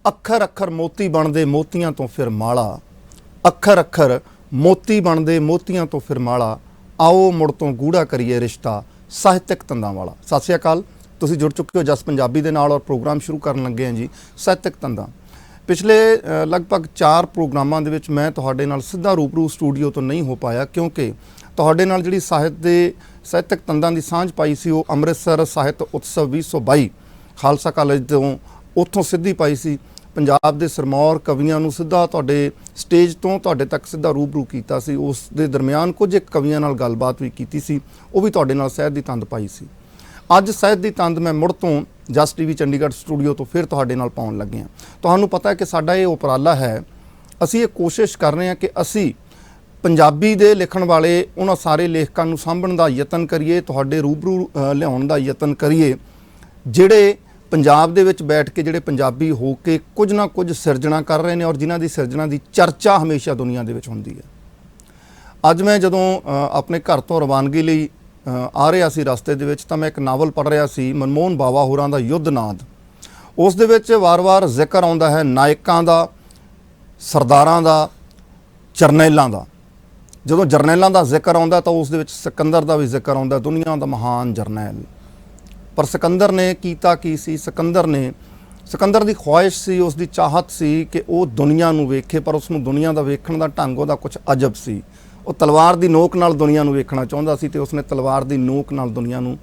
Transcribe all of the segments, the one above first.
ਅੱਖਰ ਅੱਖਰ ਮੋਤੀ ਬਣਦੇ ਮੋਤੀਆਂ ਤੋਂ ਫਿਰ ਮਾਲਾ, ਅੱਖਰ ਅੱਖਰ ਮੋਤੀ ਬਣਦੇ ਮੋਤੀਆਂ ਤੋਂ ਫਿਰ ਮਾਲਾ, ਆਓ ਮੁੜ ਤੋਂ ਗੂੜਾ ਕਰੀਏ ਰਿਸ਼ਤਾ ਸਾਹਿਤਕ ਤੰਦਾਂ ਵਾਲਾ। ਸਤਿ ਸ਼੍ਰੀ ਅਕਾਲ, ਤੁਸੀਂ ਜੁੜ ਚੁੱਕੇ ਹੋ ਜਸ ਪੰਜਾਬੀ ਦੇ ਨਾਲ ਔਰ ਪ੍ਰੋਗਰਾਮ ਸ਼ੁਰੂ ਕਰਨ ਲੱਗੇ ਹਾਂ ਜੀ ਸਾਹਿਤਕ ਤੰਦਾਂ। ਪਿਛਲੇ ਲਗਭਗ 4 ਪ੍ਰੋਗਰਾਮਾਂ ਦੇ ਵਿੱਚ ਮੈਂ ਤੁਹਾਡੇ ਨਾਲ ਸਿੱਧਾ ਰੂਬਰੂ ਸਟੂਡੀਓ ਤੋਂ ਨਹੀਂ ਹੋ ਪਾਇਆ, ਕਿਉਂਕਿ ਤੁਹਾਡੇ ਨਾਲ ਜਿਹੜੀ ਸਾਹਿਤਕ ਤੰਦਾਂ ਦੀ ਸਾਂਝ ਪਾਈ ਸੀ ਉਹ ਅੰਮ੍ਰਿਤਸਰ ਸਾਹਿਤ ਉਤਸਵ 2022 ਖਾਲਸਾ ਕਾਲਜ ਤੋਂ ਉੱਥੋਂ ਸਿੱਧੀ ਪਾਈ ਸੀ। ਪੰਜਾਬ ਦੇ ਸਿਰਮੌਰ ਕਵੀਆਂ ਨੂੰ ਸਿੱਧਾ ਤੁਹਾਡੇ ਸਟੇਜ ਤੋਂ ਤੁਹਾਡੇ ਤੱਕ ਸਿੱਧਾ ਰੂਬਰੂ ਕੀਤਾ ਸੀ। ਉਸ ਦੇ ਦਰਮਿਆਨ ਕੁਝ ਇੱਕ ਕਵੀਆਂ ਨਾਲ ਗੱਲਬਾਤ ਵੀ ਕੀਤੀ ਸੀ, ਉਹ ਵੀ ਤੁਹਾਡੇ ਨਾਲ ਸਾਹਿਤ ਦੀ ਤੰਦ ਪਾਈ ਸੀ। ਅੱਜ ਸਾਹਿਤ ਦੀ ਤੰਦ ਮੈਂ ਮੁੜ ਤੋਂ ਜਸ ਟੀਵੀ ਚੰਡੀਗੜ੍ਹ ਸਟੂਡੀਓ ਤੋਂ ਫਿਰ ਤੁਹਾਡੇ ਨਾਲ ਪਾਉਣ ਲੱਗੇ ਹਾਂ। ਤੁਹਾਨੂੰ ਪਤਾ ਹੈ ਕਿ ਸਾਡਾ ਇਹ ਉਪਰਾਲਾ ਹੈ, ਅਸੀਂ ਇਹ ਕੋਸ਼ਿਸ਼ ਕਰ ਰਹੇ ਹਾਂ ਕਿ ਅਸੀਂ ਪੰਜਾਬੀ ਦੇ ਲਿਖਣ ਵਾਲੇ ਉਹਨਾਂ ਸਾਰੇ ਲੇਖਕਾਂ ਨੂੰ ਸਾਂਭਣ ਦਾ ਯਤਨ ਕਰੀਏ, ਤੁਹਾਡੇ ਰੂਬਰੂ ਲਿਆਉਣ ਦਾ ਯਤਨ ਕਰੀਏ ਜਿਹੜੇ ਪੰਜਾਬ ਦੇ ਵਿੱਚ ਬੈਠ ਕੇ ਜਿਹੜੇ ਪੰਜਾਬੀ ਹੋ ਕੇ ਕੁਝ ਨਾ ਕੁਝ ਸਿਰਜਣਾ ਕਰ ਰਹੇ ਨੇ ਔਰ ਜਿਨ੍ਹਾਂ ਦੀ ਸਿਰਜਣਾ ਦੀ ਚਰਚਾ ਹਮੇਸ਼ਾ ਦੁਨੀਆ ਦੇ ਵਿੱਚ ਹੁੰਦੀ ਹੈ। ਅੱਜ ਮੈਂ ਜਦੋਂ ਆਪਣੇ ਘਰ ਤੋਂ ਰਵਾਨਗੀ ਲਈ ਆ ਰਿਹਾ ਸੀ ਰਸਤੇ ਦੇ ਵਿੱਚ ਤਾਂ ਮੈਂ ਇੱਕ ਨਾਵਲ ਪੜ੍ਹ ਰਿਹਾ ਸੀ, ਮਨਮੋਹਨ ਬਾਵਾ ਹੋਰਾਂ ਦਾ ਯੁੱਧਨਾਦ। ਉਸ ਦੇ ਵਿੱਚ ਵਾਰ-ਵਾਰ ਜ਼ਿਕਰ ਆਉਂਦਾ ਹੈ ਨਾਇਕਾਂ ਦਾ, ਸਰਦਾਰਾਂ ਦਾ, ਜਰਨੈਲਾਂ ਦਾ। ਜਦੋਂ ਜਰਨੈਲਾਂ ਦਾ ਜ਼ਿਕਰ ਆਉਂਦਾ ਤਾਂ ਉਸ ਦੇ ਵਿੱਚ ਸਿਕੰਦਰ ਦਾ ਵੀ ਜ਼ਿਕਰ ਆਉਂਦਾ, ਦੁਨੀਆ ਦਾ ਮਹਾਨ ਜਰਨੈਲ। ਪਰ ਸਿਕੰਦਰ ਨੇ ਕੀਤਾ ਕੀ ਸੀ? ਸਿਕੰਦਰ ਦੀ ਖੁਆਇਸ਼ ਸੀ, ਉਸ ਦੀ ਚਾਹਤ ਸੀ ਕਿ ਉਹ ਦੁਨੀਆ ਨੂੰ ਵੇਖੇ, ਪਰ ਉਸ ਨੂੰ ਦੁਨੀਆ ਦਾ ਵੇਖਣ ਦਾ ਢੰਗ ਉਹਦਾ ਕੁਝ ਅਜਬ ਸੀ। ਉਹ ਤਲਵਾਰ ਦੀ ਨੋਕ ਨਾਲ ਦੁਨੀਆ ਨੂੰ ਵੇਖਣਾ ਚਾਹੁੰਦਾ ਸੀ ਤੇ ਉਸਨੇ ਤਲਵਾਰ ਦੀ ਨੋਕ ਨਾਲ ਦੁਨੀਆ ਨੂੰ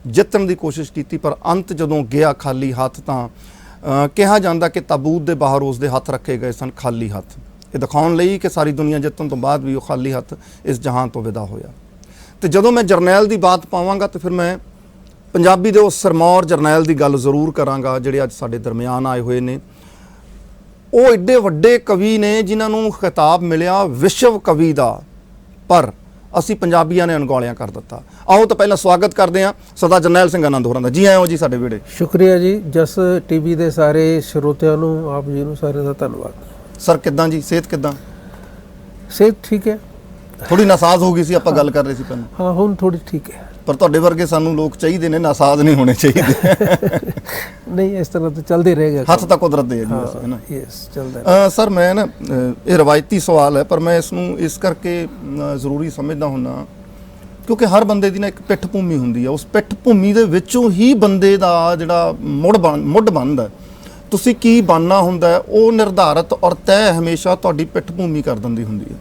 ਜਿੱਤਣ ਦੀ ਕੋਸ਼ਿਸ਼ ਕੀਤੀ। ਪਰ ਅੰਤ ਜਦੋਂ ਗਿਆ ਖਾਲੀ ਹੱਥ ਤਾਂ ਕਿਹਾ ਜਾਂਦਾ ਕਿ ਤਾਬੂਤ ਦੇ ਬਾਹਰ ਉਸ ਦੇ ਹੱਥ ਰੱਖੇ ਗਏ ਸਨ ਖਾਲੀ ਹੱਥ, ਇਹ ਦਿਖਾਉਣ ਲਈ ਕਿ ਸਾਰੀ ਦੁਨੀਆ ਜਿੱਤਣ ਤੋਂ ਬਾਅਦ ਵੀ ਉਹ ਖਾਲੀ ਹੱਥ ਇਸ ਜਹਾਨ ਤੋਂ ਵਿਦਾ ਹੋਇਆ। ਤੇ ਜਦੋਂ ਮੈਂ ਜਰਨੈਲ ਦੀ ਬਾਤ ਪਾਵਾਂਗਾ ਤਾਂ ਫਿਰ ਮੈਂ ਪੰਜਾਬੀ ਦੇ ਉਸ ਸਿਰਮੌਰ ਜਰਨੈਲ ਦੀ ਗੱਲ ਜ਼ਰੂਰ ਕਰਾਂਗਾ ਜਿਹੜੇ ਅੱਜ ਸਾਡੇ ਦਰਮਿਆਨ ਆਏ ਹੋਏ ਨੇ। ਉਹ ਏਡੇ ਵੱਡੇ ਕਵੀ ਨੇ ਜਿਨ੍ਹਾਂ ਨੂੰ ਖਿਤਾਬ ਮਿਲਿਆ ਵਿਸ਼ਵ ਕਵੀ ਦਾ, ਪਰ ਅਸੀਂ ਪੰਜਾਬੀਆਂ ਨੇ ਅਣਗੌਲਿਆਂ ਕਰ ਦਿੱਤਾ। ਆਓ ਤਾਂ ਪਹਿਲਾਂ ਸਵਾਗਤ ਕਰਦੇ ਹਾਂ ਸਰਦਾਰ ਜਰਨੈਲ ਸਿੰਘ ਆਨੰਦ ਹੋਰਾਂ ਦਾ। ਜੀ ਆਇਓ ਜੀ ਸਾਡੇ ਵਿਹੜੇ। ਸ਼ੁਕਰੀਆ ਜੀ। ਜਸ ਟੀਵੀ ਦੇ ਸਾਰੇ ਸਰੋਤਿਆਂ ਨੂੰ, ਆਪ ਜੀ ਨੂੰ ਸਾਰਿਆਂ ਦਾ ਧੰਨਵਾਦ। ਸਰ ਕਿੱਦਾਂ ਜੀ, ਸਿਹਤ ਕਿੱਦਾਂ? ਸਿਹਤ ਠੀਕ ਹੈ, ਥੋੜੀ ਨਾਸਾਜ਼ ਹੋ ਗਈ ਸੀ, ਆਪਾਂ ਗੱਲ ਕਰ ਰਹੇ ਸੀ ਪਹਿਲਾਂ। ਹਾਂ ਹੁਣ ਥੋੜੀ ਠੀਕ ਹੈ, ਪਰ ਤੁਹਾਡੇ ਵਰਗੇ ਸਾਨੂੰ ਲੋਕ ਚਾਹੀਦੇ ਨੇ, ਨਾਸਾਜ਼ ਨਹੀਂ ਹੋਣੇ ਚਾਹੀਦੇ। ਨਹੀਂ ਇਸ ਤਰ੍ਹਾਂ ਤਾਂ ਚੱਲਦੇ ਰਹੇਗਾ, ਹੱਥ ਤਾਂ ਕੁਦਰਤ ਦੇ ਹੈ ਜੀ ਵੈਸੇ, ਹੈ ਨਾ। ਯੈਸ, ਚੱਲਦਾ। ਸਰ ਮੈਂ ਨਾ ਇਹ ਰਵਾਇਤੀ ਸਵਾਲ ਹੈ ਪਰ ਮੈਂ ਇਸ ਨੂੰ ਇਸ ਕਰਕੇ ਜ਼ਰੂਰੀ ਸਮਝਦਾ ਹੁੰਦਾ ਕਿਉਂਕਿ ਹਰ ਬੰਦੇ ਦੀ ਨਾ ਇੱਕ ਪਿੱਠ ਭੂਮੀ ਹੁੰਦੀ ਹੈ। ਉਸ ਪਿੱਠ ਭੂਮੀ ਦੇ ਵਿੱਚੋਂ ਹੀ ਬੰਦੇ ਦਾ ਜਿਹੜਾ ਮੁੱਢ ਬਣਦਾ। ਤੁਸੀਂ ਕੀ ਬਣਨਾ ਹੁੰਦਾ ਹੈ ਉਹ ਨਿਰਧਾਰਤ ਔਰ ਤੈਅ ਹਮੇਸ਼ਾ ਤੁਹਾਡੀ ਪਿੱਠ ਭੂਮੀ ਕਰ ਦਿੰਦੀ ਹੁੰਦੀ ਹੈ।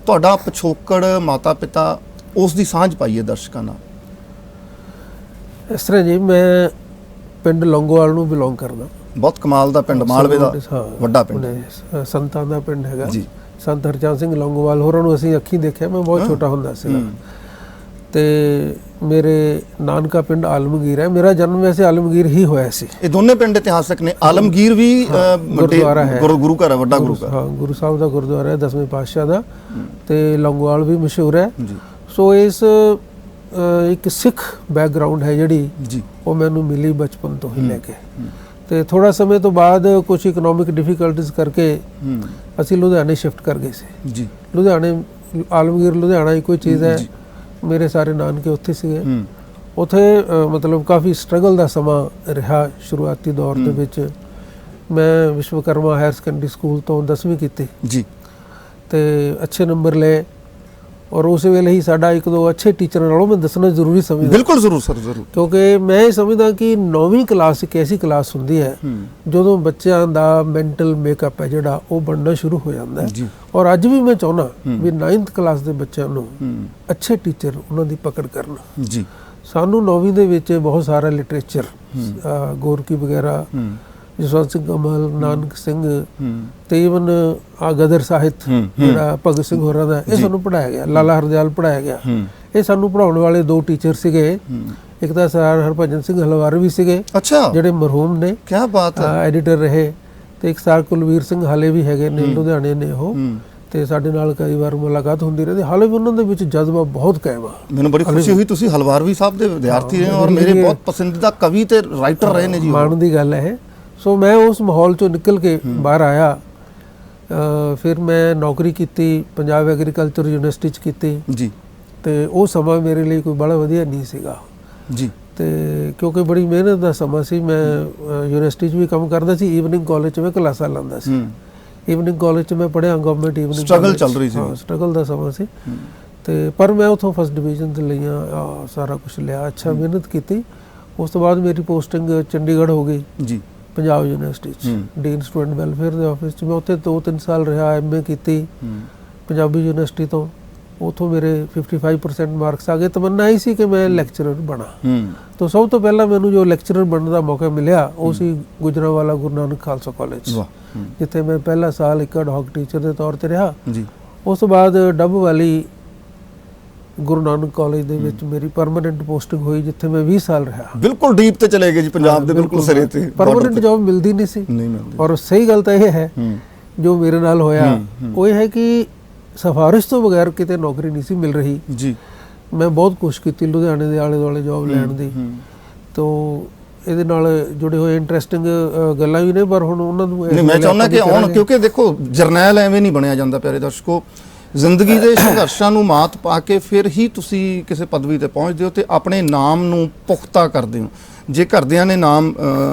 ਤੁਹਾਡਾ ਪਿਛੋਕੜ, ਮਾਤਾ ਪਿਤਾ, ਉਸ ਦੀ ਸਾਂਝ ਪਾਈਏ ਦਰਸ਼ਕਾਂ ਨਾਲ। ਇਸ ਤਰ੍ਹਾਂ ਜੀ, ਮੈਂ ਪਿੰਡ ਲੌਂਗੋਵਾਲ ਨੂੰ ਬਿਲੋਂਗ ਕਰਦਾ। ਬਹੁਤ ਕਮਾਲ ਦਾ ਪਿੰਡ, ਮਾਲਵੇ ਦਾ ਵੱਡਾ ਪਿੰਡ, ਸੰਤਾਂ ਦਾ ਪਿੰਡ ਹੈਗਾ ਜੀ। ਸੰਤ ਹਰਚੰਦ ਸਿੰਘ ਲੌਂਗੋਵਾਲ ਹੋਰਾਂ ਨੂੰ ਅਸੀਂ ਅੱਖੀਂ ਦੇਖਿਆ, ਮੈਂ ਬਹੁਤ ਛੋਟਾ ਹੁੰਦਾ ਸੀਗਾ। ਤੇ ਮੇਰੇ ਨਾਨਕਾ ਪਿੰਡ ਆਲਮਗੀਰ ਹੈ। ਮੇਰਾ ਜਨਮ ਵੈਸੇ ਆਲਮਗੀਰ ਹੀ ਹੋਇਆ ਸੀ। ਇਹ ਦੋਨੇ ਪਿੰਡ ਇਤਿਹਾਸਕ ਨੇ। ਆਲਮਗੀਰ ਵੀ ਗੁਰਦੁਆਰਾ ਹੈ, ਗੁਰੂ ਘਰ ਹੈ, ਵੱਡਾ ਗੁਰੂ ਘਰ। ਹਾਂ, ਗੁਰੂ ਸਾਹਿਬ ਦਾ ਗੁਰਦੁਆਰਾ ਹੈ 10ਵੇਂ ਪਾਤਸ਼ਾਹ ਦਾ। ਤੇ ਲੌਂਗੋਵਾਲ ਵੀ ਮਸ਼ਹੂਰ ਹੈ। ਸੋ ਇਸ ਇੱਕ ਸਿੱਖ ਬੈਕਗਰਾਉਂਡ ਹੈ ਜਿਹੜੀ ਜੀ, ਉਹ ਮੈਨੂੰ ਮਿਲੀ ਬਚਪਨ ਤੋਂ ਹੀ ਲੈ ਕੇ। ਤੇ ਥੋੜਾ ਸਮੇਂ ਤੋਂ ਬਾਅਦ ਕੁਝ ਇਕਨੋਮਿਕ ਡਿਫਿਕਲਟੀਜ਼ ਕਰਕੇ ਅਸੀਂ ਲੁਧਿਆਣੇ ਸ਼ਿਫਟ ਕਰ ਗਏ ਸੀ ਜੀ। ਲੁਧਿਆਣੇ, ਆਲਮਗੀਰ ਲੁਧਿਆਣਾ ਹੀ ਕੋਈ ਚੀਜ਼ ਹੈ। ਮੇਰੇ ਸਾਰੇ ਨਾਨਕੇ ਉੱਥੇ ਸੀਗੇ। ਉੱਥੇ ਮਤਲਬ ਕਾਫੀ ਸਟਰਗਲ ਦਾ ਸਮਾਂ ਰਿਹਾ। ਸ਼ੁਰੂਆਤੀ ਦੌਰ ਦੇ ਵਿੱਚ ਮੈਂ ਵਿਸ਼ਵਕਰਮਾ ਹਾਇਰ ਸੈਕੰਡਰੀ ਸਕੂਲ ਤੋਂ 10ਵੀਂ ਕੀਤੀ ਜੀ ਤੇ ਅੱਛੇ ਨੰਬਰ ਲਏ। ਔਰ ਉਸ ਵੇਲੇ ਹੀ ਸਾਡਾ ਇੱਕ ਦੋ ਅੱਛੇ ਟੀਚਰਾਂ ਨਾਲੋਂ ਮੈਂ ਦੱਸਣਾ ਜ਼ਰੂਰੀ ਸਮਝਦਾ। ਬਿਲਕੁਲ ਜ਼ਰੂਰ ਸਰ, ਜ਼ਰੂਰ। ਕਿਉਂਕਿ ਮੈਂ ਇਹ ਸਮਝਦਾ ਕਿ 9ਵੀਂ ਕਲਾਸ ਇੱਕ ਐਸੀ ਕਲਾਸ ਹੁੰਦੀ ਹੈ ਜਦੋਂ ਬੱਚਿਆਂ ਦਾ ਮੈਂਟਲ ਮੇਕਅਪ ਹੈ ਜਿਹੜਾ ਉਹ ਬਣਨਾ ਸ਼ੁਰੂ ਹੋ ਜਾਂਦਾ ਹੈ। ਔਰ ਅੱਜ ਵੀ ਮੈਂ ਚਾਹੁੰਦਾ ਵੀ 9th ਕਲਾਸ ਦੇ ਬੱਚਿਆਂ ਨੂੰ ਅੱਛੇ ਟੀਚਰ ਉਹਨਾਂ ਦੀ ਪਕੜ ਕਰਨ ਜੀ। ਸਾਨੂੰ 9ਵੀਂ ਦੇ ਵਿੱਚ ਬਹੁਤ ਸਾਰਾ ਲਿਟਰੇਚਰ, ਗੋਰਕੀ ਵਗੈਰਾ, ਜਸਵੰਤ ਸਿੰਘ ਕਮਲ, ਨਾਨਕ ਸਿੰਘ ਤੇ ਈਵਨ ਗਦਰ ਸਾਹਿਤ ਜਿਹੜਾ ਭਗਤ ਸਿੰਘ ਹੋਰਾਂ ਦਾ, ਇਹ ਸਾਨੂੰ ਪੜ੍ਹਾਇਆ ਗਿਆ। ਲਾਲਾ ਹਰਦਿਆਲ ਪੜ੍ਹਾਇਆ ਗਿਆ। ਇਹ ਸਾਨੂੰ ਪੜ੍ਹਾਉਣ ਵਾਲੇ 2 ਟੀਚਰ ਸੀਗੇ। ਇੱਕ ਤਾਂ ਸਰ ਹਰਭਜਨ ਸਿੰਘ ਹਲਵਾਰ ਵੀ ਸੀਗੇ, ਜਿਹੜੇ ਮਰਹੂਮ ਨੇ, ਕਿਆ ਬਾਤ ਹੈ, ਐਡੀਟਰ ਰਹੇ। ਤੇ ਇੱਕ ਸਰ ਕੁਲਵੀਰ ਸਿੰਘ ਹਾਲੇ ਵੀ ਹੈਗੇ ਨੇ, ਲੁਧਿਆਣੇ ਨੇ ਉਹ। ਤੇ ਸਾਡੇ ਨਾਲ ਕਈ ਵਾਰ ਮੁਲਾਕਾਤ ਹੁੰਦੀ ਰਹਿੰਦੀ। ਹਾਲੇ ਵੀ ਉਹਨਾਂ ਦੇ ਵਿੱਚ ਜਜ਼ਬਾ ਬਹੁਤ ਕਾਇਮ ਆ। ਮੈਨੂੰ ਬੜੀ ਖੁਸ਼ੀ ਹੋਈ, ਤੁਸੀਂ ਹਲਵਾਰਵੀ ਸਾਹਿਬ ਦੇ ਵਿਦਿਆਰਥੀ ਰਹੇ ਔਰ ਮੇਰੇ ਬਹੁਤ ਪਸੰਦੀਦਾ ਕਵੀ ਤੇ ਰਾਈਟਰ ਰਹੇ ਨੇ ਜੀ। ਮਾਣ ਦੀ ਗੱਲ ਹੈ। ਸੋ ਮੈਂ ਉਸ ਮਾਹੌਲ ਚੋਂ ਨਿਕਲ ਕੇ ਬਾਹਰ ਆਇਆ। ਫਿਰ ਮੈਂ ਨੌਕਰੀ ਕੀਤੀ, ਪੰਜਾਬ ਐਗਰੀਕਲਚਰ ਯੂਨੀਵਰਸਿਟੀ 'ਚ ਕੀਤੀ ਜੀ। ਤੇ ਉਹ ਸਮਾਂ ਮੇਰੇ ਲਈ ਕੋਈ ਬੜਾ ਵਧੀਆ ਨਹੀਂ ਸੀਗਾ। ਜੀ ਤੇ ਕਿਉਂਕਿ ਬੜੀ ਮਿਹਨਤ ਦਾ ਸਮਾਂ ਸੀ। ਮੈਂ ਯੂਨੀਵਰਸਿਟੀ 'ਚ ਵੀ ਕੰਮ ਕਰਦਾ ਸੀ, ਈਵਨਿੰਗ ਕਾਲਜ 'ਚ ਮੈਂ ਕਲਾਸਾਂ ਲਾਉਂਦਾ ਸੀ। ਈਵਨਿੰਗ ਕਾਲਜ 'ਚ ਮੈਂ ਪੜ੍ਹਿਆ, ਗਵਰਨਮੈਂਟ ਈਵਨਿੰਗ ਸਟਰਗਲ ਚੱਲ ਰਹੀ ਸੀ। ਹਾਂ, ਸਟਰਗਲ ਦਾ ਸਮਾਂ ਸੀ। ਤੇ ਪਰ ਮੈਂ ਉੱਥੋਂ ਫਸਟ ਡਿਵੀਜ਼ਨ ਤੇ ਲਈਆਂ, ਸਾਰਾ ਕੁਝ ਲਿਆ, ਅੱਛਾ ਮਿਹਨਤ ਕੀਤੀ। ਉਸ ਤੋਂ ਬਾਅਦ ਮੇਰੀ ਪੋਸਟਿੰਗ ਚੰਡੀਗੜ੍ਹ ਹੋ ਗਈ ਜੀ, ਪੰਜਾਬ ਯੂਨੀਵਰਸਿਟੀ 'ਚ ਡੀਨ ਸਟੂਡੈਂਟ ਵੈਲਫੇਅਰ ਦੇ ਆਫਿਸ 'ਚ। ਮੈਂ ਉੱਥੇ 2-3 ਸਾਲ ਰਿਹਾ, ਐਮਏ ਕੀਤੀ ਪੰਜਾਬੀ ਯੂਨੀਵਰਸਿਟੀ ਤੋਂ। ਉੱਥੋਂ ਮੇਰੇ 55% ਮਾਰਕਸ ਆ ਗਏ। ਤਮੰਨਾ ਇਹ ਸੀ ਕਿ ਮੈਂ ਲੈਕਚਰਰ ਬਣਾ। ਤਾਂ ਸਭ ਤੋਂ ਪਹਿਲਾਂ ਮੈਨੂੰ ਜੋ ਲੈਕਚਰਰ ਬਣਨ ਦਾ ਮੌਕਾ ਮਿਲਿਆ ਉਹ ਸੀ ਗੁਜਰਾਂਵਾਲਾ ਗੁਰੂ ਨਾਨਕ ਖਾਲਸਾ ਕਾਲਜ, ਜਿੱਥੇ ਮੈਂ ਪਹਿਲਾ ਸਾਲ ਇੱਕ ਐਡ ਹੌਕ ਟੀਚਰ ਦੇ ਤੌਰ ਤੇ ਰਿਹਾ। ਉਸ ਤੋਂ ਬਾਅਦ ਡੱਬ ਵਾਲੀ ਗੁਰੂ ਨਾਨਕ ਕਾਲਜ ਦੇ ਵਿੱਚ ਮੇਰੀ ਪਰਮਾਨੈਂਟ ਪੋਸਟਿੰਗ ਹੋਈ, ਜਿੱਥੇ ਮੈਂ 20 ਸਾਲ ਰਿਹਾ। ਬਿਲਕੁਲ ਡੀਪ ਤੇ ਚਲੇ ਗਏ ਜੀ, ਪੰਜਾਬ ਦੇ ਬਿਲਕੁਲ ਸਿਰੇ ਤੇ। ਪਰਮਾਨੈਂਟ ਜੌਬ ਮਿਲਦੀ ਨਹੀਂ ਸੀ। ਔਰ ਸਹੀ ਗੱਲ ਤਾਂ ਇਹ ਹੈ ਜੋ ਮੇਰੇ ਨਾਲ ਹੋਇਆ, ਉਹ ਇਹ ਹੈ ਕਿ ਸਿਫਾਰਿਸ਼ ਤੋਂ ਬਗੈਰ ਕਿਤੇ ਨੌਕਰੀ ਨਹੀਂ ਸੀ ਮਿਲ ਰਹੀ ਜੀ। ਮੈਂ ਬਹੁਤ ਕੋਸ਼ਿਸ਼ ਕੀਤੀ ਲੁਧਿਆਣੇ ਦੇ ਆਲੇ ਦੁਆਲੇ ਜੌਬ ਲੈਣ ਦੀ। ਤੋਂ ਇਹਦੇ ਨਾਲ ਜੁੜੇ ਹੋਏ ਇੰਟਰਸਟਿੰਗ ਗੱਲਾਂ ਵੀ ਨੇ, ਪਰ ਹੁਣ ਉਹਨਾਂ ਨੂੰ ਮੈਂ ਚਾਹੁੰਦਾ ਕਿ ਆਉਣ, ਕਿਉਂਕਿ ਦੇਖੋ ਜਰਨੈਲ ਐਵੇਂ ਨਹੀਂ ਬਣਿਆ ਜਾਂਦਾ ਪਿਆਰੇ ਦਰਸ਼ਕੋ। ਜ਼ਿੰਦਗੀ ਦੇ ਸੰਘਰਸ਼ਾਂ ਨੂੰ ਮਾਤ ਪਾ ਕੇ ਫਿਰ ਹੀ ਤੁਸੀਂ ਕਿਸੇ ਪਦਵੀ ਤੇ ਪਹੁੰਚਦੇ ਹੋ ਤੇ ਆਪਣੇ ਨਾਮ ਨੂੰ ਪੁਖਤਾ ਕਰਦੇ ਹੋ। ਜੇ ਘਰਦਿਆਂ ਨੇ ਨਾਮ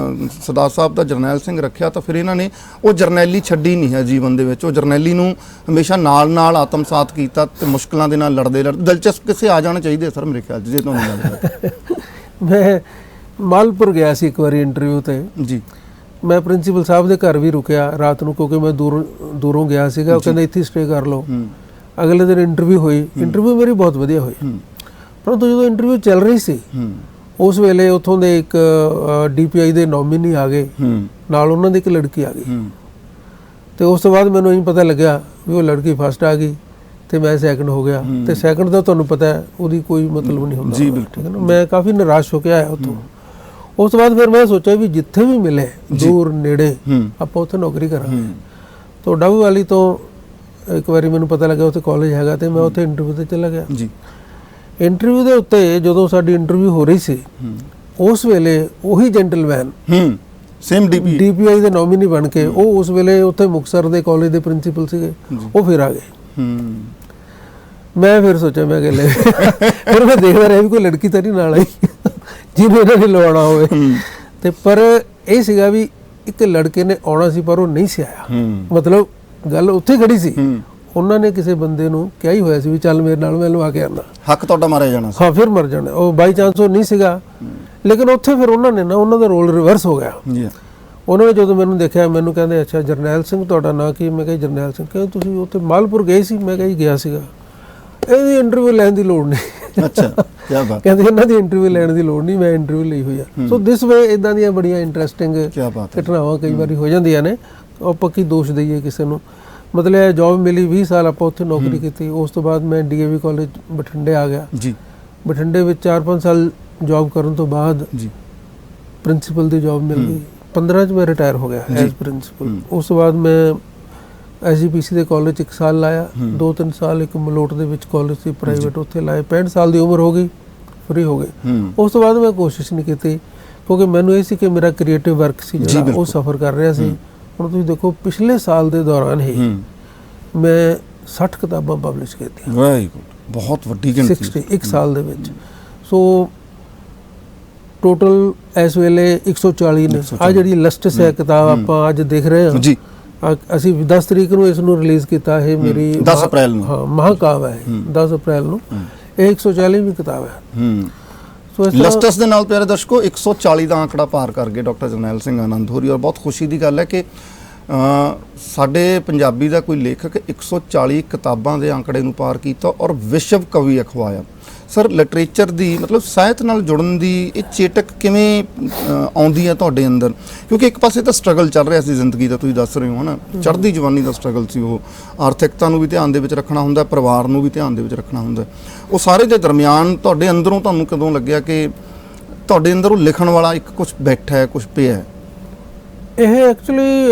ਸਰਦਾਰ ਸਾਹਿਬ ਦਾ ਜਰਨੈਲ ਸਿੰਘ ਰੱਖਿਆ ਤਾਂ ਫਿਰ ਇਹਨਾਂ ਨੇ ਉਹ ਜਰਨੈਲੀ ਛੱਡੀ ਨਹੀਂ ਹੈ ਜੀਵਨ ਦੇ ਵਿੱਚ। ਉਹ ਜਰਨੈਲੀ ਨੂੰ ਹਮੇਸ਼ਾ ਨਾਲ ਆਤਮਸਾਤ ਕੀਤਾ ਤੇ ਮੁਸ਼ਕਲਾਂ ਦੇ ਨਾਲ ਲੜਦੇ ਦਿਲਚਸਪ ਕਿਸੇ ਆ ਜਾਣੇ ਚਾਹੀਦੇ ਸਰ ਮੇਰੇ ਖਿਆਲ 'ਚ, ਜੇ ਤੁਹਾਨੂੰ ਲੱਗਦਾ। ਮੈਂ ਮਾਲਪੁਰ ਗਿਆ ਸੀ ਇੱਕ ਵਾਰੀ ਇੰਟਰਵਿਊ ਤੇ ਜੀ। ਮੈਂ ਪ੍ਰਿੰਸੀਪਲ ਸਾਹਿਬ ਦੇ ਘਰ ਵੀ ਰੁਕਿਆ ਰਾਤ ਨੂੰ, ਕਿਉਂਕਿ ਮੈਂ ਦੂਰੋਂ ਗਿਆ ਸੀਗਾ। ਉਹ ਕਹਿੰਦੇ ਇੱਥੇ ਸਟੇ ਕਰ ਲਓ। ਅਗਲੇ ਦਿਨ ਇੰਟਰਵਿਊ ਹੋਈ। ਇੰਟਰਵਿਊ ਮੇਰੀ ਬਹੁਤ ਵਧੀਆ ਹੋਈ, ਪਰੰਤੂ ਜਦੋਂ ਇੰਟਰਵਿਊ ਚੱਲ ਰਹੀ ਸੀ ਉਸ ਵੇਲੇ ਉੱਥੋਂ ਦੇ ਇੱਕ DPI ਦੇ ਨੋਮੀਨੀ ਆ ਗਏ, ਨਾਲ ਉਹਨਾਂ ਦੀ ਇੱਕ ਲੜਕੀ ਆ ਗਈ। ਤੇ ਉਸ ਤੋਂ ਬਾਅਦ ਮੈਨੂੰ ਇਹ ਪਤਾ ਲੱਗਿਆ ਵੀ ਉਹ ਲੜਕੀ ਫਸਟ ਆ ਗਈ ਤੇ ਮੈਂ ਸੈਕੰਡ ਹੋ ਗਿਆ। ਤੇ ਸੈਕੰਡ ਦਾ ਤੁਹਾਨੂੰ ਪਤਾ ਹੈ ਉਹਦੀ ਕੋਈ ਮਤਲਬ ਨਹੀਂ ਹੁੰਦਾ, ਠੀਕ ਹੈ ਨਾ। ਮੈਂ ਕਾਫੀ ਨਿਰਾਸ਼ ਹੋ ਕੇ ਆਇਆ ਉੱਥੋਂ। ਉਸ ਤੋਂ ਬਾਅਦ ਫਿਰ ਮੈਂ ਸੋਚਿਆ ਵੀ ਜਿੱਥੇ ਵੀ ਮਿਲੇ ਦੂਰ ਨੇੜੇ ਆਪਾਂ ਉੱਥੇ ਨੌਕਰੀ ਕਰਾਂਗੇ। ਤਾਂ ਡੱਬ ਵਾਲੀ ਤੋਂ ਇੱਕ ਵਾਰੀ ਮੈਨੂੰ ਪਤਾ ਲੱਗਾ ਉੱਥੇ ਕਾਲਜ ਹੈਗਾ ਤੇ ਮੈਂ ਉੱਥੇ ਇੰਟਰਵਿਊ ਤੇ ਚਲਾ ਗਿਆ ਜੀ। ਇੰਟਰਵਿਊ ਦੇ ਉੱਤੇ ਜਦੋਂ ਸਾਡੀ ਇੰਟਰਵਿਊ ਹੋ ਰਹੀ ਸੀ ਉਸ ਵੇਲੇ ਉਹੀ ਜੈਂਟਲਮੈਨ ਸੇਮ DPI ਦੇ ਨੋਮੀਨੀ ਬਣ ਕੇ, ਉਹ ਉਸ ਵੇਲੇ ਉੱਥੇ ਮੁਕਤਸਰ ਦੇ ਕਾਲਜ ਦੇ ਪ੍ਰਿੰਸੀਪਲ ਸੀਗੇ, ਉਹ ਫਿਰ ਆ ਗਏ। ਮੈਂ ਫਿਰ ਸੋਚਿਆ, ਮੈਂ ਕਿਹਾ ਫਿਰ ਮੈਂ ਦੇਖਦਾ ਰਿਹਾ ਵੀ ਕੋਈ ਲੜਕੀ ਤਾਂ ਨਹੀਂ ਨਾਲ ਆਈ ਜਿਹਨੂੰ ਇਹਨਾਂ ਨੇ ਲਵਾਉਣਾ ਹੋਵੇ। ਤੇ ਪਰ ਇਹ ਸੀਗਾ ਵੀ ਇੱਕ ਲੜਕੇ ਨੇ ਆਉਣਾ ਸੀ ਪਰ ਉਹ ਨਹੀਂ ਸੀ ਆਇਆ। ਮਤਲਬ ਗੱਲ ਉੱਥੇ ਖੜੀ ਸੀ, ਉਹਨਾਂ ਨੇ ਕਿਸੇ ਬੰਦੇ ਨੂੰ ਕਿਹਾ ਹੀ ਹੋਇਆ ਸੀ ਵੀ ਚੱਲ ਮੇਰੇ ਨਾਲ, ਮੈਂ ਲਵਾ ਕੇ ਆਉਂਦਾ। ਹੱਕ ਤੁਹਾਡਾ ਮਾਰਿਆ ਜਾਣਾ ਸੀ। ਹਾਂ, ਫਿਰ ਮਰ ਜਾਣਾ। ਉਹ ਬਾਈ ਚਾਂਸ ਉਹ ਨਹੀਂ ਸੀਗਾ, ਲੇਕਿਨ ਉੱਥੇ ਫਿਰ ਉਹਨਾਂ ਨੇ ਨਾ, ਉਹਨਾਂ ਦਾ ਰੋਲ ਰਿਵਰਸ ਹੋ ਗਿਆ। ਉਹਨਾਂ ਨੇ ਜਦੋਂ ਮੈਨੂੰ ਦੇਖਿਆ, ਮੈਨੂੰ ਕਹਿੰਦੇ ਅੱਛਾ ਜਰਨੈਲ ਸਿੰਘ ਤੁਹਾਡਾ ਨਾਂ ਕੀ? ਮੈਂ ਕਿਹਾ ਜਰਨੈਲ ਸਿੰਘ। ਕਹਿੰਦੇ ਤੁਸੀਂ ਉੱਥੇ ਮਾਲਪੁਰ ਗਏ ਸੀ? ਮੈਂ ਕਿਹਾ ਜੀ ਗਿਆ ਸੀਗਾ। ਇਹਦੀ ਇੰਟਰਵਿਊ ਲੈਣ ਦੀ ਲੋੜ ਨਹੀਂ। ਅੱਛਾ, ਕੀ ਬਾਤ। ਕਹਿੰਦੇ ਇਹਨਾਂ ਦੀ ਇੰਟਰਵਿਊ ਲੈਣ ਦੀ ਲੋੜ ਨਹੀਂ, ਮੈਂ ਇੰਟਰਵਿਊ ਲਈ ਹੋਈ ਆ। ਸੋ ਦਿਸ ਵੇ ਇਦਾਂ ਦੀਆਂ ਬੜੀਆਂ ਇੰਟਰਸਟਿੰਗ ਘਟਨਾਵਾਂ ਕਈ ਵਾਰੀ ਹੋ ਜਾਂਦੀਆਂ ਨੇ। ਆਪਾਂ ਕੀ ਦੋਸ਼ ਦਈਏ ਕਿਸੇ ਨੂੰ। ਮਤਲਬ ਜੌਬ ਮਿਲੀ, 20 ਸਾਲ ਆਪਾਂ ਉੱਥੇ ਨੌਕਰੀ ਕੀਤੀ। ਉਸ ਤੋਂ ਬਾਅਦ ਮੈਂ DAV ਕਾਲਜ ਬਠਿੰਡੇ ਆ ਗਿਆ ਜੀ। ਬਠਿੰਡੇ ਵਿੱਚ 4-5 ਸਾਲ ਜੌਬ ਕਰਨ ਤੋਂ ਬਾਅਦ ਜੀ ਪ੍ਰਿੰਸੀਪਲ ਦੀ ਜੌਬ ਮਿਲ ਗਈ। 15 'ਚ ਮੈਂ ਰਿਟਾਇਰ ਹੋ ਗਿਆ ਐਜ਼ ਪ੍ਰਿੰਸੀਪਲ। ਉਸ ਤੋਂ ਬਾਅਦ ਮੈਂ SGPC ਦੇ ਕਾਲਜ 'ਚ 1 ਸਾਲ ਲਾਇਆ। 2-3 ਸਾਲ ਇੱਕ ਮਲੋਟ ਦੇ ਵਿੱਚ ਕਾਲਜ ਸੀ ਪ੍ਰਾਈਵੇਟ, ਉੱਥੇ ਲਾਏ। 65 ਸਾਲ ਦੀ ਉਮਰ ਹੋ ਗਈ, ਫਰੀ ਹੋ ਗਏ। ਉਸ ਤੋਂ ਬਾਅਦ ਮੈਂ ਕੋਸ਼ਿਸ਼ ਨਹੀਂ ਕੀਤੀ, ਕਿਉਂਕਿ ਮੈਨੂੰ ਇਹ ਸੀ ਕਿ ਮੇਰਾ ਕ੍ਰੀਏਟਿਵ ਵਰਕ ਸੀ ਜਿਹੜਾ ਉਹ ਸਫਰ ਕਰ ਰਿਹਾ ਸੀ। ਹੁਣ ਤੁਸੀਂ ਦੇਖੋ ਪਿਛਲੇ ਸਾਲ ਦੇ ਦੌਰਾਨ ਹੀ ਮੈਂ 60 ਕਿਤਾਬਾਂ ਪਬਲਿਸ਼ ਕੀਤੀਆਂ। ਵੈਰੀ ਗੁੱਡ, ਬਹੁਤ ਵੱਡੀ ਗਿਣਤੀ। 60 ਇੱਕ ਸਾਲ ਦੇ ਵਿੱਚ। ਸੋ ਟੋਟਲ ਇਸ ਵੇਲੇ 140 ਨੇ। ਆ ਜਿਹੜੀ ਲਸਟਸ ਹੈ ਕਿਤਾਬ ਆਪਾਂ ਅੱਜ ਦੇਖ ਰਹੇ ਹਾਂ ਜੀ, ਅਸੀਂ 10 ਤਰੀਕ ਨੂੰ ਇਸ ਨੂੰ ਰਿਲੀਜ਼ ਕੀਤਾ ਹੈ। ਮੇਰੀ 10 ਅਪ੍ਰੈਲ ਨੂੰ, ਹਾਂ, ਮਹਾਕਾਵ ਹੈ 10 ਅਪ੍ਰੈਲ ਨੂੰ। ਇਹ 140ਵੀਂ ਕਿਤਾਬ ਹੈ। ਲਸਟਸ ਦੇ ਨਾਲ ਪਿਆਰੇ ਦਰਸ਼ਕੋ 140 ਦਾ ਆંકੜਾ ਪਾਰ ਕਰ ਗਏ ਡਾਕਟਰ ਜਰਨੈਲ ਸਿੰਘ ਆਨੰਦਪੁਰੀ। ਔਰ ਬਹੁਤ ਖੁਸ਼ੀ ਦੀ ਗੱਲ ਹੈ ਕਿ ਸਾਡੇ ਪੰਜਾਬੀ ਦਾ ਕੋਈ ਲੇਖਕ 140 ਕਿਤਾਬਾਂ ਦੇ ਆંકੜੇ ਨੂੰ ਪਾਰ ਕੀਤਾ ਔਰ ਵਿਸ਼ਵ ਕਵੀ ਅਖਵਾਇਆ। ਸਰ, ਲਿਟਰੇਚਰ ਦੀ ਮਤਲਬ ਸਾਹਿਤ ਨਾਲ ਜੁੜਨ ਦੀ ਇਹ ਚੇਟਕ ਕਿਵੇਂ ਆਉਂਦੀ ਹੈ ਤੁਹਾਡੇ ਅੰਦਰ? ਕਿਉਂਕਿ ਇੱਕ ਪਾਸੇ ਤਾਂ ਸਟਰਗਲ ਚੱਲ ਰਿਹਾ ਸੀ ਜ਼ਿੰਦਗੀ ਦਾ, ਤੁਸੀਂ ਦੱਸ ਰਹੇ ਹੋ, ਹੈ ਨਾ, ਚੜ੍ਹਦੀ ਜਵਾਨੀ ਦਾ ਸਟਰਗਲ ਸੀ। ਉਹ ਆਰਥਿਕਤਾ ਨੂੰ ਵੀ ਧਿਆਨ ਦੇ ਵਿੱਚ ਰੱਖਣਾ ਹੁੰਦਾ, ਪਰਿਵਾਰ ਨੂੰ ਵੀ ਧਿਆਨ ਦੇ ਵਿੱਚ ਰੱਖਣਾ ਹੁੰਦਾ। ਉਹ ਸਾਰੇ ਦੇ ਦਰਮਿਆਨ ਤੁਹਾਡੇ ਅੰਦਰੋਂ ਤੁਹਾਨੂੰ ਕਦੋਂ ਲੱਗਿਆ ਕਿ ਤੁਹਾਡੇ ਅੰਦਰ ਉਹ ਲਿਖਣ ਵਾਲਾ ਇੱਕ ਕੁਝ ਬੈਠਾ ਹੈ, ਕੁਝ ਪਿਆ ਹੈ? ਇਹ ਐਕਚੁਅਲੀ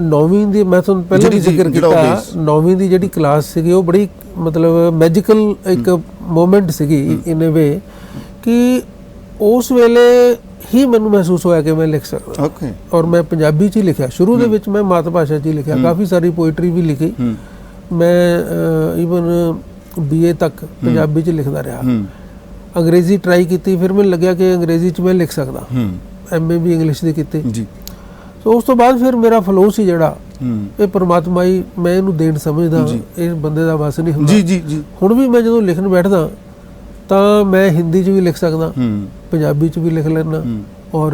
9ਵੀਂ ਦੀ, ਮੈਂ ਤੁਹਾਨੂੰ ਪਹਿਲਾਂ ਵੀ ਜ਼ਿਕਰ ਕੀਤਾ, 9ਵੀਂ ਦੀ ਜਿਹੜੀ ਕਲਾਸ ਸੀਗੀ ਉਹ ਬੜੀ ਮਤਲਬ ਮੈਜੀਕਲ ਇੱਕ ਮੂਮੈਂਟ ਸੀਗੀ ਇਨ ਅ ਵੇ, ਕਿ ਉਸ ਵੇਲੇ ਹੀ ਮੈਨੂੰ ਮਹਿਸੂਸ ਹੋਇਆ ਕਿ ਮੈਂ ਲਿਖ ਸਕਦਾ। ਓਕੇ। ਔਰ ਮੈਂ ਪੰਜਾਬੀ 'ਚ ਹੀ ਲਿਖਿਆ। ਸ਼ੁਰੂ ਦੇ ਵਿੱਚ ਮੈਂ ਮਾਤ ਭਾਸ਼ਾ 'ਚ ਹੀ ਲਿਖਿਆ, ਕਾਫੀ ਸਾਰੀ ਪੋਇਟਰੀ ਵੀ ਲਿਖੀ। ਮੈਂ ਈਵਨ BA ਤੱਕ ਪੰਜਾਬੀ 'ਚ ਲਿਖਦਾ ਰਿਹਾ। ਅੰਗਰੇਜ਼ੀ ਟਰਾਈ ਕੀਤੀ, ਫਿਰ ਮੈਨੂੰ ਲੱਗਿਆ ਕਿ ਅੰਗਰੇਜ਼ੀ 'ਚ ਮੈਂ ਲਿਖ ਸਕਦਾ। MA ਵੀ ਇੰਗਲਿਸ਼ ਦੀ ਕੀਤੀ ਜੀ। ਸੋ ਉਸ ਤੋਂ ਬਾਅਦ ਫਿਰ ਮੇਰਾ ਫਲੋ ਸੀ ਜਿਹੜਾ, ਇਹ ਪਰਮਾਤਮਾ ਹੀ, ਮੈਂ ਇਹਨੂੰ ਦੇਣ ਸਮਝਦਾ, ਇਹ ਬੰਦੇ ਦਾ ਵਸ ਨਹੀਂ ਹੁੰਦਾ। ਜੀ ਜੀ ਜੀ। ਹੁਣ ਵੀ ਮੈਂ ਜਦੋਂ ਲਿਖਣ ਬੈਠਦਾ ਤਾਂ ਮੈਂ ਹਿੰਦੀ 'ਚ ਵੀ ਲਿਖ ਸਕਦਾ, ਪੰਜਾਬੀ 'ਚ ਵੀ ਲਿਖ ਲੈਂਦਾ, ਔਰ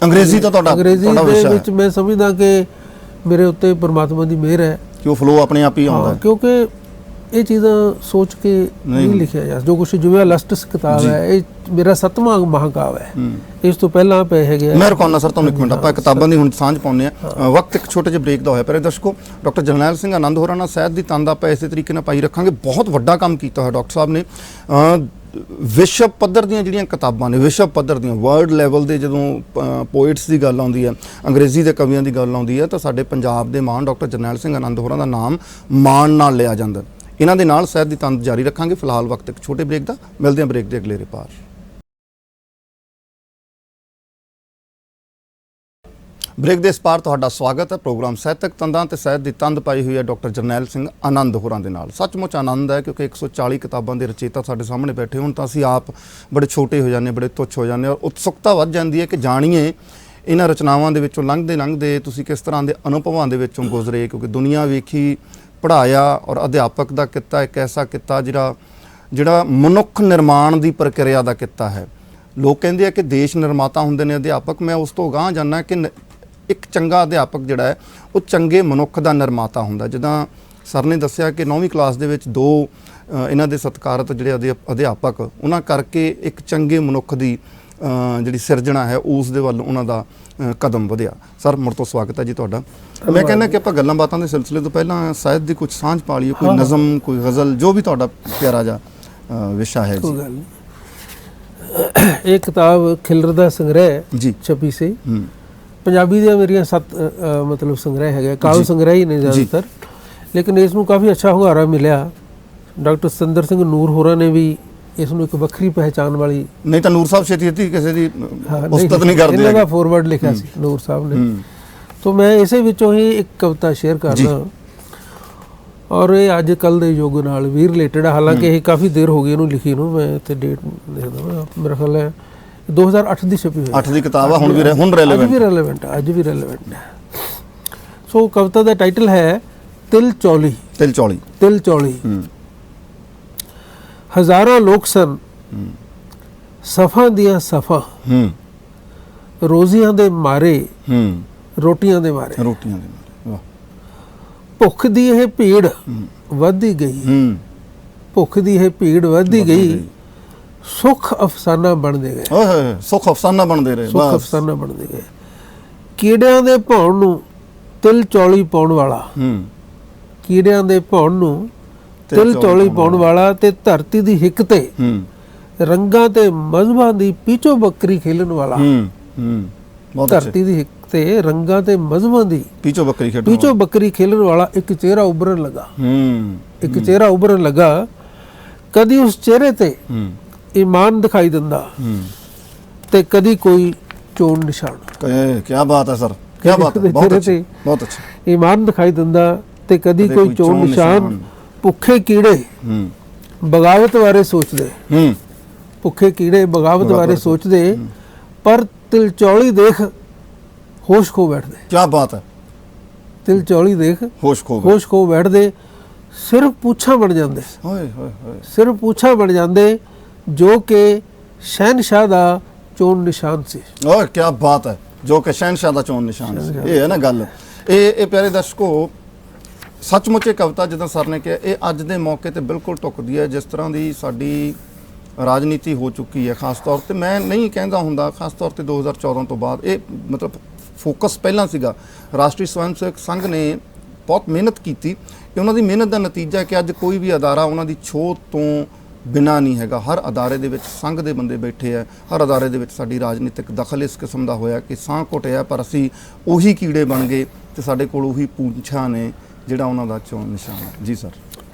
ਅੰਗਰੇਜ਼ੀ ਤਾਂ ਤੁਹਾਡਾ ਅੰਗਰੇਜ਼ੀ ਦੇ ਵਿੱਚ ਮੈਂ ਸਮਝਦਾ ਕਿ ਮੇਰੇ ਉੱਤੇ ਪਰਮਾਤਮਾ ਦੀ ਮਿਹਰ ਹੈ ਕਿ ਉਹ ਫਲੋ ਆਪਣੇ ਆਪ ਹੀ ਆਉਂਦਾ, ਕਿਉਂਕਿ ਇਹ ਚੀਜ਼ਾਂ ਸੋਚ ਕੇ ਨਹੀਂ ਲਿਖਿਆ ਜਾ ਜੋ ਕੁਛ। ਜਿਵੇਂ ਲਸਟਸ ਕਿਤਾਬ ਹੈ, ਇਹ ਮੇਰਾ 7ਵਾਂ ਮਹਾਂਕਾਵ ਹੈ। ਇਸ ਤੋਂ ਪਹਿਲਾਂ ਪਏ ਹੈਗੇ। ਮੈਂ ਰੁਕਾਉਣਾ ਸਰ ਤੁਹਾਨੂੰ ਇੱਕ ਮਿੰਟ, ਆਪਾਂ ਕਿਤਾਬਾਂ ਦੀ ਹੁਣ ਸਾਂਝ ਪਾਉਂਦੇ ਆ। ਵਕਤ ਇੱਕ ਛੋਟੇ ਜਿਹੇ ਬ੍ਰੇਕ ਦਾ ਹੋਇਆ। ਪਰ ਦਰਸ਼ਕੋ, ਡਾਕਟਰ ਜਰਨੈਲ ਸਿੰਘ ਆਨੰਦ ਹੋਰਾਂ ਨਾਲ ਸਾਹਿਤ ਦੀ ਤੰਦ ਆਪਾਂ ਇਸੇ ਤਰੀਕੇ ਨਾਲ ਪਾਈ ਰੱਖਾਂਗੇ। ਬਹੁਤ ਵੱਡਾ ਕੰਮ ਕੀਤਾ ਹੋਇਆ ਡਾਕਟਰ ਸਾਹਿਬ ਨੇ। ਵਿਸ਼ਵ ਪੱਧਰ ਦੀਆਂ ਜਿਹੜੀਆਂ ਕਿਤਾਬਾਂ ਨੇ, ਵਿਸ਼ਵ ਪੱਧਰ ਦੀਆਂ, ਵਰਲਡ ਲੈਵਲ ਦੇ ਜਦੋਂ ਪੋਇਟਸ ਦੀ ਗੱਲ ਆਉਂਦੀ ਹੈ, ਅੰਗਰੇਜ਼ੀ ਦੇ ਕਵੀਆਂ ਦੀ ਗੱਲ ਆਉਂਦੀ ਹੈ, ਤਾਂ ਸਾਡੇ ਪੰਜਾਬ ਦੇ ਮਾਣ ਡਾਕਟਰ ਜਰਨੈਲ ਸਿੰਘ ਆਨੰਦ ਹੋਰਾਂ ਦਾ ਨਾਮ ਮਾਣ ਨਾਲ ਲਿਆ ਜਾਂਦਾ। ਇਹਨਾਂ ਦੇ ਨਾਲ ਸਾਹਿਤ ਦੀ ਤੰਦ ਜਾਰੀ ਰੱਖਾਂਗੇ। ਫਿਲਹਾਲ ਵਕਤ ਇੱਕ ਛੋਟੇ ਬ੍ਰੇਕ ਦਾ, ਮਿਲਦੇ ਹਾਂ ਬ੍ਰੇਕ ਦੇ ਅਗਲੇ ਪਾਰ। ਬ੍ਰੇਕ ਦੇ ਇਸ ਪਾਰ ਤੁਹਾਡਾ ਸਵਾਗਤ ਹੈ। ਪ੍ਰੋਗਰਾਮ ਸਾਹਿਤਕ ਤੰਦਾਂ ਤੇ ਸਾਹਿਤ ਦੀ ਤੰਦ ਪਾਈ ਹੋਈ ਹੈ ਡਾਕਟਰ ਜਰਨੈਲ ਸਿੰਘ ਆਨੰਦ ਹੋਰਾਂ ਦੇ ਨਾਲ। ਸੱਚਮੁੱਚ ਆਨੰਦ ਹੈ, ਕਿਉਂਕਿ 140 ਕਿਤਾਬਾਂ ਦੇ ਰਚੇਤਾ ਸਾਡੇ ਸਾਹਮਣੇ ਬੈਠੇ ਹੋਣ ਤਾਂ ਅਸੀਂ ਆਪ ਬੜੇ ਛੋਟੇ ਹੋ ਜਾਂਦੇ, ਬੜੇ ਤੁੱਛ ਹੋ ਜਾਂਦੇ, ਔਰ ਉਤਸੁਕਤਾ ਵੱਧ ਜਾਂਦੀ ਹੈ ਕਿ ਜਾਣੀਏ ਇਹਨਾਂ ਰਚਨਾਵਾਂ ਦੇ ਵਿੱਚੋਂ ਲੰਘਦੇ ਤੁਸੀਂ ਕਿਸ ਤਰ੍ਹਾਂ ਦੇ ਅਨੁਭਵਾਂ ਦੇ ਵਿੱਚੋਂ ਗੁਜ਼ਰੇ। ਕਿਉਂਕਿ ਦੁਨੀਆ ਵੇਖੀ, ਪੜ੍ਹਾਇਆ, ਔਰ ਅਧਿਆਪਕ ਦਾ ਕਿੱਤਾ ਇੱਕ ਐਸਾ ਕਿੱਤਾ ਜਿਹੜਾ ਮਨੁੱਖ ਨਿਰਮਾਣ ਦੀ ਪ੍ਰਕਿਰਿਆ ਦਾ ਕਿੱਤਾ ਹੈ। ਲੋਕ ਕਹਿੰਦੇ ਆ ਕਿ ਦੇਸ਼ ਨਿਰਮਾਤਾ ਹੁੰਦੇ ਨੇ ਅਧਿਆਪਕ। ਮੈਂ ਉਸ ਤੋਂ ਅਗਾਂਹ ਜਾਂਦਾ ਕਿ ਇੱਕ ਚੰਗਾ ਅਧਿਆਪਕ ਜਿਹੜਾ ਹੈ ਉਹ ਚੰਗੇ ਮਨੁੱਖ ਦਾ ਨਿਰਮਾਤਾ ਹੁੰਦਾ। ਜਿੱਦਾਂ ਸਰ ਨੇ ਦੱਸਿਆ ਕਿ 9ਵੀਂ ਕਲਾਸ ਦੇ ਵਿੱਚ 2 ਇਹਨਾਂ ਦੇ ਸਤਿਕਾਰਤ ਜਿਹੜੇ ਅਧਿਆਪਕ, ਉਹਨਾਂ ਕਰਕੇ ਇੱਕ ਚੰਗੇ ਮਨੁੱਖ ਦੀ ਜਿਹੜੀ ਸਿਰਜਣਾ ਹੈ ਉਸ ਦੇ ਵੱਲ ਉਹਨਾਂ ਦਾ ਕਦਮ ਵਧਿਆ। ਸਰ, ਮੁੜ ਤੋਂ ਸਵਾਗਤ ਹੈ ਜੀ ਤੁਹਾਡਾ। ਮੈਂ ਕਹਿੰਦਾ ਕਿ ਆਪਾਂ ਗੱਲਾਂ ਬਾਤਾਂ ਦੇ ਸਿਲਸਿਲੇ ਤੋਂ ਪਹਿਲਾਂ ਸਾਹਿਤ ਦੀ ਕੁਝ ਸਾਂਝ ਪਾ ਲਈਏ, ਕੋਈ ਨਜ਼ਮ, ਕੋਈ ਗਜ਼ਲ, ਜੋ ਵੀ ਤੁਹਾਡਾ ਪਿਆਰਾ ਜਿਹਾ ਵਿਸ਼ਾ ਹੈ ਜੀ। ਇਹ ਕਿਤਾਬ ਖਿਲਰ ਦਾ ਸੰਗ੍ਰਹਿ ਜੀ ਛਪੀ ਸੀ। ਪੰਜਾਬੀ ਦੀਆਂ ਮੇਰੀਆਂ 7 ਮਤਲਬ ਸੰਗ੍ਰਹਿ ਹੈਗੇ, ਕਾਵਿ ਸੰਗ੍ਰਹਿ ਹੀ ਨੇ ਜ਼ਿਆਦਾਤਰ, ਲੇਕਿਨ ਇਸ ਨੂੰ ਕਾਫੀ ਅੱਛਾ ਹੁੰਗਾਰਾ ਮਿਲਿਆ। ਡਾਕਟਰ ਸਤਿੰਦਰ ਸਿੰਘ ਨੂਰ ਹੋਰਾਂ ਨੇ ਵੀ ਇਸ ਨੂੰ ਇੱਕ ਵੱਖਰੀ ਪਹਿਚਾਣ ਵਾਲੀ, ਨਹੀਂ ਤਾਂ ਨੂਰ ਸਾਹਿਬ ਛੇਤੀ ਕਿਸੇ ਦੀ ਉਸਤਤ ਨਹੀਂ ਕਰਦੇ, ਇਹਨਾਂ ਦਾ ਫੋਰਵਰਡ ਲਿਖਿਆ ਸੀ ਨੂਰ ਸਾਹਿਬ ਨੇ। ਤਾਂ ਮੈਂ ਇਸੇ ਵਿੱਚੋਂ ਹੀ ਇੱਕ ਕਵਿਤਾ ਸ਼ੇਅਰ ਕਰਦਾ, ਔਰ ਇਹ ਅੱਜ ਕੱਲ੍ਹ ਦੇ ਯੁੱਗ ਨਾਲ ਵੀ ਰਿਲੇਟਡ ਹੈ। ਹਾਲਾਂਕਿ ਇਹ ਕਾਫੀ ਦੇਰ ਹੋ ਗਈ ਇਹਨੂੰ ਲਿਖੀ ਨੂੰ, ਮੈਂ ਇੱਥੇ ਡੇਟ ਦੇਖਦਾ, ਮੇਰਾ ਖਿਆਲ ਹੈ 2008 ਦੀ ਛਪੀ ਹੋਈ, 8 ਦੀ ਕਿਤਾਬ ਆ। ਹੁਣ ਰੈਲੇਵੈਂਟ ਹੈ, ਅੱਜ ਵੀ ਰੈਲੇਵੈਂਟ ਹੈ। ਸੋ ਕਵਿਤਾ ਦਾ ਟਾਈਟਲ ਹੈ ਤਿਲ ਚੌਲੀ। ਹਜ਼ਾਰਾਂ ਲੋਕ ਸਨ, ਸਫਾਂ ਦੀਆਂ ਸਫਾਂ, ਰੋਜ਼ੀਆਂ ਦੇ ਮਾਰੇ, ਰੋਟੀਆਂ ਦੇ ਮਾਰੇ। ਭੁੱਖ ਦੀ ਇਹ ਭੀੜ ਵੱਧਦੀ ਗਈ, ਭੁੱਖ ਦੀ ਇਹ ਭੀੜ ਵੱਧਦੀ ਗਈ, ਸੁੱਖ ਅਫਸਾਨਾ ਬਣਦੇ ਗਏ। ਸੁੱਖ ਅਫਸਾਨਾ ਬਣਦੇ ਗਏ। ਕੀੜਿਆਂ ਦੇ ਭੌਣ ਨੂੰ ਤਿਲ ਚੌਲੀ ਪਾਉਣ ਵਾਲਾ, ਕੀੜਿਆਂ ਦੇ ਭੌਣ ਨੂੰ ਤਿਲ ਚੌਲੀ ਪਾਉਣ ਵਾਲਾ, ਤੇ ਧਰਤੀ ਦੀ ਹਿੱਕ ਤੇ ਰੰਗਾਂ ਤੇ ਮਜ਼ਹਬਾਂ ਦੀ ਪੀਚੋ ਬੱਕਰੀ ਖੇਲਣ ਵਾਲਾ। ਧਰਤੀ ਦੀ ਹਿੱਕ ਤੇ ਰੰਗਾਂ ਤੇ ਮਜ਼ਹਬਾਂ ਦੀ ਪੀਚੋ ਬੱਕਰੀ ਖੇਲਣ ਵਾਲਾ ਇੱਕ ਚਿਹਰਾ ਉਭਰਨ ਲੱਗਾ। ਕਦੀ ਉਸ ਚਿਹਰੇ ਤੇ ਈਮਾਨ ਦਿਖਾਈ ਦਿੰਦਾ ਤੇ ਕਦੀ ਕੋਈ ਚੋਣ ਨਿਸ਼ਾਨ। ਕੀ ਬਾਤ ਹੈ ਸਰ, ਕੀ ਬਾਤ ਹੈ, ਬਹੁਤ ਅੱਛਾ। ਈਮਾਨ ਦਿਖਾਈ ਦਿੰਦਾ ਤੇ ਕਦੀ ਕੋਈ ਚੋਣ ਨਿਸ਼ਾਨ। ਭੁੱਖੇ ਕੀੜੇ ਬਗਾਵਤ ਬਾਰੇ ਸੋਚਦੇ, ਪਰ ਤਿਲਚੌਲੀ ਦੇਖ ਹੋਸ਼ ਖੋ ਬੈਠਦੇ। ਕੀ ਬਾਤ ਹੈ। ਤਿਲਚੌਲੀ ਦੇਖ ਹੋਸ਼ ਖੋ ਬੈਠਦੇ। ਸਿਰਫ ਪੁੱਛਾਂ ਬਣ ਜਾਂਦੇ ਜੋ ਕਿ ਸ਼ਹਿਨशाह ਦਾ ਚੋਣ ਨਿਸ਼ਾਨ ਸੀ। ਓਏ ਕੀ ਬਾਤ ਹੈ, ਜੋ ਕਿ ਸ਼ਹਿਨशाह ਦਾ ਚੋਣ ਨਿਸ਼ਾਨ ਸੀ। ਇਹ ਹੈ ਨਾ ਗੱਲ। ਇਹ ਪਿਆਰੇ ਦਰਸ਼ਕੋ, ਸੱਚਮੁੱਚ ਇਹ ਕਵਿਤਾ ਜਿੱਦਾਂ ਸਰ ਨੇ ਕਿਹਾ, ਇਹ ਅੱਜ ਦੇ ਮੌਕੇ ਤੇ ਬਿਲਕੁਲ ਢੁੱਕਦੀ ਹੈ ਜਿਸ ਤਰ੍ਹਾਂ ਦੀ ਸਾਡੀ ਰਾਜਨੀਤੀ ਹੋ ਚੁੱਕੀ ਹੈ। ਖਾਸ ਤੌਰ ਤੇ ਮੈਂ ਨਹੀਂ ਕਹਿੰਦਾ ਹੁੰਦਾ, ਖਾਸ ਤੌਰ ਤੇ 2014 ਤੋਂ ਬਾਅਦ ਇਹ ਮਤਲਬ ਫੋਕਸ ਪਹਿਲਾਂ ਸੀਗਾ। ਰਾਸ਼ਟਰੀ ਸਵੈਮ ਸੇਵਕ ਸੰਘ ਨੇ ਬਹੁਤ ਮਿਹਨਤ ਕੀਤੀ, ਕਿ ਉਹਨਾਂ ਦੀ ਮਿਹਨਤ ਦਾ ਨਤੀਜਾ ਕਿ ਅੱਜ ਕੋਈ ਵੀ ਅਦਾਰਾ ਉਹਨਾਂ ਦੀ ਛੋਹ ਤੋਂ ਬਿਨਾਂ ਨਹੀਂ ਹੈਗਾ। ਹਰ ਅਦਾਰੇ ਦੇ ਵਿੱਚ ਸੰਘ ਦੇ ਬੰਦੇ ਬੈਠੇ ਹੈ, ਹਰ ਅਦਾਰੇ ਦੇ ਵਿੱਚ ਸਾਡੀ ਰਾਜਨੀਤਿਕ ਦਖਲ ਇਸ ਕਿਸਮ ਦਾ ਹੋਇਆ ਕਿ ਸਾਹ ਘੁੱਟਿਆ, ਪਰ ਅਸੀਂ ਉਹੀ ਕੀੜੇ ਬਣ ਗਏ ਤੇ ਸਾਡੇ ਕੋਲ ਉਹੀ ਪੂੰਛਾਂ ਨੇ ਜਿਹੜਾ ਉਹਨਾਂ ਦਾ ਚੋਣ ਨਿਸ਼ਾਨ ਹੈ। ਜੀ ਸਰ,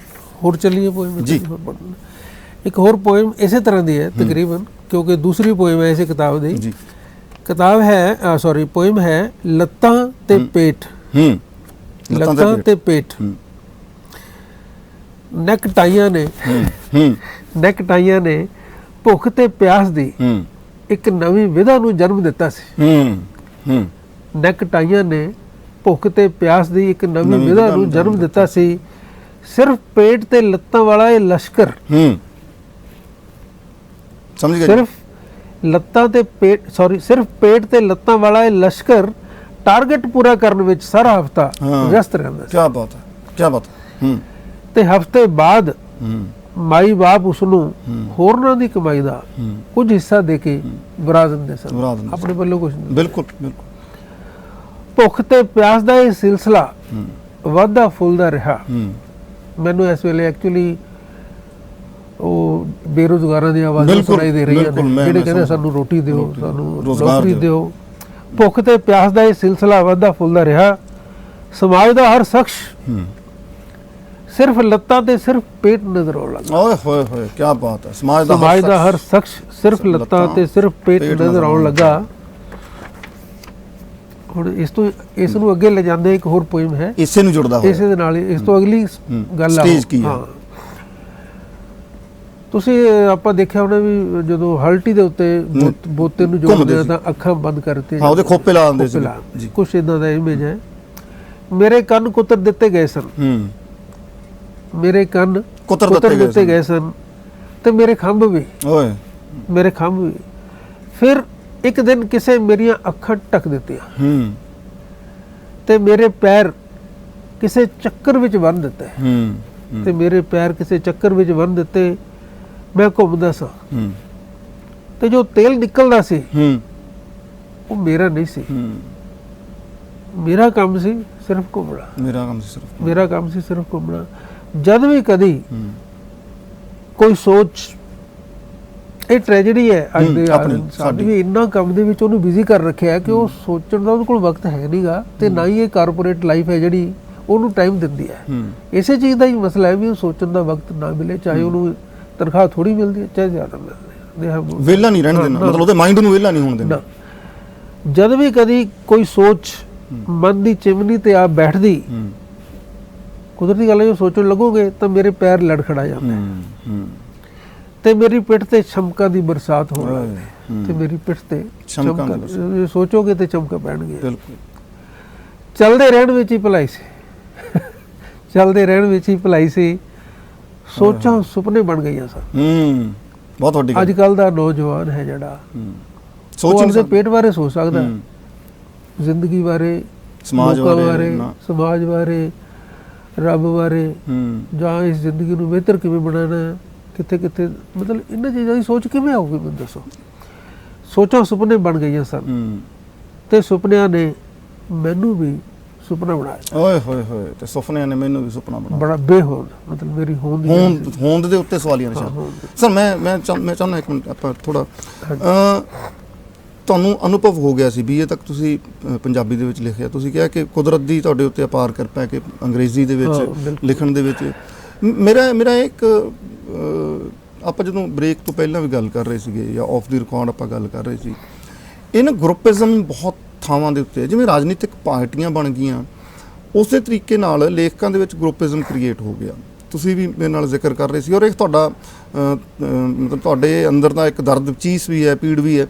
ਹੋਰ ਚੱਲੀਏ ਪੋਇਮ ਜੀ। ਇੱਕ ਹੋਰ ਪੋਇਮ ਇਸੇ ਤਰ੍ਹਾਂ ਦੀ ਹੈ ਤਕਰੀਬਨ, ਕਿਉਂਕਿ ਦੂਸਰੀ ਪੋਇਮ ਹੈ ਇਸੇ ਕਿਤਾਬ ਦੀ ਜੀ। ਕਿਤਾਬ ਹੈ ਪੋਇਮ ਹੈ ਲੱਤਾਂ ਤੇ ਪੇਟ। ਲੱਤਾਂ ਤੇ ਪੇਟ। ਨੈਕ ਟਾਈਆਂ ਨੇ ਭੁੱਖ ਤੇ ਪਿਆਸ ਦੀ ਹੂੰ ਇੱਕ ਨਵੀਂ ਵਿਧਾ ਨੂੰ ਜਨਮ ਦਿੱਤਾ ਸੀ। ਹੂੰ ਨੈਕਟਾਈਆਂ ਨੇ ਭੁੱਖ ਤੇ ਪਿਆਸ ਦੀ ਇੱਕ ਨਵੀਂ ਵਿਧਾ ਨੂੰ ਜਨਮ ਦਿੱਤਾ ਸੀ। ਸਿਰਫ ਪੇਟ ਤੇ ਲੱਤਾਂ ਵਾਲਾ ਇਹ ਲਸ਼ਕਰ, ਸਮਝ ਗਏ, ਸਿਰਫ ਲੱਤਾਂ ਤੇ ਪੇਟ ਸਿਰਫ ਪੇਟ ਤੇ ਲੱਤਾਂ ਵਾਲਾ ਇਹ ਲਸ਼ਕਰ ਟਾਰਗੇਟ ਪੂਰਾ ਕਰਨ ਵਿੱਚ ਸਾਰਾ ਹਫਤਾ ਵਿਅਸਤ ਰਹਿੰਦਾ ਸੀ। ਕੀ ਬਾਤ ਹੈ, ਕੀ ਬਾਤ ਹੈ। ਤੇ ਹਫਤੇ ਬਾਅਦ ਮਾਈ ਬਾਪ ਉਸ ਨੂੰ ਹੋਰਨਾਂ ਦੀ ਕਮਾਈ ਦਾ ਕੁਝ ਹਿੱਸਾ ਦੇ ਕੇ ਵਰਾ ਦਿੰਦੇ ਸਨ, ਆਪਣੇ ਵੱਲੋਂ ਕੁਝ ਨਹੀਂ। ਬਿਲਕੁਲ ਬਿਲਕੁਲ। ਭੁੱਖ ਤੇ ਪਿਆਸ ਦਾ ਇਹ ਸਿਲਸਿਲਾ ਵੱਧਦਾ ਫੁੱਲਦਾ ਰਿਹਾ। ਮੈਨੂੰ ਇਸ ਵੇਲੇ ਐਕਚੁਅਲੀ ਉਹ ਬੇਰੁਜ਼ਗਾਰਾਂ ਦੀ ਆਵਾਜ਼ਾਂ ਸੁਣਾਈ ਦੇ ਰਹੀਆਂ ਨੇ, ਜਿਹੜੇ ਕਹਿੰਦੇ ਸਾਨੂੰ ਰੋਟੀ ਦਿਓ, ਸਾਨੂੰ ਨੌਕਰੀ ਦਿਓ। ਭੁੱਖ ਤੇ ਪਿਆਸ ਦਾ ਇਹ ਸਿਲਸਿਲਾ ਵੱਧਦਾ ਫੁੱਲਦਾ ਰਿਹਾ। ਸਮਾਜ ਦਾ ਹਰ ਸ਼ਖਸ ਸਿਰਫ ਲੱਤਾਂ ਤੇ ਸਿਰਫ ਪੇਟ ਨਜ਼ਰ ਆਉਣ ਲੱਗਾ। ਓਏ ਹੋਏ ਹੋਏ, ਕੀ ਬਾਤ ਹੈ। ਸਮਾਜ ਦਾ ਹਰ ਸ਼ਖਸ ਸਿਰਫ ਲੱਤਾਂ ਤੇ ਸਿਰਫ ਪੇਟ ਨਜ਼ਰ ਆਉਣ ਲੱਗਾ। ਹੁਣ ਇਸ ਨੂੰ ਅੱਗੇ ਲੈ ਜਾਂਦੇ ਇੱਕ ਹੋਰ ਪੋਇਮ ਹੈ, ਇਸੇ ਨੂੰ ਜੁੜਦਾ ਹੋਇਆ, ਇਸੇ ਦੇ ਨਾਲ ਇਸ ਤੋਂ ਅਗਲੀ ਗੱਲ ਆ। ਤੁਸੀਂ ਆਪਾਂ ਦੇਖਿਆ ਹੋਣਾ ਵੀ ਜਦੋਂ ਹਲਟੀ ਦੇ ਉੱਤੇ ਬੋਤੇ ਨੂੰ ਜੋੜਦੇ ਤਾਂ ਅੱਖਾਂ ਬੰਦ ਕਰਤੇ, ਉਹਦੇ ਖੋਪੇ ਲਾ ਦਿੰਦੇ ਸੀ। ਕੁਛ ਇਦਾਂ ਦਾ ਇਮੇਜ ਹੈ। ਮੇਰੇ ਕੰਨ ਕੁਤਰ ਦਿੱਤੇ ਗਏ ਸਨ, ਮੇਰੇ ਕੰਨ ਕੁਤਰ ਦਿੱਤੇ ਗਏ ਸਨ ਤੇ ਮੇਰੇ ਖੰਭ ਵੀ, ਮੇਰੇ ਖੰਭ ਵੀ। ਫਿਰ ਇੱਕ ਦਿਨ ਕਿਸੇ ਮੇਰੀਆਂ ਅੱਖਾਂ ਢੱਕ ਦਿੱਤੀਆਂ ਤੇ ਮੇਰੇ ਪੈਰ ਕਿਸੇ ਚੱਕਰ ਵਿੱਚ ਬੰਨ੍ਹ ਦਿੱਤੇ, ਤੇ ਮੇਰੇ ਪੈਰ ਕਿਸੇ ਚੱਕਰ ਵਿੱਚ ਬੰਨ੍ਹ ਦਿੱਤੇ। ਮੈਂ ਘੁੰਮਦਾ ਸਾਂ ਤੇ ਜੋ ਤੇਲ ਨਿਕਲਦਾ ਸੀ ਉਹ ਮੇਰਾ ਨਹੀਂ ਸੀ। ਮੇਰਾ ਕੰਮ ਸੀ ਸਿਰਫ ਘੁੰਮਣਾ, ਮੇਰਾ ਕੰਮ ਸੀ ਸਿਰਫ ਘੁੰਮਣਾ। ਜਦ ਵੀ ਕਦੀ ਕੋਈ ਸੋਚ, ਇਹ ਟ੍ਰੈਜੇਡੀ ਹੈ ਅੱਜ ਦੇ ਸਾਡੀ ਵੀ, ਇੰਨਾ ਕੰਮ ਦੇ ਵਿੱਚ ਉਹਨੂੰ ਬਿਜ਼ੀ ਕਰ ਰੱਖਿਆ ਕਿ ਉਹ ਸੋਚਣ ਦਾ ਉਹਦੇ ਕੋਲ ਵਕਤ ਹੈ ਨਹੀਂਗਾ, ਤੇ ਨਾ ਹੀ ਇਹ ਕਾਰਪੋਰੇਟ ਲਾਈਫ ਹੈ ਜਿਹੜੀ ਉਹਨੂੰ ਟਾਈਮ ਦਿੰਦੀ ਹੈ। ਇਸੇ ਚੀਜ਼ ਦਾ ਹੀ ਮਸਲਾ ਹੈ ਵੀ ਉਹ ਸੋਚਣ ਦਾ ਵਕਤ ਨਾ ਮਿਲੇ, ਚਾਹੇ ਉਹਨੂੰ ਤਨਖਾਹ ਥੋੜੀ ਮਿਲਦੀ ਹੈ ਚਾਹੇ ਜ਼ਿਆਦਾ ਮਿਲਦੀ ਹੈ। ਵਿਹਲਾ ਨਹੀਂ ਰਹਿਣ ਦੇਣਾ, ਮਤਲਬ ਉਹਦੇ ਮਾਈਂਡ ਨੂੰ ਵਿਹਲਾ ਨਹੀਂ ਹੋਣ ਦੇਣਾ। ਜਦ ਵੀ ਕਦੀ ਕੋਈ ਸੋਚ ਮਨ ਦੀ ਚਿਮਨੀ ਤੇ ਆ ਬੈਠਦੀ, ਕੁਦਰਤੀ ਗੱਲ ਹੈ, ਜੋ ਸੋਚਣ ਲੱਗੋਗੇ ਤਾਂ ਮੇਰੇ ਪੈਰ ਲੜਖੜਾ ਜਾਂਦੇ ਤੇ ਮੇਰੀ ਪਿੱਠ ਤੇ ਚਮਕਾਂ ਦੀ ਬਰਸਾਤ ਹੋਣ ਲੱਗਦੀ, ਤੇ ਮੇਰੀ ਪਿੱਠ ਤੇ ਚਮਕਾਂ, ਸੋਚੋਗੇ ਤੇ ਚਮਕਾਂ ਪੈਣਗੀਆਂ। ਚੱਲਦੇ ਰਹਿਣ ਵਿੱਚ ਹੀ ਭਲਾਈ ਸੀ, ਚੱਲਦੇ ਰਹਿਣ ਵਿੱਚ ਹੀ ਭਲਾਈ ਸੀ। ਸੋਚਾਂ ਸੁਪਨੇ ਬਣ ਗਈਆਂ ਸਨ। ਬਹੁਤ ਵੱਡੀ ਅੱਜ ਕੱਲ ਦਾ ਨੌਜਵਾਨ ਹੈ ਜਿਹੜਾ ਉਹ ਆਪਣੇ ਪੇਟ ਬਾਰੇ ਸੋਚ ਸਕਦਾ, ਜ਼ਿੰਦਗੀ ਬਾਰੇ, ਸਮਾਜ ਬਾਰੇ, ਰੱਬ ਬਾਰੇ, ਜਾਂ ਇਸ ਜ਼ਿੰਦਗੀ ਨੂੰ ਬਿਹਤਰ ਕਿਵੇਂ ਬਣਾਉਣਾ, ਕਿੱਥੇ ਕਿੱਥੇ, ਮਤਲਬ ਇਹਨਾਂ ਚੀਜ਼ਾਂ ਦੀ ਸੋਚ ਕਿਵੇਂ ਆਊਗੀ ਮੈਨੂੰ ਦੱਸੋ। ਸੋਚਾਂ ਸੁਪਨੇ ਬਣ ਗਈਆਂ ਸਨ ਤੇ ਸੁਪਨਿਆਂ ਨੇ ਮੈਨੂੰ ਵੀ ਸੁਪਨਾ ਬਣਾਇਆ। ਓਏ ਹੋਏ ਹੋਏ, ਤੇ ਸੁਪਨਿਆਂ ਨੇ ਮੈਨੂੰ ਵੀ ਸੁਪਨਾ ਬਣਾਇਆ। ਬੜਾ ਬੇਹੋਂਦ, ਮਤਲਬ ਮੇਰੀ ਹੋਂਦ ਦੇ ਉੱਤੇ ਸਵਾਲੀਆ ਨਿਸ਼ਾਨ। ਸਰ ਮੈਂ ਚਾਹੁੰਦਾ ਇੱਕ ਮਿੰਟ ਆਪਾਂ ਥੋੜਾ, ਤੁਹਾਨੂੰ ਅਨੁਭਵ ਹੋ ਗਿਆ ਸੀ BA ਤੱਕ ਤੁਸੀਂ ਪੰਜਾਬੀ ਦੇ ਵਿੱਚ ਲਿਖਿਆ, ਤੁਸੀਂ ਕਿਹਾ ਕਿ ਕੁਦਰਤ ਦੀ ਤੁਹਾਡੇ ਉੱਤੇ ਅਪਾਰ ਕਿਰਪਾ ਹੈ ਕਿ ਅੰਗਰੇਜ਼ੀ ਦੇ ਵਿੱਚ ਲਿਖਣ ਦੇ ਵਿੱਚ। ਮੇਰਾ ਇੱਕ, ਆਪਾਂ ਜਦੋਂ ਬ੍ਰੇਕ ਤੋਂ ਪਹਿਲਾਂ ਵੀ ਗੱਲ ਕਰ ਰਹੇ ਸੀਗੇ ਜਾਂ ਆਫ ਦੀ ਰਿਕਾਰਡ ਆਪਾਂ ਗੱਲ ਕਰ ਰਹੇ ਸੀ, ਇਹਨਾਂ ਗਰੁੱਪਿਜ਼ਮ ਬਹੁਤ ਥਾਵਾਂ ਦੇ ਉੱਤੇ, ਜਿਵੇਂ ਰਾਜਨੀਤਿਕ ਪਾਰਟੀਆਂ ਬਣ ਗਈਆਂ, ਉਸੇ ਤਰੀਕੇ ਨਾਲ ਲੇਖਕਾਂ ਦੇ ਵਿੱਚ ਗਰੁੱਪਿਜ਼ਮ ਕ੍ਰੀਏਟ ਹੋ ਗਿਆ। ਤੁਸੀਂ ਵੀ ਮੇਰੇ ਨਾਲ ਜ਼ਿਕਰ ਕਰ ਰਹੇ ਸੀ, ਔਰ ਇੱਕ ਤੁਹਾਡਾ ਮਤਲਬ ਤੁਹਾਡੇ ਅੰਦਰ ਦਾ ਇੱਕ ਦਰਦ ਚੀਸ ਵੀ ਹੈ, ਪੀੜ ਵੀ ਹੈ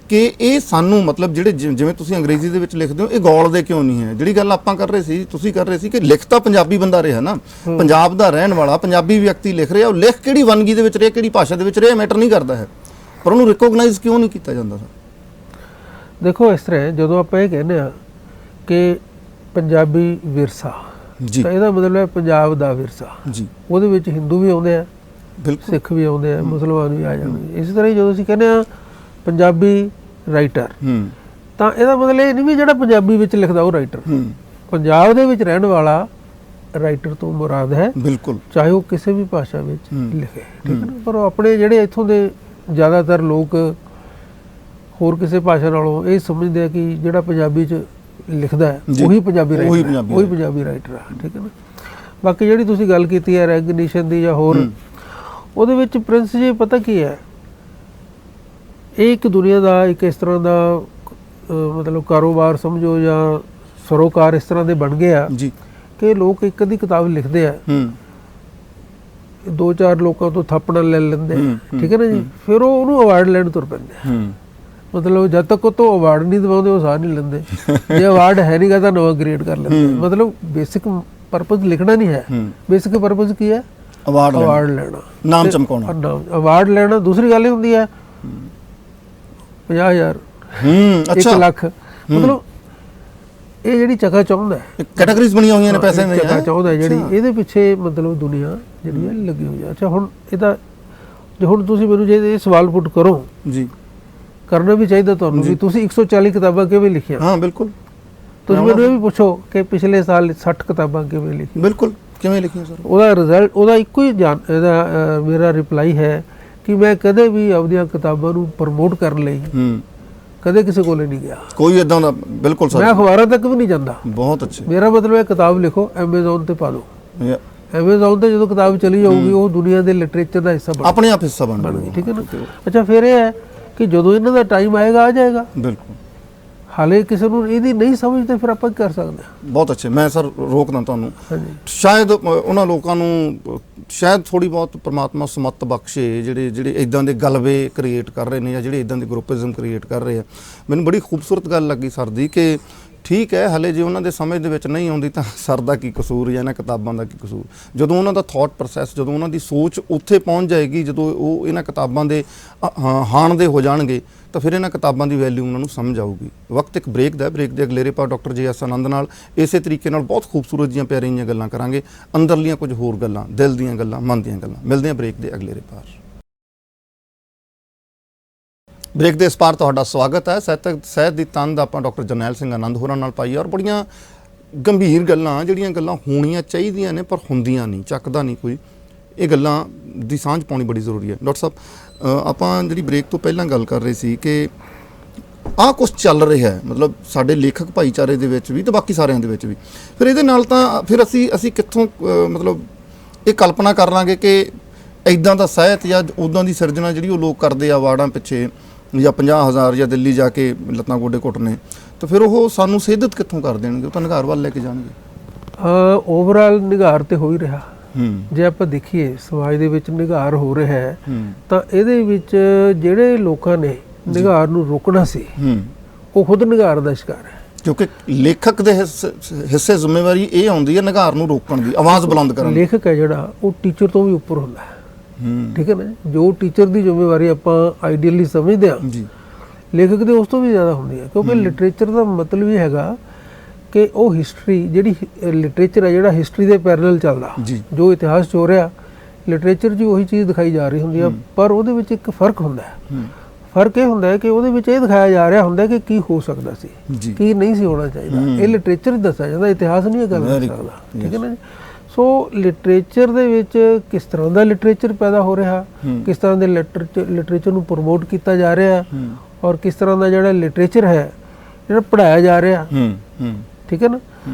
ਕਿ ਇਹ ਸਾਨੂੰ, ਮਤਲਬ ਜਿਹੜੇ ਜਿਵੇਂ ਤੁਸੀਂ ਅੰਗਰੇਜ਼ੀ ਦੇ ਵਿੱਚ ਲਿਖਦੇ ਹੋ, ਇਹ ਗੌਲਦੇ ਕਿਉਂ ਨਹੀਂ ਹੈ। ਜਿਹੜੀ ਗੱਲ ਆਪਾਂ ਕਰ ਰਹੇ ਸੀ, ਤੁਸੀਂ ਕਰ ਰਹੇ ਸੀ ਕਿ ਲਿਖ ਤਾਂ ਪੰਜਾਬੀ ਬੰਦਾ ਰਿਹਾ ਨਾ, ਪੰਜਾਬ ਦਾ ਰਹਿਣ ਵਾਲਾ ਪੰਜਾਬੀ ਵਿਅਕਤੀ ਲਿਖ ਰਿਹਾ, ਉਹ ਲਿਖ ਕਿਹੜੀ ਵੰਨਗੀ ਦੇ ਵਿੱਚ ਰਿਹਾ, ਕਿਹੜੀ ਭਾਸ਼ਾ ਦੇ ਵਿੱਚ ਰਿਹਾ, ਮੈਟਰ ਨਹੀਂ ਕਰਦਾ ਹੈ, ਪਰ ਉਹਨੂੰ ਰਿਕੋਗਨਾਈਜ਼ ਕਿਉਂ ਨਹੀਂ ਕੀਤਾ ਜਾਂਦਾ ਸਰ? ਦੇਖੋ, ਇਸ ਤਰ੍ਹਾਂ ਜਦੋਂ ਆਪਾਂ ਇਹ ਕਹਿੰਦੇ ਆ ਕਿ ਪੰਜਾਬੀ ਵਿਰਸਾ, ਤਾਂ ਇਹਦਾ ਮਤਲਬ ਹੈ ਪੰਜਾਬ ਦਾ ਵਿਰਸਾ ਜੀ। ਉਹਦੇ ਵਿੱਚ ਹਿੰਦੂ ਵੀ ਆਉਂਦੇ ਆ, ਸਿੱਖ ਵੀ ਆਉਂਦੇ ਆ, ਮੁਸਲਮਾਨ ਵੀ ਆ ਜਾਂਦੇ। ਇਸੇ ਤਰ੍ਹਾਂ ਹੀ ਜਦੋਂ ਅਸੀਂ ਕਹਿੰਦੇ ਆ ਪੰਜਾਬੀ ਰਾਈਟਰ, ਤਾਂ ਇਹਦਾ ਮਤਲਬ ਇਹ ਨਹੀਂ ਵੀ ਜਿਹੜਾ ਪੰਜਾਬੀ ਵਿੱਚ ਲਿਖਦਾ ਉਹ ਰਾਈਟਰ। ਪੰਜਾਬ ਦੇ ਵਿੱਚ ਰਹਿਣ ਵਾਲਾ ਰਾਈਟਰ ਤੋਂ ਮੁਰਾਦ ਹੈ, ਬਿਲਕੁਲ, ਚਾਹੇ ਉਹ ਕਿਸੇ ਵੀ ਭਾਸ਼ਾ ਵਿੱਚ ਲਿਖੇ, ਠੀਕ ਹੈ ਨਾ। ਪਰ ਆਪਣੇ ਜਿਹੜੇ ਇੱਥੋਂ ਦੇ ਜ਼ਿਆਦਾਤਰ ਲੋਕ ਹੋਰ ਕਿਸੇ ਭਾਸ਼ਾ ਨਾਲੋਂ ਇਹ ਸਮਝਦੇ ਆ ਕਿ ਜਿਹੜਾ ਪੰਜਾਬੀ 'ਚ ਲਿਖਦਾ ਹੈ ਉਹੀ ਪੰਜਾਬੀ ਰਾਈਟਰ, ਉਹੀ ਪੰਜਾਬੀ ਰਾਈਟਰ ਆ, ਠੀਕ ਹੈ ਨਾ। ਬਾਕੀ ਜਿਹੜੀ ਤੁਸੀਂ ਗੱਲ ਕੀਤੀ ਹੈ ਰੈਕਗਨੀਸ਼ਨ ਦੀ ਜਾਂ ਹੋਰ, ਉਹਦੇ ਵਿੱਚ ਪ੍ਰਿੰਸ ਜੀ ਪਤਾ ਕੀ ਹੈ, ਇਹ ਇੱਕ ਦੁਨੀਆ ਦਾ ਇੱਕ ਇਸ ਤਰ੍ਹਾਂ ਦਾ ਮਤਲਬ ਕਾਰੋਬਾਰ ਸਮਝੋ ਜਾਂ ਸਰੋਕਾਰ ਇਸ ਤਰ੍ਹਾਂ ਦੇ ਬਣ ਗਏ ਆ ਕਿ ਲੋਕ ਇੱਕ ਅੱਧੀ ਕਿਤਾਬ ਲਿਖਦੇ ਆ, ਦੋ ਚਾਰ ਲੋਕਾਂ ਤੋਂ ਥਾਪਣਾ ਲੈ ਲੈਂਦੇ ਠੀਕ ਹੈ ਨਾ ਜੀ, ਫਿਰ ਉਹ ਉਹਨੂੰ ਅਵਾਰਡ ਲੈਣ ਤੁਰ ਪੈਂਦੇ ਆ। ਮਤਲਬ ਜਦ ਤੱਕ ਉਹ ਤੋਂ ਅਵਾਰਡ ਨਹੀਂ ਦਿਵਾਉਂਦੇ ਉਹ ਸਾਹ ਨਹੀਂ ਲੈਂਦੇ। ਜੇ ਅਵਾਰਡ ਹੈ ਨਹੀਂਗਾ ਤਾਂ ਨਵਾਂ ਕ੍ਰੀਏਟ ਕਰ ਲੈਂਦੇ। ਮਤਲਬ ਬੇਸਿਕ ਪਰਪਸ ਲਿਖਣਾ ਨਹੀਂ ਹੈ, ਬੇਸਿਕ ਪਰਪਸ ਕੀ ਹੈ? ਅਵਾਰਡ ਲੈਣਾ, ਨਾਮ ਚਮਕਾਉਣਾ। ਅਵਾਰਡ ਲੈਣਾ। ਦੂਸਰੀ ਗੱਲ ਇਹ ਹੁੰਦੀ ਹੈ 50,000 1 ਲੱਖ, ਮਤਲਬ ਇਹ ਜਿਹੜੀ ਚਕਾ ਚਾਹੁੰਦਾ ਕੈਟਾਗਰੀਜ਼ ਬਣੀਆਂ ਹੋਈਆਂ ਨੇ ਪੈਸੇ ਦੀਆਂ, ਚਕਾ ਚਾਹੁੰਦਾ ਜਿਹੜੀ ਇਹਦੇ ਪਿੱਛੇ ਮਤਲਬ ਦੁਨੀਆ ਜਿਹੜੀ ਹੈ ਲੱਗੀ ਹੋਈ ਹੈ। ਅੱਛਾ ਹੁਣ ਇਹਦਾ ਜੇ ਹੁਣ ਤੁਸੀਂ ਮੈਨੂੰ ਜੇ ਇਹ ਸਵਾਲ ਪੁੱਟ ਕਰੋ ਜੀ, ਕਰਨਾ ਵੀ ਚਾਹੀਦਾ ਤੁਹਾਨੂੰ ਵੀ ਤੁਸੀਂ 140 ਕਿਤਾਬਾਂ ਕਿਵੇਂ ਲਿਖੀਆਂ? ਹਾਂ ਬਿਲਕੁਲ। ਤੁਸੀਂ ਮੈਨੂੰ ਇਹ ਵੀ ਪੁੱਛੋ ਕਿ ਪਿਛਲੇ ਸਾਲ 60 ਕਿਤਾਬਾਂ ਕਿਵੇਂ ਲਿਖੀਆਂ? ਬਿਲਕੁਲ ਕਿਵੇਂ ਲਿਖੀਆਂ ਸਰ? ਉਹਦਾ ਰਿਜ਼ਲਟ ਉਹਦਾ ਇੱਕੋ ਹੀ ਇਹਦਾ ਮੇਰਾ ਰਿਪਲਾਈ ਹੈ ਕਿ ਮੈਂ ਕਦੇ ਵੀ ਆਪਣੀਆਂ ਕਿਤਾਬਾਂ ਨੂੰ ਪ੍ਰਮੋਟ ਕਰਨ ਲਈ ਕਦੇ ਕਿਸੇ ਕੋਲ ਨਹੀਂ ਗਿਆ, ਕੋਈ ਇਦਾਂ ਦਾ। ਬਿਲਕੁਲ ਸਰ, ਮੈਂ ਅਖਬਾਰਾਂ ਤੱਕ ਵੀ ਨਹੀਂ ਜਾਂਦਾ। ਬਹੁਤ ਅੱਛੇ। ਮੇਰਾ ਮਤਲਬ ਹੈ ਕਿਤਾਬ ਲਿਖੋ, Amazon ਤੇ ਪਾ ਦਿਓ। Amazon ਤੇ ਜਦੋਂ ਕਿਤਾਬ ਚਲੀ ਜਾਊਗੀ ਉਹ ਦੁਨੀਆ ਦੇ ਲਿਟਰੇਚਰ ਦਾ ਹਿੱਸਾ ਬਣ ਆਪਣੇ ਆਪ ਹਿੱਸਾ ਬਣ ਜਾਊਗੀ, ਠੀਕ ਹੈ ਨਾ। ਅੱਛਾ ਫਿਰ ਇਹ ਹੈ ਕਿ ਜਦੋਂ ਇਹਨਾਂ ਦਾ ਟਾਈਮ ਆਏਗਾ ਆ ਜਾਏਗਾ। ਬਿਲਕੁਲ। ਹਾਲੇ ਕਿਸੇ ਨੂੰ ਇਹਦੀ ਨਹੀਂ ਸਮਝਦੇ, ਫਿਰ ਆਪਾਂ ਕੀ ਕਰ ਸਕਦੇ ਹਾਂ? ਬਹੁਤ ਅੱਛੇ। ਮੈਂ ਸਰ ਰੋਕਦਾ ਤੁਹਾਨੂੰ, ਸ਼ਾਇਦ ਉਹਨਾਂ ਲੋਕਾਂ ਨੂੰ ਸ਼ਾਇਦ ਥੋੜੀ ਬਹੁਤ ਪ੍ਰਮਾਤਮਾ ਸਮੱਤ ਬਖਸ਼ੇ ਜਿਹੜੇ ਇਦਾਂ ਦੇ ਗਲਵੇ ਕ੍ਰੀਏਟ ਕਰ ਰਹੇ ਨੇ ਜਾਂ ਜਿਹੜੇ ਇਦਾਂ ਦੇ ਗਰੁੱਪਿਜ਼ਮ ਕ੍ਰੀਏਟ ਕਰ ਰਹੇ ਆ। ਮੈਨੂੰ ਬੜੀ ਖੂਬਸੂਰਤ ਗੱਲ ਲੱਗੀ ਸਰ ਦੀ ਕਿ ਠੀਕ ਹੈ ਹਲੇ ਜੇ ਉਹਨਾਂ ਦੇ ਸਮਝ ਦੇ ਵਿੱਚ ਨਹੀਂ ਆਉਂਦੀ ਤਾਂ ਸਰ ਦਾ ਕੀ ਕਸੂਰ ਜਾਂ ਇਹਨਾਂ ਕਿਤਾਬਾਂ ਦਾ ਕੀ ਕਸੂਰ। ਜਦੋਂ ਉਹਨਾਂ ਦਾ ਥਾਟ ਪ੍ਰੋਸੈਸ, ਜਦੋਂ ਉਹਨਾਂ ਦੀ ਸੋਚ ਉੱਥੇ ਪਹੁੰਚ ਜਾਏਗੀ, ਜਦੋਂ ਉਹ ਇਹਨਾਂ ਕਿਤਾਬਾਂ ਦੇ ਹਾਣ ਦੇ ਹੋ ਜਾਣਗੇ ਤਾਂ ਫਿਰ ਇਹਨਾਂ ਕਿਤਾਬਾਂ ਦੀ ਵੈਲਿਊ ਉਹਨਾਂ ਨੂੰ ਸਮਝ ਆਊਗੀ। ਵਕਤ ਇੱਕ ਬ੍ਰੇਕ ਦਾ, ਬ੍ਰੇਕ ਦੇ ਅਗਲੇਰੇ ਪਾ ਡਾਕਟਰ JS ਆਨੰਦ ਨਾਲ ਇਸੇ ਤਰੀਕੇ ਨਾਲ ਬਹੁਤ ਖੂਬਸੂਰਤ ਜੀਆਂ ਪਿਆਰੀਆਂ ਜਿਹੀਆਂ ਗੱਲਾਂ ਕਰਾਂਗੇ, ਅੰਦਰਲੀਆਂ ਕੁਝ ਹੋਰ ਗੱਲਾਂ, ਦਿਲ ਦੀਆਂ ਗੱਲਾਂ, ਮਨ ਦੀਆਂ ਗੱਲਾਂ। ਮਿਲਦੇ ਹਾਂ ਬ੍ਰੇਕ ਦੇ ਅਗਲੇਰੇ ਪਾਰ। ਬ੍ਰੇਕ ਦੇ ਇਸ ਪਾਰ ਤੁਹਾਡਾ ਸਵਾਗਤ ਹੈ। ਸਾਹਿਤ ਦੀ ਤੰਦ ਆਪਾਂ ਡਾਕਟਰ ਜਰਨੈਲ ਸਿੰਘ ਆਨੰਦ ਹੋਰਾਂ ਨਾਲ ਪਾਈ ਔਰ ਬੜੀਆਂ ਗੰਭੀਰ ਗੱਲਾਂ, ਜਿਹੜੀਆਂ ਗੱਲਾਂ ਹੋਣੀਆਂ ਚਾਹੀਦੀਆਂ ਨੇ ਪਰ ਹੁੰਦੀਆਂ ਨਹੀਂ, ਚੱਕਦਾ ਨਹੀਂ ਕੋਈ। ਇਹ ਗੱਲਾਂ ਦੀ ਸਾਂਝ ਪਾਉਣੀ ਬੜੀ ਜ਼ਰੂਰੀ ਹੈ। ਡਾਕਟਰ ਸਾਹਿਬ ਆਪਾਂ ਜਿਹੜੀ ਬ੍ਰੇਕ ਤੋਂ ਪਹਿਲਾਂ ਗੱਲ ਕਰ ਰਹੇ ਸੀ ਕਿ ਆਹ ਕੁਛ ਚੱਲ ਰਿਹਾ ਹੈ, ਮਤਲਬ ਸਾਡੇ ਲੇਖਕ ਭਾਈਚਾਰੇ ਦੇ ਵਿੱਚ ਵੀ ਤੇ ਬਾਕੀ ਸਾਰਿਆਂ ਦੇ ਵਿੱਚ ਵੀ। ਫਿਰ ਇਹਦੇ ਨਾਲ ਤਾਂ ਫਿਰ ਅਸੀਂ ਕਿੱਥੋਂ ਮਤਲਬ ਇਹ ਕਲਪਨਾ ਕਰ ਲਾਂਗੇ ਕਿ ਇੱਦਾਂ ਦਾ ਸਾਹਿਤ ਜਾਂ ਉੱਦਾਂ ਦੀ ਸਿਰਜਣਾ ਜਿਹੜੀ ਉਹ ਲੋਕ ਕਰਦੇ ਆ ਅਵਾਰਡਾਂ ਪਿੱਛੇ ਜਾਂ 50,000 ਜਾਂ ਦਿੱਲੀ ਜਾ ਕੇ ਲੱਤਾਂ ਗੋਡੇ ਘੁੱਟਣੇ, ਤਾਂ ਫਿਰ ਉਹ ਸਾਨੂੰ ਸੇਧਤ ਕਿੱਥੋਂ ਕਰ ਦੇਣਗੇ? ਉਹ ਤਾਂ ਨਿਗਾਰ ਵੱਲ ਲੈ ਕੇ ਜਾਣਗੇ। ਓਵਰਆਲ ਨਿਗਾਰ ਤੇ ਹੋ ਹੀ ਰਿਹਾ। ਜੇ ਆਪਾਂ ਦੇਖੀਏ ਸਮਾਜ ਦੇ ਵਿੱਚ ਨਿਗਾਰ ਹੋ ਰਿਹਾ ਹੈ ਤਾਂ ਇਹਦੇ ਵਿੱਚ ਜਿਹੜੇ ਲੋਕਾਂ ਨੇ ਨਿਗਾਰ ਨੂੰ ਰੋਕਣਾ ਸੀ ਉਹ ਖੁਦ ਨਿਗਾਰ ਦਾ ਸ਼ਿਕਾਰ ਹੈ। ਕਿਉਂਕਿ ਲੇਖਕ ਦੇ ਹਿੱਸੇ ਜ਼ਿੰਮੇਵਾਰੀ ਇਹ ਆਉਂਦੀ ਹੈ ਨਿਗਾਰ ਨੂੰ ਰੋਕਣ ਦੀ, ਆਵਾਜ਼ ਬੁਲੰਦ ਕਰਨ ਦੀ। ਲੇਖਕ ਹੈ ਜਿਹੜਾ ਉਹ ਟੀਚਰ ਤੋਂ ਵੀ ਉੱਪਰ ਹੁੰਦਾ ਹੈ, ਠੀਕ ਹੈ ਨਾ। ਜੋ ਟੀਚਰ ਦੀ ਜ਼ਿੰਮੇਵਾਰੀ ਆਪਾਂ ਆਈਡੀਅਲੀ ਸਮਝਦੇ ਹਾਂ, ਲੇਖਕ ਦੇ ਉਸ ਤੋਂ ਵੀ ਜ਼ਿਆਦਾ ਹੁੰਦੀ ਹੈ। ਕਿਉਂਕਿ ਲਿਟਰੇਚਰ ਦਾ ਮਤਲਬ ਇਹ ਹੈਗਾ ਕਿ ਉਹ ਹਿਸਟਰੀ, ਜਿਹੜੀ ਲਿਟਰੇਚਰ ਹੈ ਜਿਹੜਾ ਹਿਸਟਰੀ ਦੇ ਪੈਰਲਲ ਚੱਲਦਾ, ਜੋ ਇਤਿਹਾਸ 'ਚ ਹੋ ਰਿਹਾ ਲਿਟਰੇਚਰ 'ਚ ਉਹੀ ਚੀਜ਼ ਦਿਖਾਈ ਜਾ ਰਹੀ ਹੁੰਦੀ ਹੈ। ਪਰ ਉਹਦੇ ਵਿੱਚ ਇੱਕ ਫਰਕ ਹੁੰਦਾ ਹੈ। ਫਰਕ ਇਹ ਹੁੰਦਾ ਹੈ ਕਿ ਉਹਦੇ ਵਿੱਚ ਇਹ ਦਿਖਾਇਆ ਜਾ ਰਿਹਾ ਹੁੰਦਾ ਕਿ ਕੀ ਹੋ ਸਕਦਾ ਸੀ, ਕੀ ਨਹੀਂ ਸੀ ਹੋਣਾ ਚਾਹੀਦਾ। ਇਹ ਲਿਟਰੇਚਰ ਦੱਸਿਆ ਜਾਂਦਾ, ਇਤਿਹਾਸ ਨਹੀਂ ਇਹ ਗੱਲ ਕਰ ਸਕਦਾ, ਠੀਕ ਹੈ ਨਾ ਜੀ। ਸੋ ਲਿਟਰੇਚਰ ਦੇ ਵਿੱਚ ਕਿਸ ਤਰ੍ਹਾਂ ਦਾ ਲਿਟਰੇਚਰ ਪੈਦਾ ਹੋ ਰਿਹਾ, ਕਿਸ ਤਰ੍ਹਾਂ ਦੇ ਲਿਟਰੇਚਰ ਨੂੰ ਪ੍ਰਮੋਟ ਕੀਤਾ ਜਾ ਰਿਹਾ ਔਰ ਕਿਸ ਤਰ੍ਹਾਂ ਦਾ ਜਿਹੜਾ ਲਿਟਰੇਚਰ ਹੈ ਜਿਹੜਾ ਪੜ੍ਹਾਇਆ ਜਾ ਰਿਹਾ, ਠੀਕ ਹੈ ਨਾ।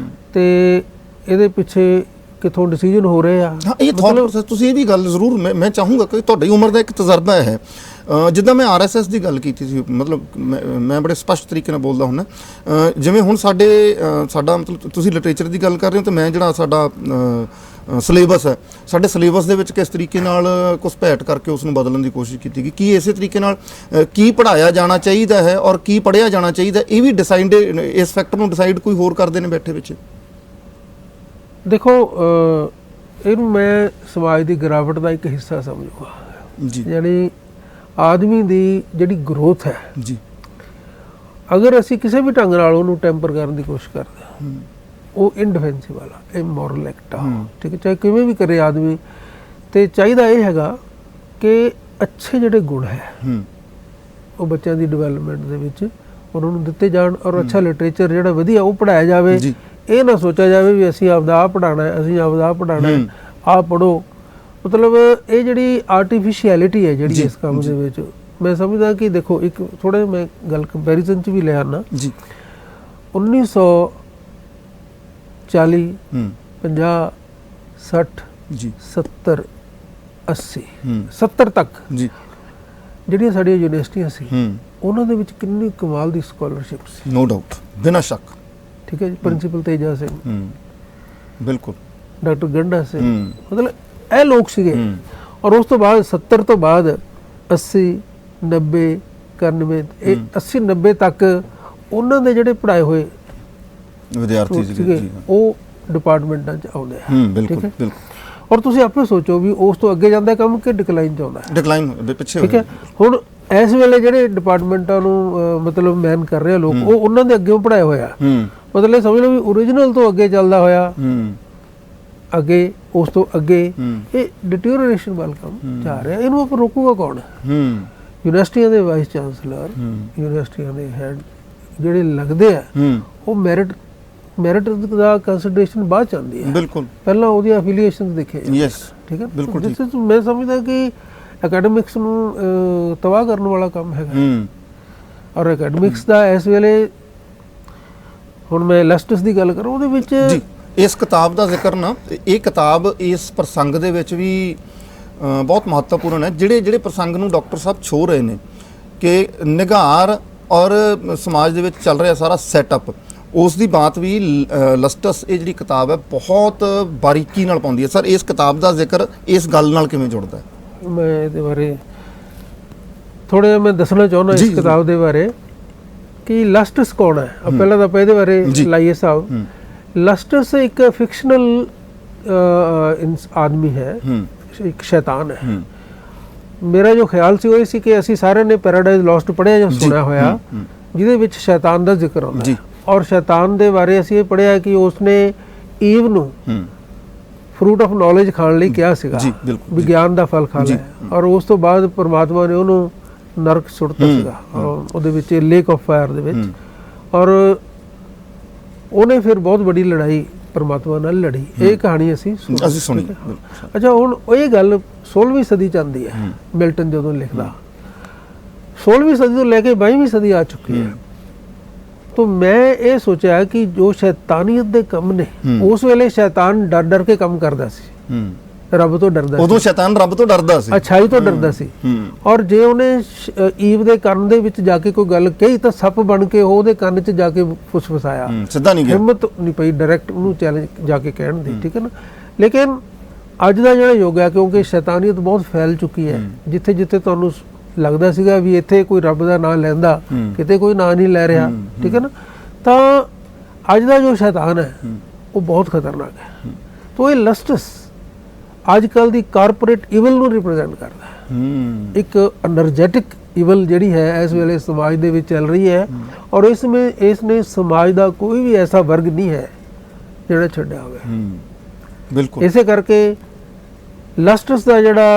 ਤੇ ਇਹਦੇ ਪਿੱਛੇ ਕਿੱਥੋਂ ਡਿਸੀਜਨ ਹੋ ਰਹੇ ਆ। ਇਹ ਤੁਸੀਂ ਇਹ ਵੀ ਗੱਲ ਜ਼ਰੂਰ ਮੈਂ ਚਾਹੂੰਗਾ ਕਿ ਤੁਹਾਡੀ ਉਮਰ ਦਾ ਇੱਕ ਤਜਰਬਾ ਹੈ। ਜਿੱਦਾਂ ਮੈਂ RSS ਦੀ ਗੱਲ ਕੀਤੀ ਸੀ, ਮਤਲਬ ਮੈਂ ਬੜੇ ਸਪਸ਼ਟ ਤਰੀਕੇ ਨਾਲ ਬੋਲਦਾ ਹੁੰਦਾ। ਜਿਵੇਂ ਹੁਣ ਸਾਡਾ ਮਤਲਬ ਤੁਸੀਂ ਲਿਟਰੇਚਰ ਦੀ ਗੱਲ ਕਰ ਰਹੇ ਹੋ, ਤਾਂ ਮੈਂ ਜਿਹੜਾ ਸਾਡਾ ਸਿਲੇਬਸ ਹੈ, ਸਾਡੇ ਸਿਲੇਬਸ ਦੇ ਵਿੱਚ ਕਿਸ ਤਰੀਕੇ ਨਾਲ ਘੁਸਪੈਠ ਕਰਕੇ ਉਸ ਨੂੰ ਬਦਲਣ ਦੀ ਕੋਸ਼ਿਸ਼ ਕੀਤੀ ਗਈ। ਕੀ ਇਸੇ ਤਰੀਕੇ ਨਾਲ ਕੀ ਪੜ੍ਹਾਇਆ ਜਾਣਾ ਚਾਹੀਦਾ ਹੈ ਔਰ ਕੀ ਪੜ੍ਹਿਆ ਜਾਣਾ ਚਾਹੀਦਾ, ਇਹ ਵੀ ਡਿਸਾਈਡ, ਇਸ ਫੈਕਟਰ ਨੂੰ ਡਿਸਾਈਡ ਕੋਈ ਹੋਰ ਕਰਦੇ ਨੇ ਬੈਠੇ ਵਿੱਚ? ਦੇਖੋ ਇਹਨੂੰ ਮੈਂ ਸਮਾਜ ਦੀ ਗਿਰਾਵਟ ਦਾ ਇੱਕ ਹਿੱਸਾ ਸਮਝੂਗਾ ਜੀ। ਯਾਨੀ ਆਦਮੀ ਦੀ ਜਿਹੜੀ ਗਰੋਥ ਹੈ ਜੀ, ਅਗਰ ਅਸੀਂ ਕਿਸੇ ਵੀ ਢੰਗ ਨਾਲ ਉਹਨੂੰ ਟੈਂਪਰ ਕਰਨ ਦੀ ਕੋਸ਼ਿਸ਼ ਕਰਦੇ ਹਾਂ, ਉਹ ਇਨਡਿਫੈਂਸਿਵ ਵਾਲਾ ਇਮੋਰਲ ਐਕਟ ਆ, ਠੀਕ ਹੈ। ਚਾਹੇ ਕਿਵੇਂ ਵੀ ਕਰੇ ਆਦਮੀ, ਤੇ ਚਾਹੀਦਾ ਇਹ ਹੈਗਾ ਕਿ ਅੱਛੇ ਜਿਹੜੇ ਗੁਣ ਹੈ ਉਹ ਬੱਚਿਆਂ ਦੀ ਡਿਵੈਲਪਮੈਂਟ ਦੇ ਵਿੱਚ ਉਹਨਾਂ ਨੂੰ ਦਿੱਤੇ ਜਾਣ ਔਰ ਅੱਛਾ ਲਿਟਰੇਚਰ ਜਿਹੜਾ ਵਧੀਆ ਉਹ ਪੜ੍ਹਾਇਆ ਜਾਵੇ। ਇਹ ਨਾ ਸੋਚਿਆ ਜਾਵੇ ਵੀ ਅਸੀਂ ਆਪਦਾ ਆਹ ਪੜ੍ਹਾਉਣਾ ਹੈ, ਅਸੀਂ ਆਪਦਾ ਆਹ ਪੜ੍ਹਾਉਣਾ ਹੈ, ਆਹ ਪੜ੍ਹੋ। ਮਤਲਬ ਇਹ ਜਿਹੜੀ ਆਰਟੀਫਿਸ਼ੀਅਲਿਟੀ ਹੈ ਜਿਹੜੀ ਇਸ ਕੰਮ ਦੇ ਵਿੱਚ, ਮੈਂ ਸਮਝਦਾ ਕਿ ਦੇਖੋ ਇੱਕ ਥੋੜ੍ਹਾ ਜਿਹਾ ਮੈਂ ਗੱਲ ਕੰਪੈਰੀਜ਼ਨ 'ਚ ਵੀ ਲੈ ਆਉਣਾ ਜੀ। 1940 50 60 70 80 70 ਤੱਕ ਜੀ ਜਿਹੜੀਆਂ ਸਾਡੀਆਂ ਯੂਨੀਵਰਸਿਟੀਆਂ ਸੀ ਉਹਨਾਂ ਦੇ ਵਿੱਚ ਕਿੰਨੀ ਕਮਾਲ ਦੀ ਸਕਾਲਰਸ਼ਿਪ ਸੀ, ਨੋ ਡਾਊਟ, ਬਿਨਾਂ ਸ਼ੱਕ, ਠੀਕ ਹੈ ਜੀ। ਪ੍ਰਿੰਸੀਪਲ ਤੇਜਾ ਸਿੰਘ, ਬਿਲਕੁਲ, ਡਾਕਟਰ ਗੰਡਾ ਸਿੰਘ, ਮਤਲਬ ਇਹ ਲੋਕ ਸੀਗੇ। ਔਰ ਉਸ ਤੋਂ ਬਾਅਦ 70 ਤੋਂ ਬਾਅਦ 80 90 91 ਇਹ 80 90 ਤੱਕ ਉਹਨਾਂ ਦੇ ਜਿਹੜੇ ਪੜ੍ਹਾਏ ਹੋਏ ਵਿਦਿਆਰਥੀ ਸੀਗੇ ਉਹ ਡਿਪਾਰਟਮੈਂਟਾਂ 'ਚ ਆਉਂਦੇ ਆ। ਬਿਲਕੁਲ ਠੀਕ ਹੈ? ਬਿਲਕੁਲ। ਔਰ ਤੁਸੀਂ ਆਪੇ ਸੋਚੋ ਵੀ ਉਸ ਤੋਂ ਅੱਗੇ ਜਾਂਦਾ ਕੰਮ ਕਿ ਡਿਕਲਾਈਨ 'ਚ ਆਉਂਦਾ ਹੈ? ਡਿਕਲਾਈਨ ਪਿੱਛੇ ਹੋ ਠੀਕ ਹੈ। ਹੁਣ ਇਸ ਵੇਲੇ ਜਿਹੜੇ ਡਿਪਾਰਟਮੈਂਟਾਂ ਨੂੰ ਮਤਲਬ ਮੈਨ ਕਰ ਰਹੇ ਲੋਕ ਉਹ ਉਹਨਾਂ ਦੇ ਅੱਗੇ ਪੜ੍ਹਾਏ ਹੋਇਆ, ਮਤਲਬ ਸਮਝ ਲਓ ਵੀ ਓਰੀਜਨਲ ਤੋਂ ਅੱਗੇ ਚੱਲਦਾ ਹੋਇਆ, ਅੱਗੇ ਉਸ ਤੋਂ ਅੱਗੇ ਇਹ ਡਿਟੀਰੀਓਰੇਸ਼ਨ ਵੱਲ ਕੰਮ ਜਾ ਰਿਹਾ। ਇਹਨੂੰ ਆਪਾਂ ਰੋਕੂਗਾ ਕੌਣ? ਯੂਨੀਵਰਸਿਟੀਆਂ ਦੇ ਵਾਈਸ ਚਾਂਸਲਰ, ਯੂਨੀਵਰਸਿਟੀਆਂ ਦੇ ਹੈਡ ਜਿਹੜੇ ਲੱਗਦੇ ਆ ਉਹ ਮੈਰਿਟ ਦਾ ਕੰਸੀਡਰੇਸ਼ਨ ਬਾਅਦ ਚ ਆਉਂਦੀ ਹੈ। ਬਿਲਕੁਲ। ਪਹਿਲਾਂ ਉਹਦੀਆਂ ਐਫੀਲੀਏਸ਼ਨ ਦੇਖੇ। ਯੈਸ। ਠੀਕ ਹੈ। ਬਿਲਕੁਲ ਠੀਕ। ਮੈਂ ਸਮਝਦਾ ਕਿ ਅਕੈਡਮਿਕਸ ਨੂੰ ਤਬਾਹ ਕਰਨ ਵਾਲਾ ਕੰਮ ਹੈਗਾ। ਔਰ ਅਕੈਡਮਿਕਸ ਦਾ ਇਸ ਵੇਲੇ ਹੁਣ ਮੈਂ ਲਸਟਸ ਦੀ ਗੱਲ ਕਰਾਂ ਉਹਦੇ ਵਿੱਚ ਜੀ ਇਸ ਕਿਤਾਬ ਦਾ ਜ਼ਿਕਰ ਨਾ, ਇਹ ਕਿਤਾਬ ਇਸ ਪ੍ਰਸੰਗ ਦੇ ਵਿੱਚ ਵੀ ਬਹੁਤ ਮਹੱਤਵਪੂਰਨ ਹੈ। ਜਿਹੜੇ ਪ੍ਰਸੰਗ ਨੂੰ ਡਾਕਟਰ ਸਾਹਿਬ ਛੋਹ ਰਹੇ ਨੇ ਕਿ ਨਿਗਾਰ ਔਰ ਸਮਾਜ ਦੇ ਵਿੱਚ ਚੱਲ ਰਿਹਾ ਸਾਰਾ ਸੈਟਅਪ, ਉਸ ਦੀ ਬਾਤ ਵੀ ਲਸਟਸ ਇਹ ਜਿਹੜੀ ਕਿਤਾਬ ਹੈ ਬਹੁਤ ਬਾਰੀਕੀ ਨਾਲ ਪਾਉਂਦੀ ਹੈ। ਸਰ ਇਸ ਕਿਤਾਬ ਦਾ ਜ਼ਿਕਰ ਇਸ ਗੱਲ ਨਾਲ ਕਿਵੇਂ ਜੁੜਦਾ ਹੈ? ਮੈਂ ਇਹਦੇ ਬਾਰੇ ਥੋੜਾ ਜਿਹਾ ਮੈਂ ਦੱਸਣਾ ਚਾਹੁੰਦਾ ਇਸ ਕਿਤਾਬ ਦੇ ਬਾਰੇ ਕਿ ਲਸਟਸ ਕੌਣ ਹੈ। ਪਹਿਲਾਂ ਤਾਂ ਆਪਾਂ ਇਹਦੇ ਬਾਰੇ ਲਾਈਏ ਸਾਹਿਬ। ਲਸਟਸ ਇੱਕ ਫਿਕਸ਼ਨਲ ਆਦਮੀ ਹੈ, ਇੱਕ ਸ਼ੈਤਾਨ ਹੈ। ਮੇਰਾ ਜੋ ਖਿਆਲ ਸੀ ਉਹ ਇਹ ਸੀ ਕਿ ਅਸੀਂ ਸਾਰਿਆਂ ਨੇ ਪੈਰਾਡਾਈਜ਼ ਲੌਸਟ ਪੜ੍ਹਿਆ ਜਾਂ ਸੁਣਿਆ ਹੋਇਆ, ਜਿਹਦੇ ਵਿੱਚ ਸ਼ੈਤਾਨ ਦਾ ਜ਼ਿਕਰ ਆਉਂਦਾ ਹੈ। ਔਰ ਸ਼ੈਤਾਨ ਦੇ ਬਾਰੇ ਅਸੀਂ ਇਹ ਪੜ੍ਹਿਆ ਕਿ ਉਸਨੇ ਈਵ ਨੂੰ ਫਰੂਟ ਆਫ ਨੌਲੇਜ ਖਾਣ ਲਈ ਕਿਹਾ ਸੀਗਾ, ਵਿਗਿਆਨ ਦਾ ਫਲ ਖਾ ਲੈ। ਔਰ ਉਸ ਤੋਂ ਬਾਅਦ ਪਰਮਾਤਮਾ ਨੇ ਉਹਨੂੰ ਨਰਕ ਸੁੱਟਤਾ ਸੀਗਾ ਉਹਦੇ ਵਿੱਚ, ਲੇਕ ਆਫ ਫਾਇਰ ਦੇ ਵਿੱਚ। ਔਰ ਉਹਨੇ ਫਿਰ ਬਹੁਤ ਵੱਡੀ ਲੜਾਈ ਪਰਮਾਤਮਾ ਨਾਲ ਲੜੀ। ਇਹ ਕਹਾਣੀ ਅਸੀਂ ਸੁਣੀ। ਅੱਛਾ, ਹੁਣ ਇਹ ਗੱਲ 16ਵੀਂ ਸਦੀ ਚ ਆਉਂਦੀ ਹੈ। ਮਿਲਟਨ ਜਦੋਂ ਲਿਖਦਾ 16ਵੀਂ ਸਦੀ ਤੋਂ ਲੈ ਕੇ 22ਵੀਂ ਸਦੀ ਆ ਚੁੱਕੀ ਹੈ। तो मैं ये सोचा कि जो शैतानियत दे कम ने उस वेले शैतान डर डर के कम करदा सी, रब तो डरदा सी। उदों शैतान रब तो डरदा सी, अच्छाई तो डरदा सी। और जे ओने ईव दे कंन दे विच जाके कोई गल कही तां सप बन के ओहदे कंन च जाके फुसफुसाया, सिद्धा नहीं गया, हिम्मत नहीं पई डायरैक्ट ओनू चैलेंज जाके कहण दी। ठीक है ना। लेकिन अज दा जिहड़ा युग है, क्योंकि शैतानियत बहुत फैल चुकी है, जिथे जिथे तुहानू लगदा सीगा भी इत्थे कोई रब दा नाम लैंदा, किते कोई नाम नहीं लै रहा। ठीक है ना। तो अज दा जो शैतान है वो बहुत खतरनाक है। तो ये लस्टस अजकल दी कारपोरेट इवल नूं रिप्रेजेंट करदा है। एक एनर्जेटिक इवल जिहड़ी है इस वेले समाज दे विच चल रही है, और इसमें इसने समाज दा कोई भी ऐसा वर्ग नहीं है जिहड़ा छड्डिया होवे। बिल्कुल। इसे करके लस्टस दा जिहड़ा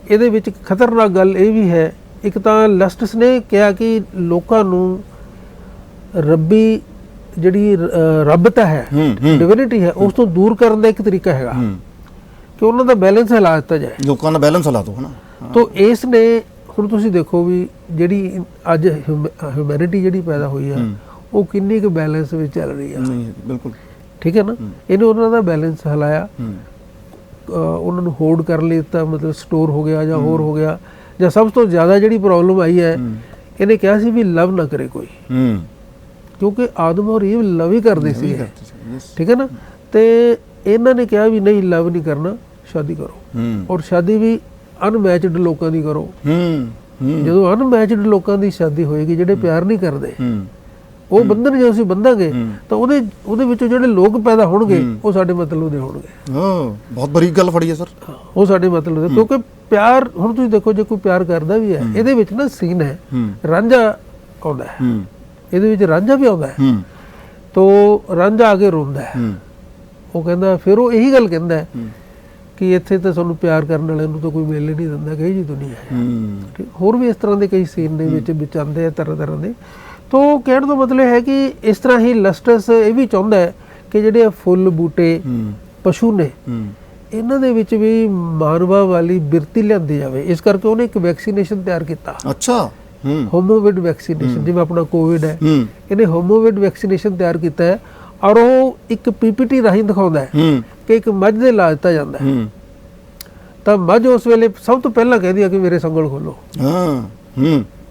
ਇਹਦੇ ਵਿੱਚ ਖਤਰਨਾਕ ਗੱਲ ਇਹ ਵੀ ਹੈ, ਇੱਕ ਤਾਂ ਲਸਟਸ ਨੇ ਕਿਹਾ ਕਿ ਲੋਕਾਂ ਨੂੰ ਰੱਬੀ ਜਿਹੜੀ ਰੱਬਤਾ ਹੈ, ਡਿਵਿਨਿਟੀ ਹੈ, ਉਸ ਤੋਂ ਦੂਰ ਕਰਨ ਦਾ ਇੱਕ ਤਰੀਕਾ ਹੈਗਾ ਕਿ ਉਹਨਾਂ ਦਾ ਬੈਲੈਂਸ ਹਿਲਾ ਦਿੱਤਾ ਜਾਏ, ਲੋਕਾਂ ਦਾ ਬੈਲੈਂਸ ਹਿਲਾ ਦਿਓ, ਹੈ ਨਾ। ਤਾਂ ਇਸ ਨੇ ਹੁਣ ਤੁਸੀਂ ਦੇਖੋ ਵੀ ਜਿਹੜੀ ਅੱਜ ਹਿਊਮੈਨਿਟੀ ਜਿਹੜੀ ਪੈਦਾ ਹੋਈ ਹੈ ਉਹ ਕਿੰਨੀ ਕੁ ਬੈਲੈਂਸ ਵਿੱਚ ਚੱਲ ਰਹੀ ਹੈ। ਬਿਲਕੁਲ ਠੀਕ ਹੈ ਨਾ। ਇਹਨੇ ਉਹਨਾਂ ਦਾ ਬੈਲੈਂਸ ਹਿਲਾਇਆ, ਉਹਨਾਂ ਨੂੰ ਹੋਲਡ ਕਰ ਲਿੱਤਾ, ਮਤਲਬ ਸਟੋਰ ਹੋ ਗਿਆ ਜਾਂ ਹੋਰ ਹੋ ਗਿਆ। ਜਾਂ ਸਭ ਤੋਂ ਜ਼ਿਆਦਾ ਜਿਹੜੀ ਪ੍ਰੋਬਲਮ ਆਈ ਹੈ, ਇਹਨੇ ਕਿਹਾ ਸੀ ਵੀ ਲਵ ਨਾ ਕਰੇ ਕੋਈ, ਕਿਉਂਕਿ ਆਦਮ ਔਰ ਈਵ ਲਵ ਹੀ ਕਰਦੇ ਸੀ। ਠੀਕ ਹੈ ਨਾ। ਤੇ ਇਹਨਾਂ ਨੇ ਕਿਹਾ ਵੀ ਨਹੀਂ, ਲਵ ਨਹੀਂ ਕਰਨਾ, ਸ਼ਾਦੀ ਕਰੋ, ਔਰ ਸ਼ਾਦੀ ਵੀ ਅਨਮੈਚਡ ਲੋਕਾਂ ਦੀ ਕਰੋ। ਜਦੋਂ ਅਨਮੈਚਡ ਲੋਕਾਂ ਦੀ ਸ਼ਾਦੀ ਹੋਏਗੀ, ਜਿਹੜੇ ਪਿਆਰ ਨਹੀਂ ਕਰਦੇ, ਉਹ ਬੰਧਨ ਜੇ ਅਸੀਂ ਬੰਧਾਂਗੇ ਤਾਂ ਉਹਦੇ ਵਿੱਚੋਂ ਜਿਹੜੇ ਲੋਕ ਪੈਦਾ ਹੋਣਗੇ ਉਹ ਸਾਡੇ ਮਤਲਬ ਦੇ ਹੋਣਗੇ। ਬਹੁਤ ਬੜੀ ਗੱਲ ਫੜੀ ਹੈ ਸਰ, ਉਹ ਸਾਡੇ ਮਤਲਬ ਦੇ। ਕਿਉਂਕਿ ਪਿਆਰ, ਹੁਣ ਤੁਸੀਂ ਦੇਖੋ ਜੇ ਕੋਈ ਪਿਆਰ ਕਰਦਾ ਵੀ ਹੈ, ਇਹਦੇ ਵਿੱਚ ਨਾ ਸੀਨ ਹੈ, ਰਾਂਝਾ ਆਉਂਦਾ ਹੈ, ਇਹਦੇ ਵਿੱਚ ਰਾਂਝਾ ਵੀ ਆਉਂਦਾ ਹੈ। ਤੋ ਰਾਂਝਾ ਆ ਕੇ ਰੋਂਦਾ ਹੈ, ਉਹ ਕਹਿੰਦਾ, ਫਿਰ ਉਹ ਇਹੀ ਗੱਲ ਕਹਿੰਦਾ ਕਿ ਇੱਥੇ ਤਾਂ ਸਾਨੂੰ ਪਿਆਰ ਕਰਨ ਵਾਲਿਆਂ ਨੂੰ ਤਾਂ ਕੋਈ ਮਿਲ ਨਹੀਂ ਦਿੰਦਾ, ਕਹੀ ਜੀ ਦੁਨੀਆ ਹੈ। ਹੋਰ ਵੀ ਇਸ ਤਰ੍ਹਾਂ ਦੇ ਕਈ ਸੀਨ ਦੇ ਵਿੱਚ ਆਉਂਦੇ ਆ ਤਰ੍ਹਾਂ ਤਰ੍ਹਾਂ ਦੇ। तो कहने का मतलब है कि इस तरह ही लस्टस ये भी चाहता है कि जिहड़े फुल बूटे पशु ने इन्हां दे विच भी मानवा वाली बिरती लिआंदी जावे। इस करके उन्हें एक वैक्सीनेशन तैयार किया। अच्छा। होमोविड वैक्सीनेशन, जिवें अपना कोविड है, इन्हें होमोविड वैक्सीनेशन तैयार किया है, और वो एक पीपीटी राही दिखाउंदा है कि एक मझ दे ला दिता जांदा है। तां मझ उस वेले सब तो पहला कहदी है कि मेरे संगल खोलो।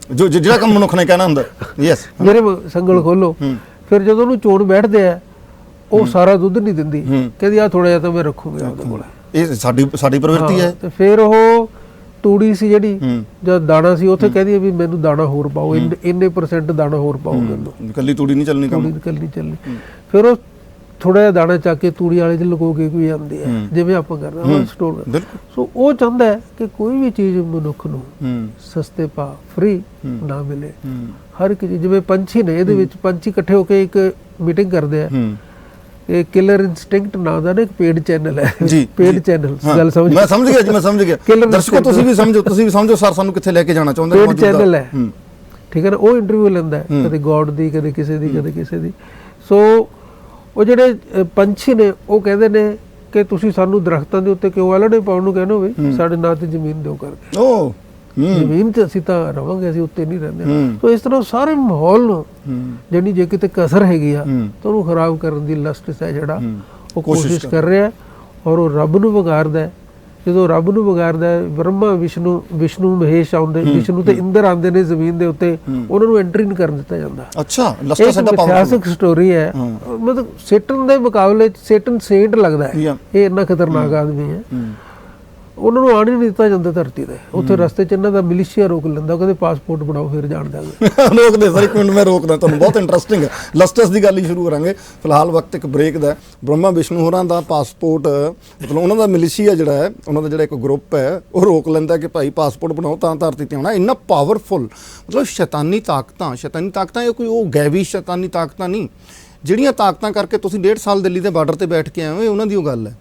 जो ਜਿਹੜਾ ਕੰਮ ਮਨੁੱਖ ਨੇ ਕਹਿਣਾ ਹੁੰਦਾ, ਯੈਸ, ਮੇਰੇ ਸੰਗਲ ਖੋਲੋ। ਫਿਰ ਜਦੋਂ ਉਹਨੂੰ ਚੋਣ ਬੈਠਦੇ ਆ, ਉਹ ਸਾਰਾ ਦੁੱਧ ਨਹੀਂ ਦਿੰਦੀ, ਕਹਿੰਦੀ ਆ ਥੋੜਾ ਜਿਹਾ ਤਾਂ ਮੈਂ ਰੱਖੂਗੀ ਉਹਦੇ ਕੋਲ। ਇਹ ਸਾਡੀ ਪ੍ਰਵਿਰਤੀ ਹੈ। ਤੇ ਫਿਰ ਉਹ ਤੂੜੀ ਸੀ ਜਿਹੜੀ ਜਦ ਦਾਣਾ ਸੀ ਉੱਥੇ ਕਹਦੀ ਵੀ ਮੈਨੂੰ ਦਾਣਾ ਹੋਰ ਪਾਓ, ਇੰਨੇ % ਦਾਣਾ ਹੋਰ ਪਾਓ ਮੈਨੂੰ, ਕੱਲੀ ਤੂੜੀ ਨਹੀਂ ਚੱਲਣੀ ਕੰਮ, ਕੱਲੀ ਚੱਲਣੀ। ਫਿਰ ਉਹ ਥੋੜਾ ਜਿਹਾ ਦਾਣਾ ਚੱਕ ਕੇ ਤੂੜੀ ਵਾਲੇ 'ਚ ਲੁਕੋ ਕੇ ਕੋਈ ਆਉਂਦੀ ਹੈ, ਜਿਵੇਂ ਆਪਾਂ ਕਰਦੇ ਹਾਂ ਸਟੋਰ। ਸੋ ਉਹ ਚਾਹੁੰਦਾ ਹੈ ਕਿ ਕੋਈ ਵੀ ਚੀਜ਼ ਮਨੁੱਖ ਨੂੰ ਸਸਤੇ ਭਾਅ ਫ੍ਰੀ ਨਾ ਮਿਲੇ। ਹਰ ਇੱਕ ਚੀਜ਼, ਜਿਵੇਂ ਪੰਛੀ ਨੇ, ਇਹਦੇ ਵਿੱਚ ਪੰਛੀ ਇਕੱਠੇ ਹੋ ਕੇ ਇੱਕ ਮੀਟਿੰਗ ਕਰਦੇ ਆ। ਇਹ ਕਿਲਰ ਇਨਸਟਿੰਕਟ ਨਾਂ ਦਾ ਨਾ ਇੱਕ ਪੇਡ ਚੈਨਲ ਹੈ, ਪੇਡ ਚੈਨਲ। ਗੱਲ ਸਮਝ, ਮੈਂ ਸਮਝ ਗਿਆ ਜੀ, ਮੈਂ ਸਮਝ ਗਿਆ। ਦਰਸ਼ਕੋ ਤੁਸੀਂ ਵੀ ਸਮਝੋ ਸਰ ਸਾਨੂੰ ਕਿੱਥੇ ਲੈ ਕੇ ਜਾਣਾ ਚਾਹੁੰਦੇ। ਪੇਡ ਚੈਨਲ ਹੈ, ਠੀਕ ਹੈ ਨਾ। ਉਹ ਇੰਟਰਵਿਊ ਲੈਂਦਾ ਕਦੇ ਗੋਡ ਦੀ, ਕਦੇ ਕਿਸੇ ਦੀ, ਕਦੇ ਕਿਸੇ ਦੀ। ਸੋ ਉਹ ਜਿਹੜੇ ਪੰਛੀ ਨੇ ਉਹ ਕਹਿੰਦੇ ਨੇ ਕਿ ਤੁਸੀਂ ਸਾਨੂੰ ਦਰਖਤਾਂ ਦੇ ਉੱਤੇ ਕਿਉਂ ਆਲਣੇ ਪਾਉਣ ਨੂੰ ਕਹਿੰਦੇ ਹੋ, ਸਾਡੇ ਨਾਂ ਤੇ ਜ਼ਮੀਨ ਦਿਓ ਕਰਕੇ। ਜ਼ਮੀਨ 'ਚ ਅਸੀਂ ਤਾਂ ਰਵਾਂਗੇ, ਅਸੀਂ ਉੱਤੇ ਨਹੀਂ ਰਹਿੰਦੇ। ਸੋ ਇਸ ਤਰ੍ਹਾਂ ਸਾਰੇ ਮਾਹੌਲ ਨੂੰ ਜਿਹੜੀ ਜੇ ਕਿਤੇ ਕਸਰ ਹੈਗੀ ਆ ਤਾਂ ਉਹਨੂੰ ਖਰਾਬ ਕਰਨ ਦੀ ਲਸਟ ਹੈ ਜਿਹੜਾ ਉਹ ਕੋਸ਼ਿਸ਼ ਕਰ ਰਿਹਾ। ਔਰ ਉਹ ਰੱਬ ਨੂੰ ਵਿਗਾੜਦਾ ਹੈ। ਜਦੋਂ ਰੱਬ ਨੂੰ ਵਿਗਾੜਦਾ ਹੈ, ਬ੍ਰਹਮਾ ਵਿਸ਼ਨੂੰ ਮਹੇਸ਼ ਆਉਂਦੇ, ਵਿਸ਼ਨੂੰ ਤੇ ਇੰਦਰ ਆਉਂਦੇ ਨੇ ਜ਼ਮੀਨ ਦੇ ਉੱਤੇ, ਉਹਨਾਂ ਨੂੰ ਐਂਟਰੀ ਨਹੀਂ ਕਰਨ ਦਿੱਤਾ ਜਾਂਦਾ। ਅੱਛਾ, ਲਸਟ ਸਾਡਾ ਇਤਿਹਾਸਕ ਸਟੋਰੀ ਹੈ। ਮਤਲਬ ਸੇਟਨ ਦੇ ਮੁਕਾਬਲੇ 'ਚ ਸੇਟਨ ਸੇਂਟ ਲੱਗਦਾ ਹੈ, ਇਹ ਇੰਨਾ ਖਤਰਨਾਕ ਆਦਮੀ ਹੈ। ਉਹਨਾਂ ਨੂੰ ਆਣ ਹੀ ਨਹੀਂ ਦਿੱਤਾ ਜਾਂਦਾ ਧਰਤੀ ਤੇ। ਉੱਥੇ ਰਸਤੇ 'ਚ ਇਹਨਾਂ ਦਾ ਮਿਲੀਸ਼ੀਆ ਰੋਕ ਲੈਂਦਾ, ਕਹਿੰਦੇ ਪਾਸਪੋਰਟ ਬਣਾਓ ਫਿਰ ਜਾਣ ਦਿਆਂਗੇ। ਰੋਕਦੇ ਸਰ, ਇੱਕ ਮਿੰਟ ਮੈਂ ਰੋਕਦਾ ਤੁਹਾਨੂੰ, ਬਹੁਤ ਇੰਟਰਸਟਿੰਗ ਹੈ। ਲਸਟਸ ਦੀ ਗੱਲ ਹੀ ਸ਼ੁਰੂ ਕਰਾਂਗੇ। ਫਿਲਹਾਲ ਵਕਤ ਇੱਕ ਬ੍ਰੇਕ ਦਾ। ਬ੍ਰਹਮਾ ਵਿਸ਼ਨੂੰ ਹੋਰਾਂ ਦਾ ਪਾਸਪੋਰਟ, ਮਤਲਬ ਉਹਨਾਂ ਦਾ ਮਿਲੀਸ਼ੀਆ ਜਿਹੜਾ ਹੈ, ਉਹਨਾਂ ਦਾ ਜਿਹੜਾ ਇੱਕ ਗਰੁੱਪ ਹੈ, ਉਹ ਰੋਕ ਲੈਂਦਾ ਕਿ ਭਾਈ ਪਾਸਪੋਰਟ ਬਣਾਓ ਤਾਂ ਧਰਤੀ ਤੇ ਆਉਣਾ। ਇੰਨਾ ਪਾਵਰਫੁਲ, ਮਤਲਬ ਸ਼ੈਤਾਨੀ ਤਾਕਤਾਂ ਇਹ ਕੋਈ ਉਹ ਗੈਵੀ ਸ਼ੈਤਾਨੀ ਤਾਕਤਾਂ ਨਹੀਂ ਜਿਹੜੀਆਂ ਤਾਕਤਾਂ ਕਰਕੇ ਤੁਸੀਂ 1.5 ਸਾਲ ਦਿੱਲੀ ਦੇ ਬਾਰਡਰ ਤੇ ਬੈਠ ਕੇ ਆਏ ਹੋ। ਉਹਨਾਂ ਦੀ ਉਹ ਗੱਲ ਹੈ।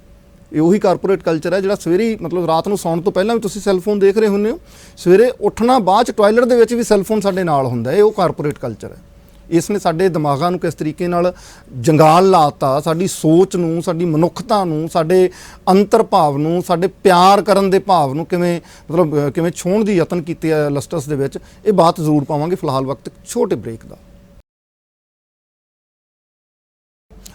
ਇਹ ਉਹੀ ਕਾਰਪੋਰੇਟ ਕਲਚਰ ਹੈ ਜਿਹੜਾ ਸਵੇਰੇ, ਮਤਲਬ ਰਾਤ ਨੂੰ ਸੌਣ ਤੋਂ ਪਹਿਲਾਂ ਵੀ ਤੁਸੀਂ ਸੈੱਲਫੋਨ ਦੇਖ ਰਹੇ ਹੁੰਦੇ ਹੋ, ਸਵੇਰੇ ਉੱਠਣਾ ਬਾਅਦ 'ਚ ਟਾਇਲਟ ਦੇ ਵਿੱਚ ਵੀ ਸੈੱਲਫੋਨ ਸਾਡੇ ਨਾਲ ਹੁੰਦਾ। ਇਹ ਉਹ ਕਾਰਪੋਰੇਟ ਕਲਚਰ ਹੈ। ਇਸ ਨੇ ਸਾਡੇ ਦਿਮਾਗਾਂ ਨੂੰ ਕਿਸ ਤਰੀਕੇ ਨਾਲ ਜੰਗਾਲ ਲਾਤਾ, ਸਾਡੀ ਸੋਚ ਨੂੰ, ਸਾਡੀ ਮਨੁੱਖਤਾ ਨੂੰ, ਸਾਡੇ ਅੰਤਰ ਭਾਵ ਨੂੰ, ਸਾਡੇ ਪਿਆਰ ਕਰਨ ਦੇ ਭਾਵ ਨੂੰ ਕਿਵੇਂ ਛੋਹਣ ਦੀ ਯਤਨ ਕੀਤੇ ਆ ਲਸਟਸ ਦੇ ਵਿੱਚ। ਇਹ ਬਾਤ ਜ਼ਰੂਰ ਪਾਵਾਂਗੇ। ਫਿਲਹਾਲ ਵਕਤ ਛੋਟੇ ਬ੍ਰੇਕ ਦਾ।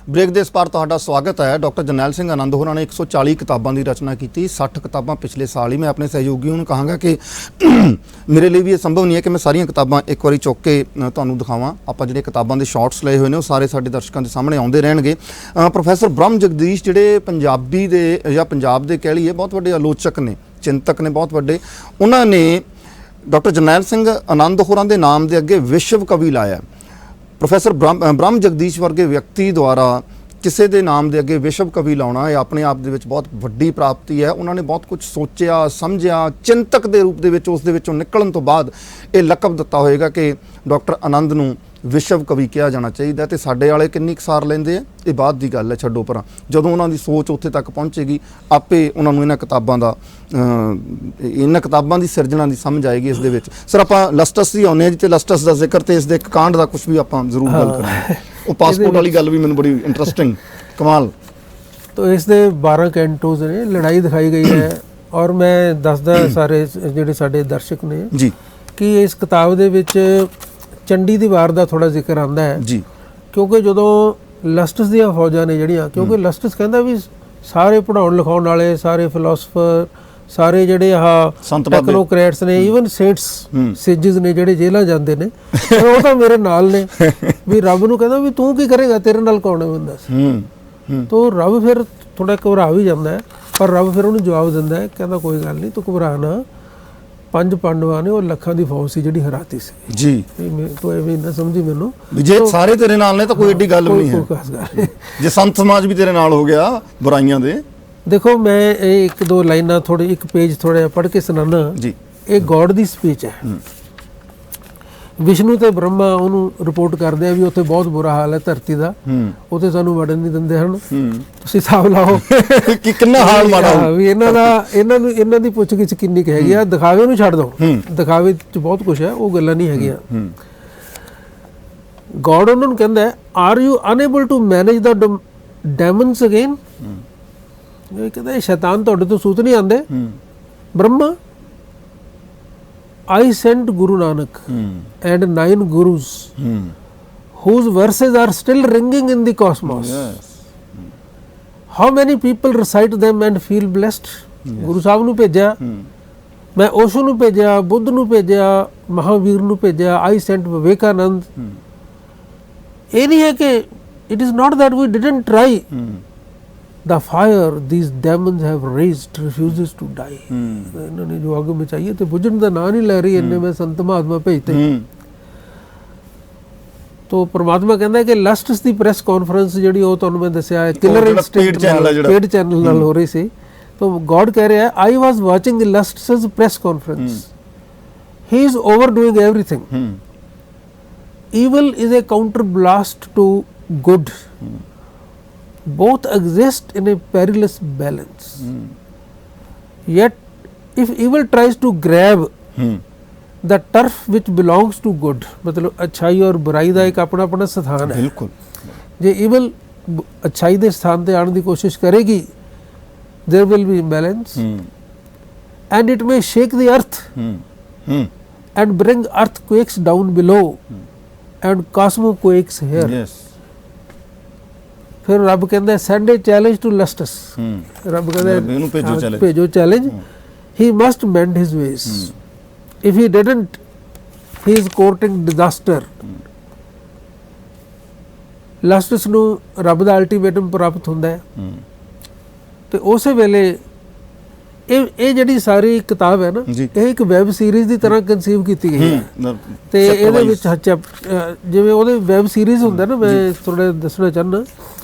ਬ੍ਰੇਕ ਦੇ ਇਸ ਪਾਰ ਤੁਹਾਡਾ ਸਵਾਗਤ ਹੈ। ਡਾਕਟਰ ਜਰਨੈਲ ਸਿੰਘ ਆਨੰਦ ਹੋਰਾਂ ਨੇ 140 ਕਿਤਾਬਾਂ ਦੀ ਰਚਨਾ ਕੀਤੀ, 60 ਕਿਤਾਬਾਂ ਪਿਛਲੇ ਸਾਲ ਹੀ। ਮੈਂ ਆਪਣੇ ਸਹਿਯੋਗੀਆਂ ਨੂੰ ਕਹਾਂਗਾ ਕਿ ਮੇਰੇ ਲਈ ਵੀ ਇਹ ਸੰਭਵ ਨਹੀਂ ਹੈ ਕਿ ਮੈਂ ਸਾਰੀਆਂ ਕਿਤਾਬਾਂ ਇੱਕ ਵਾਰੀ ਚੁੱਕ ਕੇ ਤੁਹਾਨੂੰ ਦਿਖਾਵਾਂ। ਆਪਾਂ ਜਿਹੜੇ ਕਿਤਾਬਾਂ ਦੇ ਸ਼ਾਰਟਸ ਲਏ ਹੋਏ ਨੇ ਉਹ ਸਾਰੇ ਸਾਡੇ ਦਰਸ਼ਕਾਂ ਦੇ ਸਾਹਮਣੇ ਆਉਂਦੇ ਰਹਿਣਗੇ। ਪ੍ਰੋਫੈਸਰ ਬ੍ਰਹਮ ਜਗਦੀਸ਼ ਜਿਹੜੇ ਪੰਜਾਬੀ ਦੇ ਜਾਂ ਪੰਜਾਬ ਦੇ ਕਹਿ ਲਈਏ ਬਹੁਤ ਵੱਡੇ ਆਲੋਚਕ ਨੇ, ਚਿੰਤਕ ਨੇ ਬਹੁਤ ਵੱਡੇ, ਉਹਨਾਂ ਨੇ ਡਾਕਟਰ ਜਰਨੈਲ ਸਿੰਘ ਆਨੰਦ ਹੋਰਾਂ ਦੇ ਨਾਮ ਦੇ ਅੱਗੇ ਵਿਸ਼ਵ ਕਵੀ ਲਾਇਆ। ਪ੍ਰੋਫੈਸਰ ਬ੍ਰਹਮ ਜਗਦੀਸ਼ ਵਰਗੇ ਵਿਅਕਤੀ ਦੁਆਰਾ ਕਿਸੇ ਦੇ ਨਾਮ ਦੇ ਅੱਗੇ ਵਿਸ਼ਵ ਕਵੀ ਲਾਉਣਾ ਇਹ ਆਪਣੇ ਆਪ ਦੇ ਵਿੱਚ ਬਹੁਤ ਵੱਡੀ ਪ੍ਰਾਪਤੀ ਹੈ। ਉਹਨਾਂ ਨੇ ਬਹੁਤ ਕੁਝ ਸੋਚਿਆ, ਸਮਝਿਆ, ਚਿੰਤਕ ਦੇ ਰੂਪ ਦੇ ਵਿੱਚ ਉਸ ਦੇ ਵਿੱਚੋਂ ਨਿਕਲਣ ਤੋਂ ਬਾਅਦ ਇਹ ਲਕਬ ਦਿੱਤਾ ਹੋਏਗਾ ਕਿ ਡਾਕਟਰ ਆਨੰਦ ਨੂੰ ਵਿਸ਼ਵ ਕਵੀ ਕਿਹਾ ਜਾਣਾ ਚਾਹੀਦਾ। ਤੇ ਸਾਡੇ ਵਾਲੇ ਕਿੰਨੀ ਸਾਰ ਲੈਂਦੇ ਆ ਇਹ ਬਾਅਦ ਦੀ ਗੱਲ ਹੈ, ਛੱਡੋ ਪਰਾਂ। ਜਦੋਂ ਉਹਨਾਂ ਦੀ ਸੋਚ ਉੱਥੇ ਤੱਕ ਪਹੁੰਚੇਗੀ ਆਪੇ ਉਹਨਾਂ ਨੂੰ ਇਹਨਾਂ ਕਿਤਾਬਾਂ ਦੀ ਸਿਰਜਣਾ ਦੀ ਸਮਝ ਆਏਗੀ ਇਸ ਦੇ ਵਿੱਚ। ਸਰ ਆਪਾਂ ਲਸਟਸ ਦੀ ਆਉਂਦੇ ਹਾਂ ਜੀ, ਤੇ ਲਸਟਸ ਦਾ ਜ਼ਿਕਰ ਤੇ ਇਸ ਦੇ ਇੱਕ ਕਾਂਡ ਦਾ ਕੁਝ ਵੀ ਆਪਾਂ ਜ਼ਰੂਰ ਗੱਲ ਕਰਾਂਗੇ। ਉਹ ਪਾਸਪੋਰਟ ਵਾਲੀ ਗੱਲ ਵੀ ਮੈਨੂੰ ਬੜੀ ਇੰਟਰਸਟਿੰਗ, ਕਮਾਲ। तो इस दे 12 कैंटोज ने लड़ाई दिखाई गई है। और मैं दसदा सारे ਜਿਹੜੇ ਸਾਡੇ ਦਰਸ਼ਕ ਨੇ ਜੀ ਕਿ ਇਸ ਕਿਤਾਬ ਦੇ ਵਿੱਚ ਚੰਡੀ ਦੀ ਵਾਰ ਦਾ ਥੋੜਾ ਜ਼ਿਕਰ ਆਉਂਦਾ ਹੈ ਜੀ, ਕਿਉਂਕਿ ਜਦੋਂ ਲਸਟਸ ਦੀਆਂ ਫੌਜਾਂ ਨੇ ਜਿਹੜੀਆਂ, ਕਿਉਂਕਿ ਲਸਟਸ ਕਹਿੰਦਾ ਵੀ ਸਾਰੇ ਪੜਾਉਣ ਲਿਖਾਉਣ ਵਾਲੇ, ਸਾਰੇ ਫਿਲਾਸਫਰ, ਸਾਰੇ ਜਿਹੜੇ ਆਹ ਟੈਕਨੋਕ੍ਰੈਟਸ ਨੇ, ਈਵਨ ਸੇਂਟਸ ਸੇਜਸ ਨੇ ਜਿਹੜੇ ਜੇਲ੍ਹਾਂ ਜਾਂਦੇ ਨੇ, ਉਹ ਤਾਂ ਮੇਰੇ ਨਾਲ ਨੇ। ਵੀ ਰੱਬ ਨੂੰ ਕਹਿੰਦਾ ਵੀ ਤੂੰ ਕੀ ਕਰੇਗਾ, ਤੇਰੇ ਨਾਲ ਕੌਣ ਹੈ ਬੰਦਾ ਸੀ। ਤੋ ਰੱਬ ਫਿਰ ਥੋੜਾ ਘਬਰਾ ਵੀ ਜਾਂਦਾ ਹੈ, ਪਰ ਰੱਬ ਫਿਰ ਉਹਨੂੰ ਜਵਾਬ ਦਿੰਦਾ ਹੈ, ਕਹਿੰਦਾ ਕੋਈ ਗੱਲ ਨਹੀਂ ਤੂੰ ਘਬਰਾ ਨਾ, 5 ਪਾਂਡਵਾਂ ਨੇ ਉਹ ਲੱਖਾਂ ਦੀ ਫੌਜ ਸੀ ਜਿਹੜੀ ਹਰਾਤੀ ਸੀ ਜੀ। ਤੂੰ ਐਵੇਂ ਨਾ ਸਮਝੀ ਮੈਨੂੰ, ਜੇ ਸਾਰੇ ਤੇਰੇ ਨਾਲ ਨੇ ਤਾਂ ਕੋਈ ਏਡੀ ਗੱਲ ਨਹੀਂ ਹੈ। ਜੇ ਸੰਤ ਸਮਾਜ ਵੀ ਤੇਰੇ ਨਾਲ ਹੋ ਗਿਆ ਬੁਰਾਈਆਂ ਦੇ। ਦੇਖੋ ਮੈਂ ਇਹ 1-2 ਲਾਈਨਾਂ ਥੋੜੀ, ਇੱਕ ਪੇਜ ਥੋੜਾ ਪੜ੍ਹ ਕੇ ਸੁਣਾਣਾ ਜੀ। ਇਹ ਗੋਡ ਦੀ ਸਪੀਚ ਹੈ। ਵਿਸ਼ਨੂੰ ਤੇ ਬ੍ਰਹਮਾ ਉਹਨੂੰ ਰਿਪੋਰਟ ਕਰਦੇ ਆ ਵੀ ਉੱਥੇ ਬਹੁਤ ਬੁਰਾ ਹਾਲ ਹੈ ਧਰਤੀ ਦਾ, ਉੱਥੇ ਸਾਨੂੰ ਵੜਨ ਨਹੀਂ ਦਿੰਦੇ ਹਨ, ਤੁਸੀਂ ਹਿਸਾਬ ਲਾਓ ਕਿ ਕਿੰਨਾ ਹਾਲ ਮਾੜਾ ਵੀ ਇਹਨਾਂ ਦੀ ਪੁੱਛਗਿੱਛ ਕਿੰਨੀ ਕੁ ਹੈਗੀ ਆ। ਦਿਖਾਵੇ ਨੂੰ ਛੱਡ ਦਿਓ, ਦਿਖਾਵੇ 'ਚ ਬਹੁਤ ਕੁਛ ਹੈ, ਉਹ ਗੱਲਾਂ ਨਹੀਂ ਹੈਗੀਆਂ। ਗੋਡ ਉਹਨਾਂ ਨੂੰ ਕਹਿੰਦਾ ਹੈ, are you unable to manage the demons again. ਇਹ ਕਹਿੰਦਾ ਸ਼ੈਤਾਨ ਤੁਹਾਡੇ ਤੋਂ ਸੂਤ ਨਹੀਂ ਆਉਂਦੇ। Brahma, I sent Guru Nanak and 9 gurus whose verses are still ringing in the cosmos. How many people recite them and feel blessed? Guru Sahib ਨੂੰ ਭੇਜਿਆ, ਮੈਂ ਓਸ਼ੋ ਨੂੰ ਭੇਜਿਆ, ਬੁੱਧ ਨੂੰ ਭੇਜਿਆ, ਮਹਾਵੀਰ ਨੂੰ ਭੇਜਿਆ, I sent ਵਿਵੇਕਾਨੰਦ। ਇਹ ਨਹੀਂ ਹੈ ਕਿ it is not that we didn't try, the fire these demons have raised refuses to die. ਇਹਨਾਂ ਨੇ ਜੋ ਅੱਗ ਮਚਾਈ ਤੇ ਬੁਝਣ ਦਾ ਨਾਂ ਨਹੀਂ ਲੈ ਰਹੀ, ਇੰਨੇ ਮੈਂ ਸੰਤ ਮਹਾਤਮਾ ਭੇਜਤੇ। ਤੋ ਪ੍ਰਮਾਤਮਾ ਕਹਿੰਦਾ ਕਿ ਲਸਟਸ ਦੀ ਪ੍ਰੈਸ ਕਾਨਫਰੰਸ ਜਿਹੜੀ ਉਹ ਤੁਹਾਨੂੰ ਮੈਂ ਦੱਸਿਆ ਹੈ ਕਿਲਰ ਇਨਸਟਿੰਕਟ ਪੇਡ ਚੈਨਲ ਨਾਲ ਹੋ ਰਹੀ ਸੀ। ਤੋ ਗੋਡ ਕਹਿ ਰਿਹਾ ਹੈ I was watching lust's press conference, he is overdoing everything. evil is a counter blast to good. Both exist in a perilous balance. Yet if evil tries to grab the turf which belongs to good, मतलब अच्छाई और बुराई का एक अपना अपना स्थान है। बिल्कुल। जे evil अच्छाई के स्थान पे आने की कोशिश करेगी, there will be imbalance and it may shake the earth and bring earthquakes down below and cosmoquakes here. Yes. फिर रब कहता है send a challenge to Lustus. रब कहता है भेजो challenge. He must mend his ways. If he didn't, he is courting disaster. Lustus ਨੂੰ ਰੱਬ ਦਾ ਅਲਟੀਮੇਟਮ ਪ੍ਰਾਪਤ ਹੁੰਦਾ ਹੈ ਤੇ ਉਸੇ ਵੇਲੇ ਇਹ ਜਿਹੜੀ ਸਾਰੀ ਕਿਤਾਬ ਹੈ ਨਾ, ਇਹ ਇੱਕ ਵੈਬ ਸੀਰੀਜ਼ ਦੀ ਤਰ੍ਹਾਂ ਕਨਸੀਵ ਕੀਤੀ ਗਈ ਹੈ ਤੇ ਇਹਦੇ ਵਿੱਚ ਜਿਵੇਂ ਉਹਦੇ ਵੈਬ ਸੀਰੀਜ਼ ਹੁੰਦਾ ਨਾ, ਮੈਂ ਥੋੜਾ ਦੱਸਣਾ ਚਾਹੁੰਦਾ,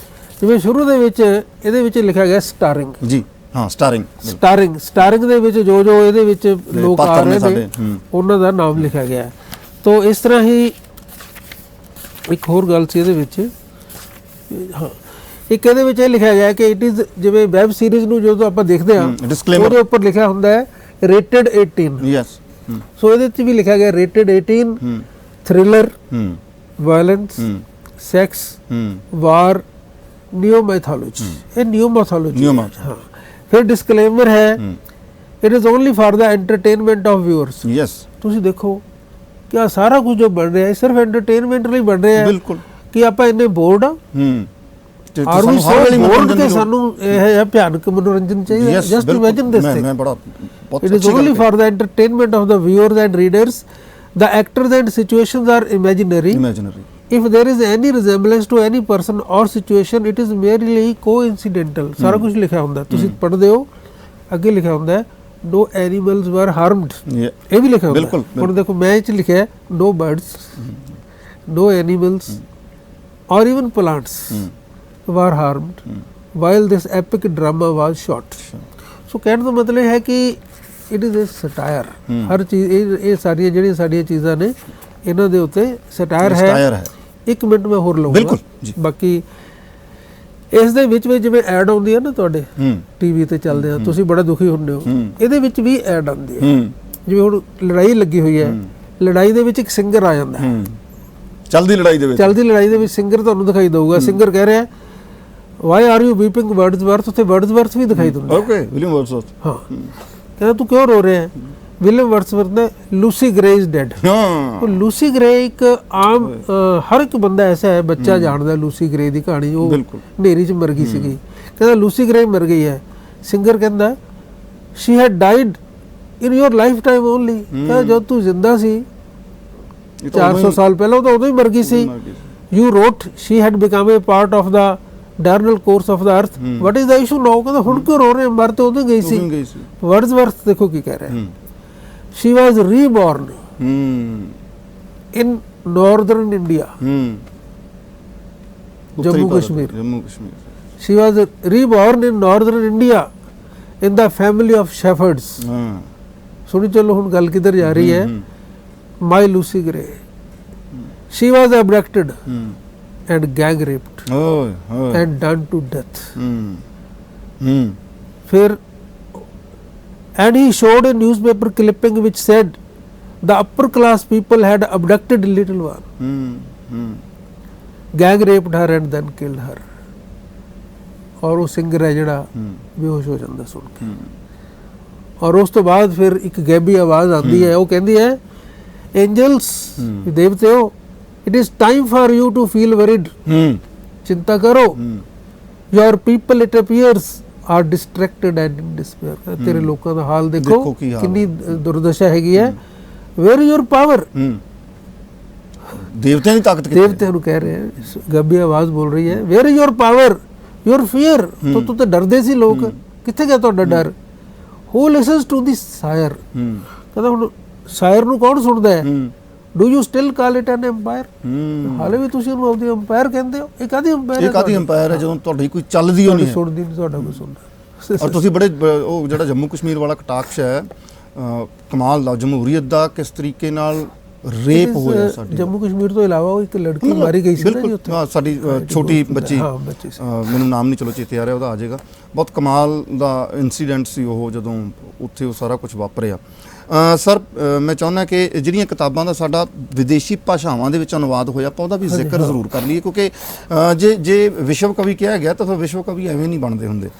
ਜਿਵੇਂ ਸ਼ੁਰੂ ਦੇ ਵਿੱਚ ਇਹਦੇ ਵਿੱਚ ਲਿਖਿਆ ਗਿਆ ਸਟਾਰਿੰਗ ਜੀ, ਹਾਂ ਸਟਾਰਿੰਗ ਦੇ ਵਿੱਚ ਜੋ ਇਹਦੇ ਵਿੱਚ ਲੋਕ ਆ ਰਹੇ ਨੇ ਉਹਨਾਂ ਦਾ ਨਾਮ ਲਿਖਿਆ ਗਿਆ। ਤੋ ਇਸ ਤਰ੍ਹਾਂ ਹੀ ਇੱਕ ਹੋਰ ਗੱਲ ਸੀ ਇਹਦੇ ਵਿੱਚ, ਹਾਂ ਇੱਕ ਇਹਦੇ ਵਿੱਚ ਇਹ ਲਿਖਿਆ ਗਿਆ ਕਿ ਇਟ ਇਜ਼ ਜਿਵੇਂ ਵੈਬ ਸੀਰੀਜ਼ ਨੂੰ ਜਦੋਂ ਆਪਾਂ ਦੇਖਦੇ ਹਾਂ ਉਹਦੇ ਉੱਪਰ ਲਿਖਿਆ ਹੁੰਦਾ ਹੈ ਰੇਟਡ 18। ਯੈਸ। ਸੋ ਇਹਦੇ ਵਿੱਚ ਵੀ ਲਿਖਿਆ ਗਿਆ ਰੇਟਡ 18, ਥ੍ਰਿਲਰ, ਵਾਇਲੈਂਸ, ਸੈਕਸ, ਵਾਰ, ਨਿਓ ਮੈਥੋਲੋਜੀ। ਇਹ ਨਿਓ ਮੈਥੋਲੋਜੀ। ਹਾਂ। ਫਿਰ ਡਿਸਕਲੇਮਰ ਹੈ it is only for the entertainment of viewers. Yes. ਤੁਸੀਂ ਦੇਖੋ ਕਿ ਆ ਸਾਰਾ ਕੁਝ ਜੋ ਬਣ ਰਿਹਾ ਹੈ ਸਿਰਫ ਐਂਟਰਟੇਨਮੈਂਟ ਲਈ ਬਣ ਰਿਹਾ ਹੈ। ਬਿਲਕੁਲ। ਕਿ ਆਪਾਂ ਇੰਨੇ ਬੋਰਡ ਆ ਸਾਨੂੰ ਇਹ ਭਿਆਨਕ ਮਨੋਰੰਜਨ ਚਾਹੀਦਾ। Just imagine this thing, it is only for the entertainment of the viewers and readers, the actors and situations are imaginary. If there is any resemblance to any person or situation, it is merely coincidental. ਸਾਰਾ ਕੁਝ ਲਿਖਿਆ ਹੁੰਦਾ, ਤੁਸੀਂ ਪੜ੍ਹਦੇ ਹੋ ਅੱਗੇ ਲਿਖਿਆ ਹੁੰਦਾ no animals were harmed। ਇਹ ਵੀ ਲਿਖਿਆ ਹੁੰਦਾ। ਹੁਣ ਦੇਖੋ ਮੈਂ ਇਹ ਚ ਲਿਖਿਆ no birds, no animals or even plants were harmed while this epic drama was shot। ਸੋ ਕਹਿਣ ਦਾ ਮਤਲਬ ਹੈ ਕਿ it is a satire। ਹਰ ਚੀਜ਼ ਇਹ ਸਾਰੀਆਂ ਜਿਹੜੀਆਂ ਸਾਡੀਆਂ ਚੀਜ਼ਾਂ ਨੇ ਇਹਨਾਂ ਦੇ ਉੱਤੇ ਸਟਾਇਰ ਹੈ। ਇੱਕ ਮਿੰਟ ਮੈਂ ਹੋਰ ਲਵਾਂਗਾ। ਬਾਕੀ ਇਸ ਦੇ ਵਿੱਚ ਜਿਵੇਂ ਐਡ ਆਉਂਦੀ ਹੈ ਨਾ ਤੁਹਾਡੇ ਟੀਵੀ ਤੇ ਚੱਲਦੇ ਆ, ਤੁਸੀਂ ਬੜਾ ਦੁਖੀ ਹੁੰਦੇ ਹੋ, ਇਹਦੇ ਵਿੱਚ ਵੀ ਐਡ ਆਉਂਦੀ ਹੈ। ਜਿਵੇਂ ਹੁਣ ਲੜਾਈ ਲੱਗੀ ਹੋਈ ਹੈ, ਲੜਾਈ ਦੇ ਵਿੱਚ ਇੱਕ ਸਿੰਗਰ ਆ ਜਾਂਦਾ ਹੈ, ਚਲਦੀ ਲੜਾਈ ਦੇ ਵਿੱਚ ਸਿੰਗਰ ਤੁਹਾਨੂੰ ਦਿਖਾਈ ਦਊਗਾ। ਸਿੰਗਰ ਕਹਿ ਰਿਹਾ why are you weeping Wordsworth, ਉੱਥੇ ਵਰਡਸਵਰਥ ਵੀ ਦਿਖਾਈ ਦਿੰਦਾ। Okay, William Wordsworth. ਹਾਂ, ਕਹਿੰਦਾ ਤੂੰ ਕਿਉਂ ਰੋ ਰਿਹਾ ਹੈ? ਵਿਲੀਅਮ ਵਰਡਸਵਰਥ ਨੇ Lucy grey is dad. Lucy grey ਇੱਕ ਆਮ ਹਰ ਇੱਕ ਬੰਦਾ ਐਸਾ ਹੈ, ਬੱਚਾ ਜਾਣਦਾ ਲੂਸੀ ਗ੍ਰੇ ਦੀ ਕਹਾਣੀ, ਉਹ ਹਨੇਰੀ 'ਚ ਮਰ ਗਈ ਸੀਗੀ। ਕਹਿੰਦਾ ਲੂਸੀ ਗ੍ਰੇ ਮਰ ਗਈ ਹੈ। ਸਿੰਗਰ ਕਹਿੰਦਾ Shri head died in your life time only. ਕਹਿੰਦਾ ਜਦ ਤੂੰ ਜ਼ਿੰਦਾ ਸੀ 400 ਸਾਲ ਪਹਿਲਾਂ ਤਾਂ ਉਦੋਂ ਹੀ ਮਰ ਗਈ ਸੀ। You wrote she had become a part of the diurnal course of the earth, what is the issue ਨਾਓ? ਕਹਿੰਦਾ ਹੁਣ ਕਿਉਂ ਰੋ ਰਹੇ, ਮਰ ਤਾਂ ਉਦੋਂ ਗਈ ਸੀ। ਵਰਡਸਵਰਥ ਦੇਖੋ ਕੀ ਕਹਿ ਰਿਹਾ, she was reborn in northern India, Jammu Kashmir। She was reborn in northern India in the family of shepherds। ਸੁਣੀ ਚਲੋ ਹੁਣ ਗੱਲ ਕਿੱਧਰ ਜਾ ਰਹੀ ਹੈ। My Lucy Gray, she was abducted and gang raped and done to death। फिर and he showed a newspaper clipping which said the upper class people had abducted little one, gang raped her and then killed her। और वो singer है ਜਿਹੜਾ ਬੇਹੋਸ਼ ਹੋ ਜਾਂਦਾ ਸੁਣ ਕੇ। ਔਰ ਉਸ ਤੋਂ ਬਾਅਦ ਫਿਰ ਇੱਕ ਗੈਬੀ ਆਵਾਜ਼ ਆਉਂਦੀ ਹੈ, ਉਹ ਕਹਿੰਦੀ ਹੈ एंजल्स, देवते हो, it is time for you to feel worried। चिंता करो, your people it appears are distracted and in despair। तेरे लोगों का हाल देखो कितनी दुर्दशा हैगी है। where is your power? देवते की ताकत, देवते ਨੂੰ ਕਹਿ ਰਹੇ हैं, गब्बी आवाज बोल रही है where is your power? Your fear ਤੋਂ ਤੇ ਡਰਦੇ ਸੀ ਲੋਕ, ਕਿੱਥੇ ਗਿਆ ਤੁਹਾਡਾ ਡਰ? ਹੂ ਲਿਸਨਸ ਟੂ ਦੀ ਸਾਇਰ, ਕਹਿੰਦਾ ਹੁਣ ਸਾਇਰ ਨੂੰ ਕੌਣ ਸੁਣਦਾ ਹੈ? Do you still call it N empire? ਹਾਲੇ ਵੀ ਤੁਸੀਂ ਉਹਨੂੰ ਆਪਦੀ ਅੰਪਾਇਰ ਕਹਿੰਦੇ ਹੋ? ਇਹ ਕਾਹਦੀ ਅੰਪਾਇਰ ਹੈ? ਇਹ ਕਾਹਦੀ ਅੰਪਾਇਰ ਹੈ ਜਦੋਂ ਤੁਹਾਡੀ ਕੋਈ ਚੱਲਦੀ ਹੋ ਨਹੀਂ ਹੈ, ਸੁਣਦੀ ਨਹੀਂ, ਤੁਹਾਡਾ ਕੋਈ ਸੁਣਦਾ। ਔਰ ਤੁਸੀਂ ਬੜੇ ਉਹ ਜਿਹੜਾ ਜੰਮੂ ਕਸ਼ਮੀਰ ਵਾਲਾ ਕਟਾਕਸ਼ ਹੈ ਕਮਾਲ ਦਾ, ਜਮਹੂਰੀਅਤ ਦਾ ਕਿਸ ਤਰੀਕੇ ਨਾਲ ਰੇਪ ਹੋਇਆ ਸਾਡੇ ਜੰਮੂ ਕਸ਼ਮੀਰ ਤੋਂ ਇਲਾਵਾ ਉਹ ਇੱਕ ਲੜਕੀ ਮਾਰੀ ਗਈ ਸੀ ਨਾ ਜੀ ਉੱਥੇ, ਸਾਡੀ ਛੋਟੀ ਬੱਚੀ, ਬੱਚੀ ਸੀ, ਮੈਨੂੰ ਨਾਮ ਨਹੀਂ ਚਲੋ ਚੇਤੇ ਆ ਰਿਹਾ ਉਹਦਾ, ਆ ਜਾਏਗਾ। ਬਹੁਤ ਕਮਾਲ ਦਾ ਇਨਸੀਡੈਂਟ ਸੀ ਉਹ, ਜਦੋਂ ਉੱਥੇ ਉਹ ਸਾਰਾ ਕੁਝ ਵਾਪਰਿਆ। ਸਰ ਮੈਂ ਚਾਹੁੰਦਾ ਕਿ ਜਿਹੜੀਆਂ ਕਿਤਾਬਾਂ ਦਾ ਸਾਡਾ ਵਿਦੇਸ਼ੀ ਭਾਸ਼ਾਵਾਂ ਦੇ ਵਿੱਚ ਅਨੁਵਾਦ ਹੋਇਆ ਆਪਾਂ ਉਹਦਾ ਵੀ ਜ਼ਿਕਰ ਜ਼ਰੂਰ ਕਰ ਲਈਏ, ਕਿਉਂਕਿ ਜੇ ਵਿਸ਼ਵ ਕਵੀ ਕਿਹਾ ਗਿਆ ਤਾਂ ਫਿਰ ਵਿਸ਼ਵ ਕਵੀ ਐਵੇਂ ਨਹੀਂ ਬਣਦੇ ਹੁੰਦੇ।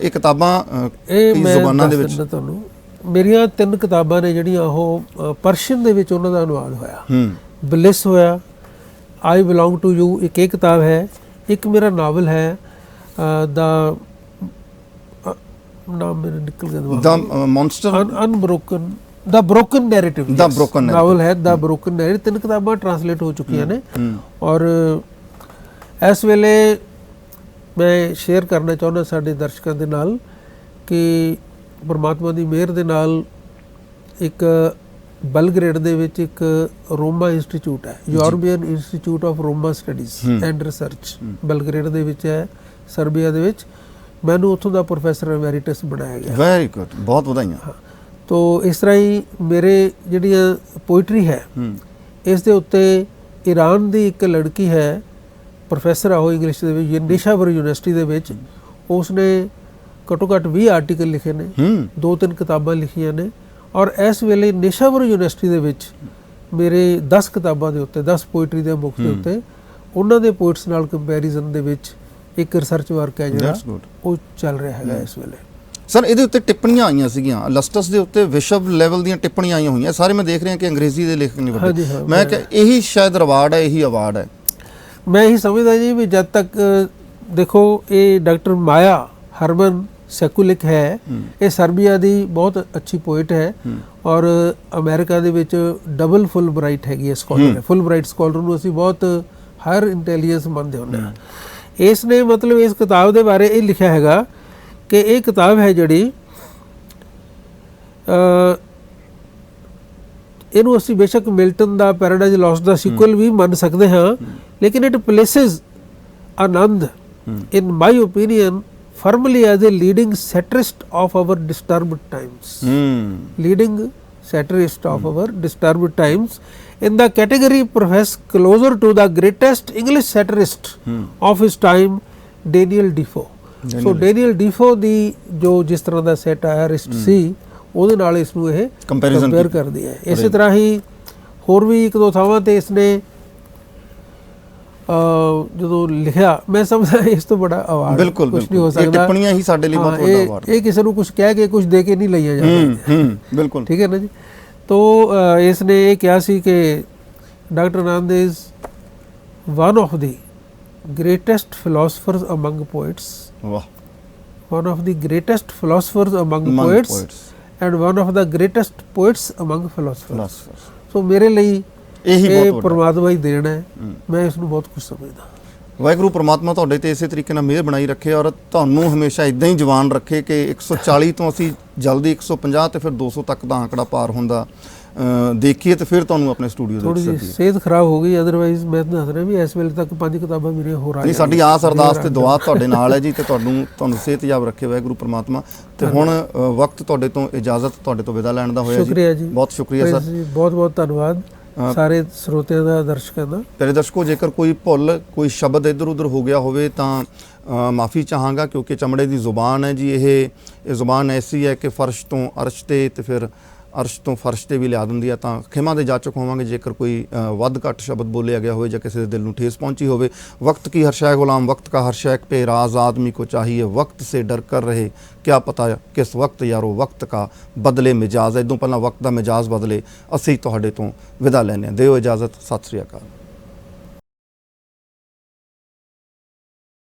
ਇਹ ਕਿਤਾਬਾਂ ਕਈ ਜ਼ੁਬਾਨਾਂ ਦੇ ਵਿੱਚ ਤੁਹਾਨੂੰ, ਮੇਰੀਆਂ 3 ਕਿਤਾਬਾਂ ਨੇ ਜਿਹੜੀਆਂ ਉਹ ਪਰਸ਼ੀਅਨ ਦੇ ਵਿੱਚ ਉਹਨਾਂ ਦਾ ਅਨੁਵਾਦ ਹੋਇਆ। ਬਲਿਸ ਹੋਇਆ, ਆਈ ਬਿਲੋਂਗ ਟੂ ਯੂ ਇੱਕ ਇਹ ਕਿਤਾਬ ਹੈ, ਇੱਕ ਮੇਰਾ ਨਾਵਲ ਹੈ ਦਾ ਨਾਮ ਮੇਰੇ ਨਿਕਲ ਗਿਆ, ਦਾ ਮੌਨਸਟਰ ਅਨਬ੍ਰੋਕਨ, ਦਾ ਬ੍ਰੋਕਨ ਨੈਰੇਟਿਵ, ਦਾ ਬ੍ਰੋਕਨ ਨਾਵਲ ਹੈ ਦਾ ਬ੍ਰੋਕਨ ਨੈਰੇਟਿਵ। 3 ਕਿਤਾਬਾਂ ਟਰਾਂਸਲੇਟ ਹੋ ਚੁੱਕੀਆਂ ਨੇ ਔਰ ਇਸ ਵੇਲੇ ਮੈਂ ਸ਼ੇਅਰ ਕਰਨਾ ਚਾਹੁੰਦਾ ਸਾਡੇ ਦਰਸ਼ਕਾਂ ਦੇ ਨਾਲ ਕਿ ਪਰਮਾਤਮਾ ਦੀ ਮਿਹਰ ਦੇ ਨਾਲ ਇੱਕ ਬਲਗਰੇਡ ਦੇ ਵਿੱਚ ਇੱਕ ਰੋਮਾ ਇੰਸਟੀਚਿਊਟ ਹੈ, European institute of Roma studies and research, Belgrade ਦੇ ਵਿੱਚ ਹੈ, ਸਰਬੀਆ ਦੇ ਵਿੱਚ। ਮੈਨੂੰ ਉੱਥੋਂ ਦਾ ਪ੍ਰੋਫੈਸਰ ਐਮੈਰੀਟਸ ਬਣਾਇਆ ਗਿਆ। ਵੈਰੀ ਗੁੱਡ, ਬਹੁਤ ਵਧਾਈਆਂ। ਤੋ ਇਸ ਤਰ੍ਹਾਂ ਹੀ ਮੇਰੇ ਜਿਹੜੀਆਂ ਪੋਇਟਰੀ ਹੈ ਇਸ ਦੇ ਉੱਤੇ ਈਰਾਨ ਦੀ ਇੱਕ ਲੜਕੀ ਹੈ, ਪ੍ਰੋਫੈਸਰ ਆ ਉਹ ਇੰਗਲਿਸ਼ ਦੇ ਵਿੱਚ ਨਿਸ਼ਾਵਰ ਯੂਨੀਵਰਸਿਟੀ ਦੇ ਵਿੱਚ, ਉਸਨੇ ਘੱਟੋ ਘੱਟ 20 ਆਰਟੀਕਲ ਲਿਖੇ ਨੇ, 2-3 ਕਿਤਾਬਾਂ ਲਿਖੀਆਂ ਨੇ ਔਰ ਇਸ ਵੇਲੇ ਨਿਸ਼ਾਵਰ ਯੂਨੀਵਰਸਿਟੀ ਦੇ ਵਿੱਚ ਮੇਰੇ 10 ਕਿਤਾਬਾਂ ਦੇ ਉੱਤੇ, 10 ਪੋਇਟਰੀ ਦੇ ਬੁੱਕ ਦੇ ਉੱਤੇ ਉਹਨਾਂ ਦੇ ਪੋਇਟਸ ਨਾਲ ਕੰਪੈਰੀਜ਼ਨ ਦੇ ਵਿੱਚ ਇੱਕ ਰਿਸਰਚ ਵਰਕ ਹੈ ਜਿਹੜਾ ਉਹ ਚੱਲ ਰਿਹਾ ਹੈਗਾ ਇਸ ਵੇਲੇ। ਸਰ ਇਹਦੇ ਉੱਤੇ ਟਿੱਪਣੀਆਂ ਆਈਆਂ ਸੀਗੀਆਂ, ਅਲਸਟਸ ਦੇ ਉੱਤੇ ਵਿਸ਼ਵ ਲੈਵਲ ਦੀਆਂ ਟਿੱਪਣੀਆਂ ਆਈਆਂ ਹੋਈਆਂ, ਸਾਰੇ ਮੈਂ ਦੇਖ ਰਿਹਾ ਕਿ ਅੰਗਰੇਜ਼ੀ ਦੇ ਲੇਖਕ ਨਹੀਂ ਵੱਡੇ। ਮੈਂ ਕਿ ਇਹੀ ਸ਼ਾਇਦ ਰਿਵਾਰਡ ਹੈ, ਇਹੀ ਅਵਾਰਡ ਹੈ। ਮੈਂ ਇਹੀ ਸਮਝਦਾ ਜੀ ਵੀ ਜਦ ਤੱਕ ਦੇਖੋ ਇਹ ਡਾਕਟਰ ਮਾਇਆ ਹਰਮਨ ਸੈਕੂਲਿਕ ਹੈ, ਇਹ ਸਰਬੀਆ ਦੀ ਬਹੁਤ ਅੱਛੀ ਪੋਇਟ ਹੈ ਔਰ ਅਮਰੀਕਾ ਦੇ ਵਿੱਚ ਡਬਲ ਫੁੱਲ ਬ੍ਰਾਈਟ ਹੈਗੀ ਹੈ ਸਕਾਲਰ ਹੈ। ਫੁੱਲ ਬ੍ਰਾਈਟ ਸਕਾਲਰ ਨੂੰ ਅਸੀਂ ਬਹੁਤ ਹਾਇਰ ਇੰਟੈਲੀਜੈਂਸ ਮੰਨਦੇ ਹੁੰਦੇ ਹਾਂ। ਇਸ ਨੇ ਮਤਲਬ ਇਸ ਕਿਤਾਬ ਦੇ ਬਾਰੇ ਇਹ ਲਿਖਿਆ ਹੈਗਾ ਕਿ ਇਹ ਕਿਤਾਬ ਹੈ ਜਿਹੜੀ ਇਹਨੂੰ ਅਸੀਂ ਬੇਸ਼ੱਕ ਮਿਲਟਨ ਦਾ ਪੈਰਾਡਾਈਜ਼ ਲੌਸਟ ਦਾ ਸੀਕੁਅਲ ਵੀ ਮੰਨ ਸਕਦੇ ਹਾਂ, ਲੇਕਿਨ it places Anand in my opinion firmly as a leading satirist of our disturbed times. Leading satirist of our disturbed times in the category professed closer to the greatest English satirist of his time, Daniel Defoe. So Daniel Defoe ਦੀ ਜੋ ਜਿਸ ਤਰ੍ਹਾਂ ਦਾ ਸੈਟਾਇਰਿਸਟ ਸੀ ਉਹਦੇ ਨਾਲ ਇਸ ਨੂੰ ਇਹ compare ਕਰਦੀ ਹੈ। ਇਸੇ ਤਰ੍ਹਾਂ ਹੀ ਹੋਰ ਵੀ 1-2 ਥਾਵਾਂ ਤੇ ਇਸਨੇ ਜਦੋਂ ਲਿਖਿਆ, ਮੈਂ ਸਮਝਦਾ ਇਸ ਤੋਂ ਬੜਾ ਅਵਾਰਡ ਕੁਝ ਨਹੀਂ ਹੋ ਸਕਦਾ। ਟਿੱਪਣੀਆਂ ਹੀ ਸਾਡੇ ਲਈ ਬਹੁਤ ਵੱਡਾ ਅਵਾਰਡ, ਇਹ ਕਿਸੇ ਨੂੰ ਕੁਝ ਕਹਿ ਕੇ ਕੁਝ ਦੇ ਕੇ ਨਹੀਂ ਲਈਆਂ ਜਾਂਦੀਆਂ। ਬਿਲਕੁਲ ਠੀਕ ਹੈ ਨਾ ਜੀ। ਤੋ ਇਸ ਨੇ ਇਹ ਕਿਹਾ ਸੀ ਕਿ doctor Anand is one of the greatest philosophers among poets, one of the greatest philosophers among poets and one of the greatest poets among philosophers. So ਮੇਰੇ ਲਈ ਇਹ ਪਰਮਾਤਮਾ ਹੀ ਦੇਣ ਹੈ, ਮੈਂ ਇਸ ਨੂੰ ਬਹੁਤ ਕੁਝ ਸਮਝਦਾ। ਵਾਹਿਗੁਰੂ ਪਰਮਾਤਮਾ ਤੁਹਾਡੇ ਤੇ ਇਸੇ ਤਰੀਕੇ ਨਾਲ ਮਿਹਰ ਬਣਾਈ ਰੱਖੇ ਔਰ ਤੁਹਾਨੂੰ ਹਮੇਸ਼ਾ ਇਦਾਂ ਹੀ ਜਵਾਨ ਰੱਖੇ ਕਿ 140 ਤੋਂ ਅਸੀਂ ਜਲਦੀ 150 ਤੇ ਫਿਰ 200 ਤੱਕ ਦਾ ਆંકੜਾ ਪਾਰ ਹੁੰਦਾ ਦੇਖੀਏ ਤੇ ਫਿਰ ਤੁਹਾਨੂੰ ਆਪਣੇ ਸਟੂਡੀਓ ਦੇ ਵਿੱਚ ਥੋੜੀ ਸਿਹਤ ਖਰਾਬ ਹੋ ਗਈ, ਅਦਰਵਾਈਜ਼ ਮੈਂ ਦੱਸ ਰਿਹਾ ਵੀ ਇਸ ਵੇਲੇ ਤੱਕ 5 ਕਿਤਾਬਾਂ ਮੇਰੀਆਂ ਹੋ ਰਹੀਆਂ। ਸਾਡੀ ਆਸ ਅਰਦਾਸ ਤੇ ਦੁਆ ਤੁਹਾਡੇ ਨਾਲ ਹੈ ਜੀ ਤੇ ਤੁਹਾਨੂੰ ਸਿਹਤਯਾਬ ਰੱਖੇ ਵਾਹਿਗੁਰੂ ਪਰਮਾਤਮਾ। ਤੇ ਹੁਣ ਵਕਤ ਤੁਹਾਡੇ ਤੋਂ ਇਜਾਜ਼ਤ, ਤੁਹਾਡੇ ਤੋਂ ਵਿਦਾ ਲੈਣ ਦਾ ਹੋਇਆ ਜੀ। ਸ਼ੁਕਰੀਆ ਜੀ, ਬਹੁਤ ਸ਼ੁਕਰੀਆ ਸਰ, ਬਹੁਤ ਬਹੁਤ ਧੰਨਵਾਦ ਸਾਰੇ ਸਰੋਤਿਆਂ ਦਾ, ਦਰਸ਼ਕਾਂ ਦਾ। ਪਿਆਰੇ ਦਰਸ਼ਕੋ, ਜੇਕਰ ਕੋਈ ਭੁੱਲ, ਕੋਈ ਸ਼ਬਦ ਇੱਧਰ ਉੱਧਰ ਹੋ ਗਿਆ ਹੋਵੇ ਤਾਂ ਮਾਫੀ ਚਾਹਾਂਗਾ, ਕਿਉਂਕਿ ਚਮੜੇ ਦੀ ਜ਼ੁਬਾਨ ਹੈ ਜੀ ਇਹ ਜ਼ੁਬਾਨ ਐਸੀ ਹੈ ਕਿ ਫਰਸ਼ ਤੋਂ ਅਰਸ਼ ਤੇ ਫਿਰ ਅਰਸ਼ ਤੋਂ ਫਰਸ਼ ਤੇ ਵੀ ਲਿਆ ਦਿੰਦੀ ਹੈ। ਤਾਂ ਖਿਮਾ ਦੇ ਜਾਚਕ ਹੋਵਾਂਗੇ ਜੇਕਰ ਕੋਈ ਵੱਧ ਘੱਟ ਸ਼ਬਦ ਬੋਲਿਆ ਗਿਆ ਹੋਵੇ ਜਾਂ ਕਿਸੇ ਦੇ ਦਿਲ ਨੂੰ ਠੇਸ ਪਹੁੰਚੀ ਹੋਵੇ। ਵਕਤ ਕੀ ਹਰ ਸ਼ੈ ਗੁਲਾਮ, ਵਕਤ का हर शय पे राज आदमी को चाहिए, वक्त से डर कर रहे क्या पता किस वक्त यारो वक्त का बदले मिजाज। इदों पहला वक्त का मिजाज बदले। ਅਸੀਂ ਤੁਹਾਡੇ ਤੋਂ ਵਿਦਾ ਲੈਂਦੇ ਹਾਂ। ਦਿਓ ਇਜਾਜ਼ਤ। ਸਤਿ ਸ੍ਰੀ ਅਕਾਲ।